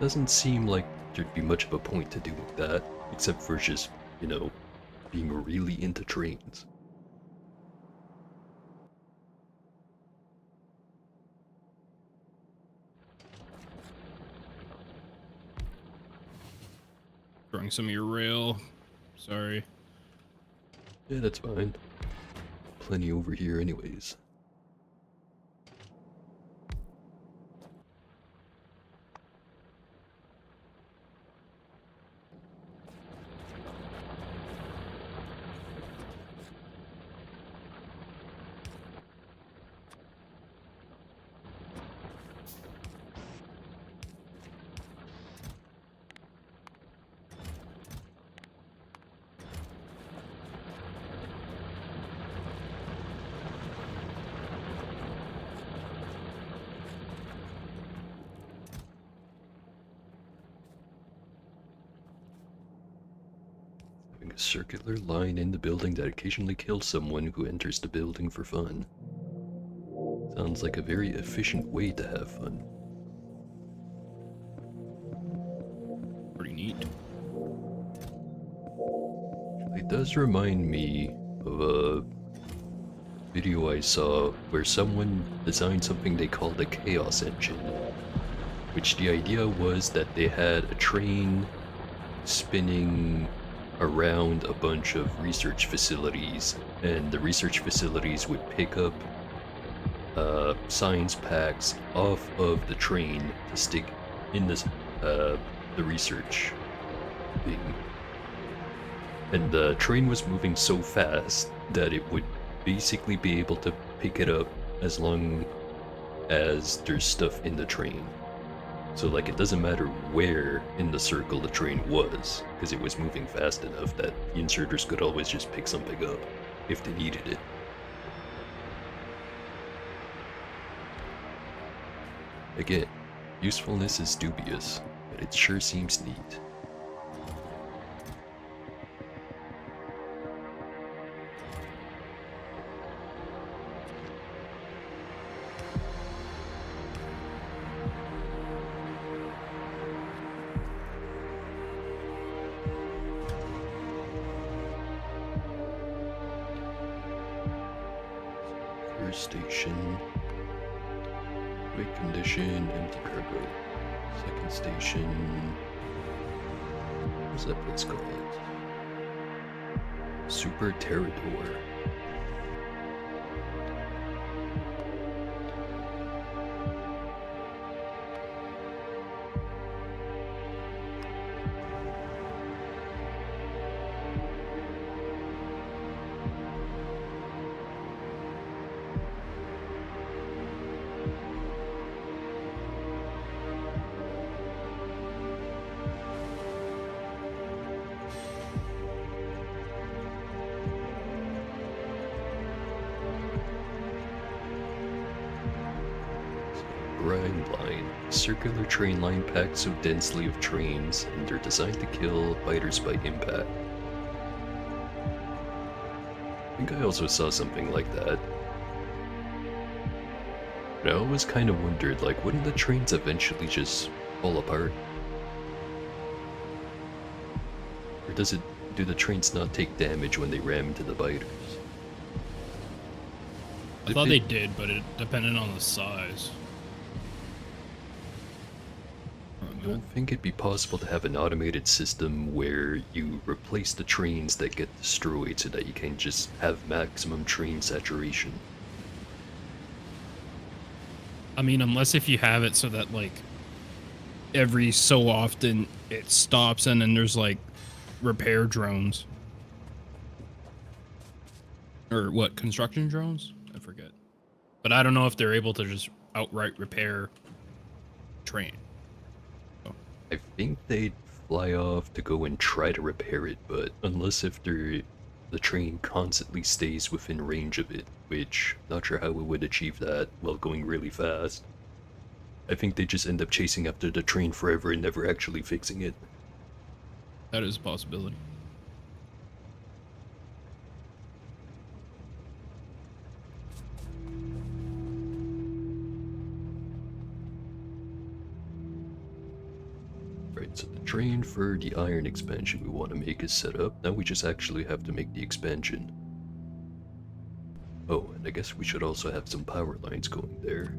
doesn't seem like there'd be much of a point to doing that, except for just, you know, being really into trains. Throwing some of your rail. Sorry. Yeah, that's fine. Plenty over here anyways. Having a circular line in the building that occasionally kills someone who enters the building for fun. Sounds like a very efficient way to have fun. Pretty neat. It does remind me of a video I saw where someone designed something they called a chaos engine, which the idea was that they had a train spinning around a bunch of research facilities, and the research facilities would pick up science packs off of the train to stick in the research thing. And the train was moving so fast that it would basically be able to pick it up as long as there's stuff in the train. So like it doesn't matter where in the circle the train was, because it was moving fast enough that the inserters could always just pick something up if they needed it. Again, usefulness is dubious, but it sure seems neat. First station, wait condition, empty cargo. Second station, what's that place called? Super Territor. grind line. Circular train line packed so densely of trains, and they're designed to kill biters by impact. I think I also saw something like that. I always kind of wondered, like, wouldn't the trains eventually just fall apart? Or do the trains not take damage when they ram into the biters? I thought they did, but it depended on the size. I don't think it'd be possible to have an automated system where you replace the trains that get destroyed so that you can just have maximum train saturation. I mean, unless if you have it so that, like, every so often it stops and then there's, like, repair drones. Or what, construction drones? I forget. But I don't know if they're able to just outright repair train. I think they'd fly off to go and try to repair it, but unless if the train constantly stays within range of it, which not sure how we would achieve that while going really fast. I think they just end up chasing after the train forever and never actually fixing it. That is a possibility. Right, so the train for the iron expansion we want to make is set up. Now we just actually have to make the expansion. Oh, and I guess we should also have some power lines going there.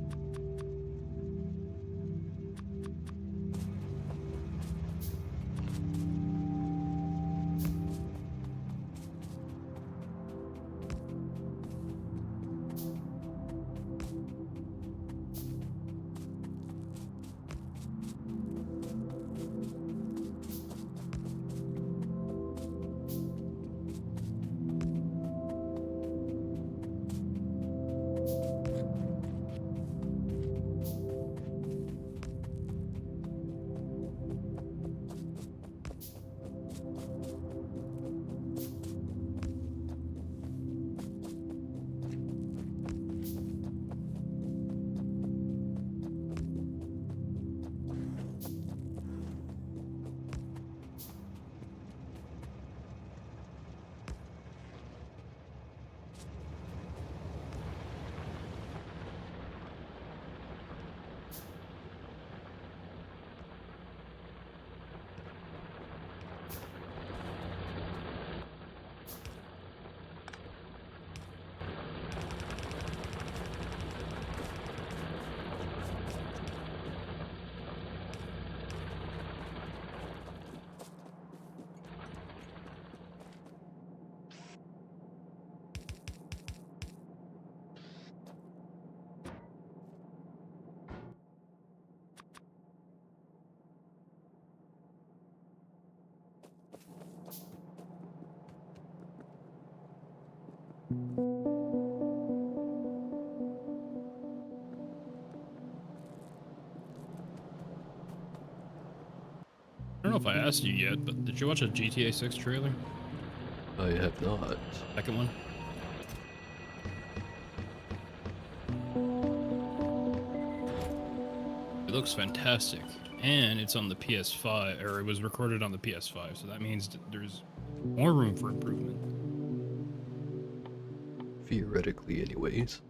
I don't know if I asked you yet, but did you watch a GTA 6 trailer? I have not. Second one? It looks fantastic. And it's on the PS5, or it was recorded on the PS5, so that means that there's more room for improvement. Theoretically, anyways.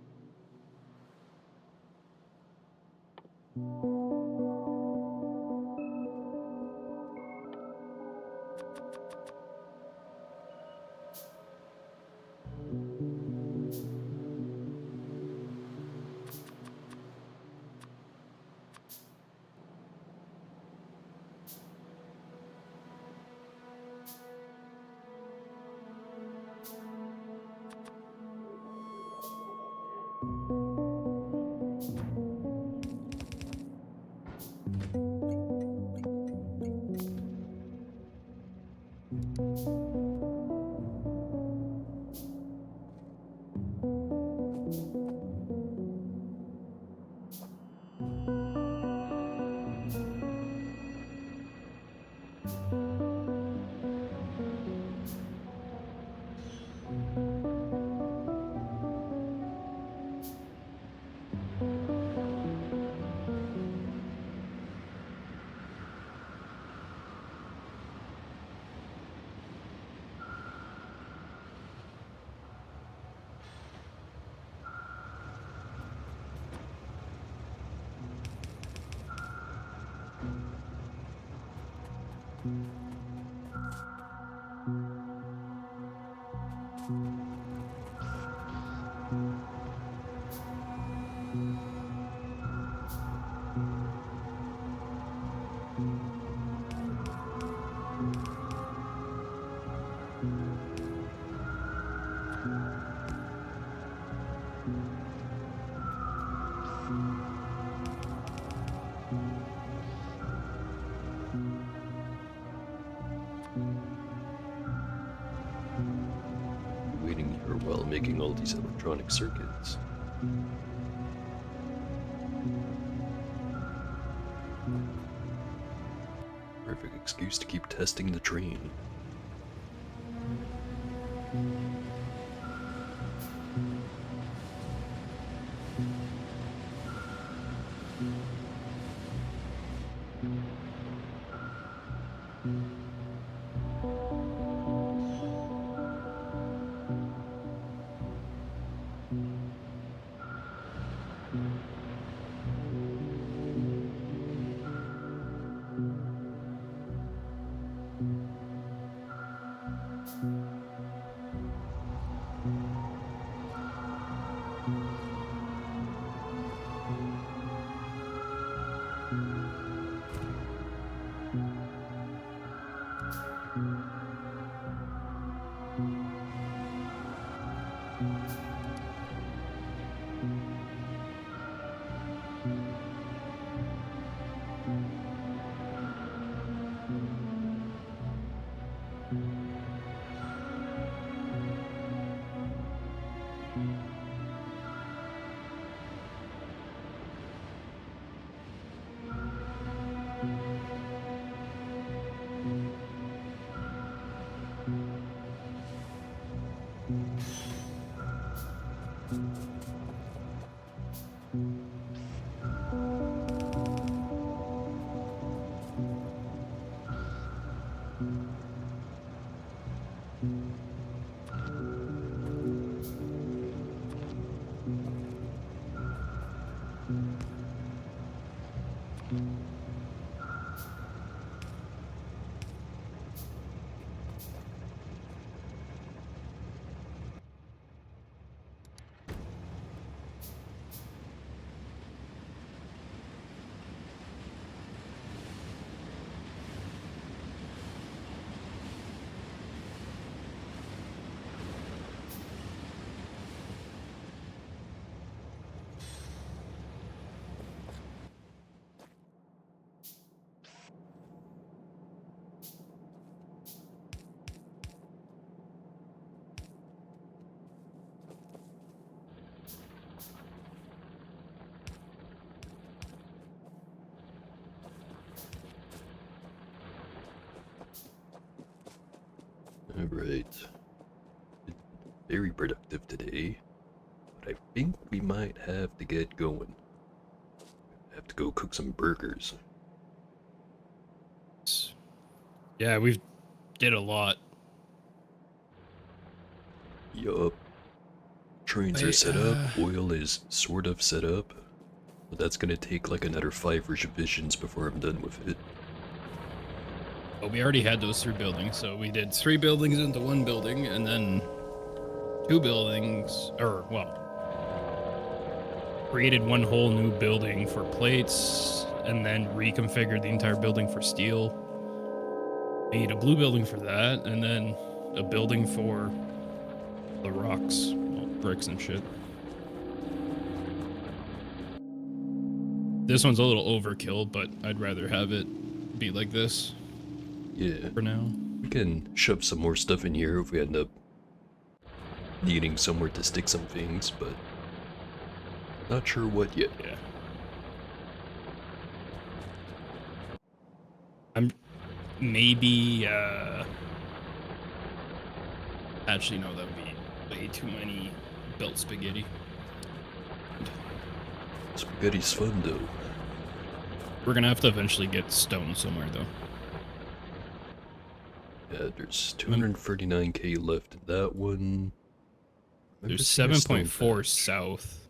Waiting here while making all these electronic circuits. Perfect excuse to keep testing the train. Alright. Very productive today. But I think we might have to get going. Have to go cook some burgers. Yeah, we've did a lot. Yup. Trains are set up, oil is sort of set up. But that's gonna take like another 5 revisions before I'm done with it. But we already had those 3 buildings, so we did 3 buildings into 1 building, and then 2 buildings, or well, created 1 whole new building for plates, and then reconfigured the entire building for steel. Made a blue building for that, and then a building for the rocks, well, bricks and shit. This one's a little overkill, but I'd rather have it be like this Yeah. for now. We can shove some more stuff in here if we end up needing somewhere to stick some things, but not sure what yet. Yeah. I'm maybe actually no, that would be way too many built spaghetti. Spaghetti's fun though. We're gonna have to eventually get stone somewhere though. Yeah, there's 239k left in that one. There's seeing a stone 7.4 patch. south.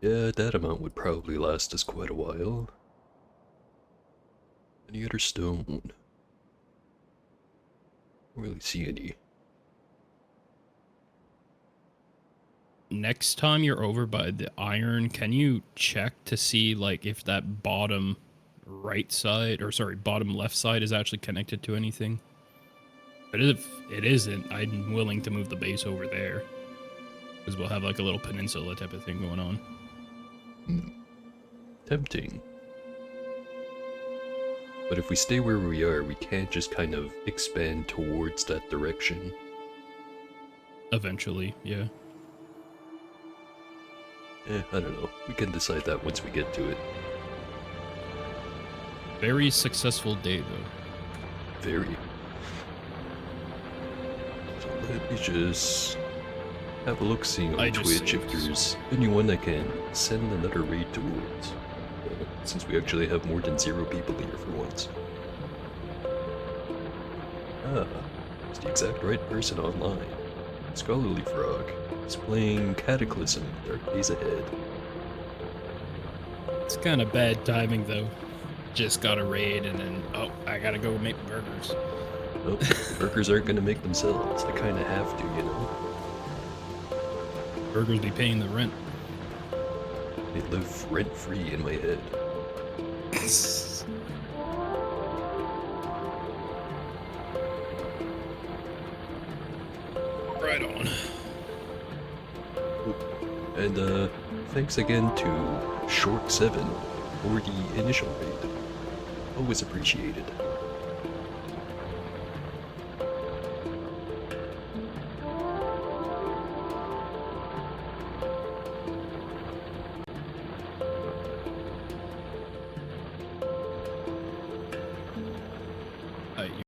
Yeah, that amount would probably last us quite a while. Any other stone? Don't really see any. Next time you're over by the iron, can you check to see like if that bottom right side, or sorry, bottom left side is actually connected to anything? But if it isn't, I'm willing to move the base over there. Because we'll have like a little peninsula type of thing going on. Tempting. But if we stay where we are, we can't just kind of expand towards that direction. Eventually, yeah. I don't know. We can decide that once we get to it. Very successful day, though. Very. So let me just have a look-see on Twitch if there's anyone I can send another raid towards. Since we actually have more than 0 people here for once. Ah, it's the exact right person online. Scholarly Frog is playing Cataclysm, Dark Days Ahead. It's kind of bad timing, though. Just got a raid and then, oh, I gotta go make burgers. Oh, burgers aren't gonna make themselves. They kind of have to, you know? Burgers be paying the rent. They live rent-free in my head. Right on. And thanks again to Short7 for the initial raid. Always appreciated.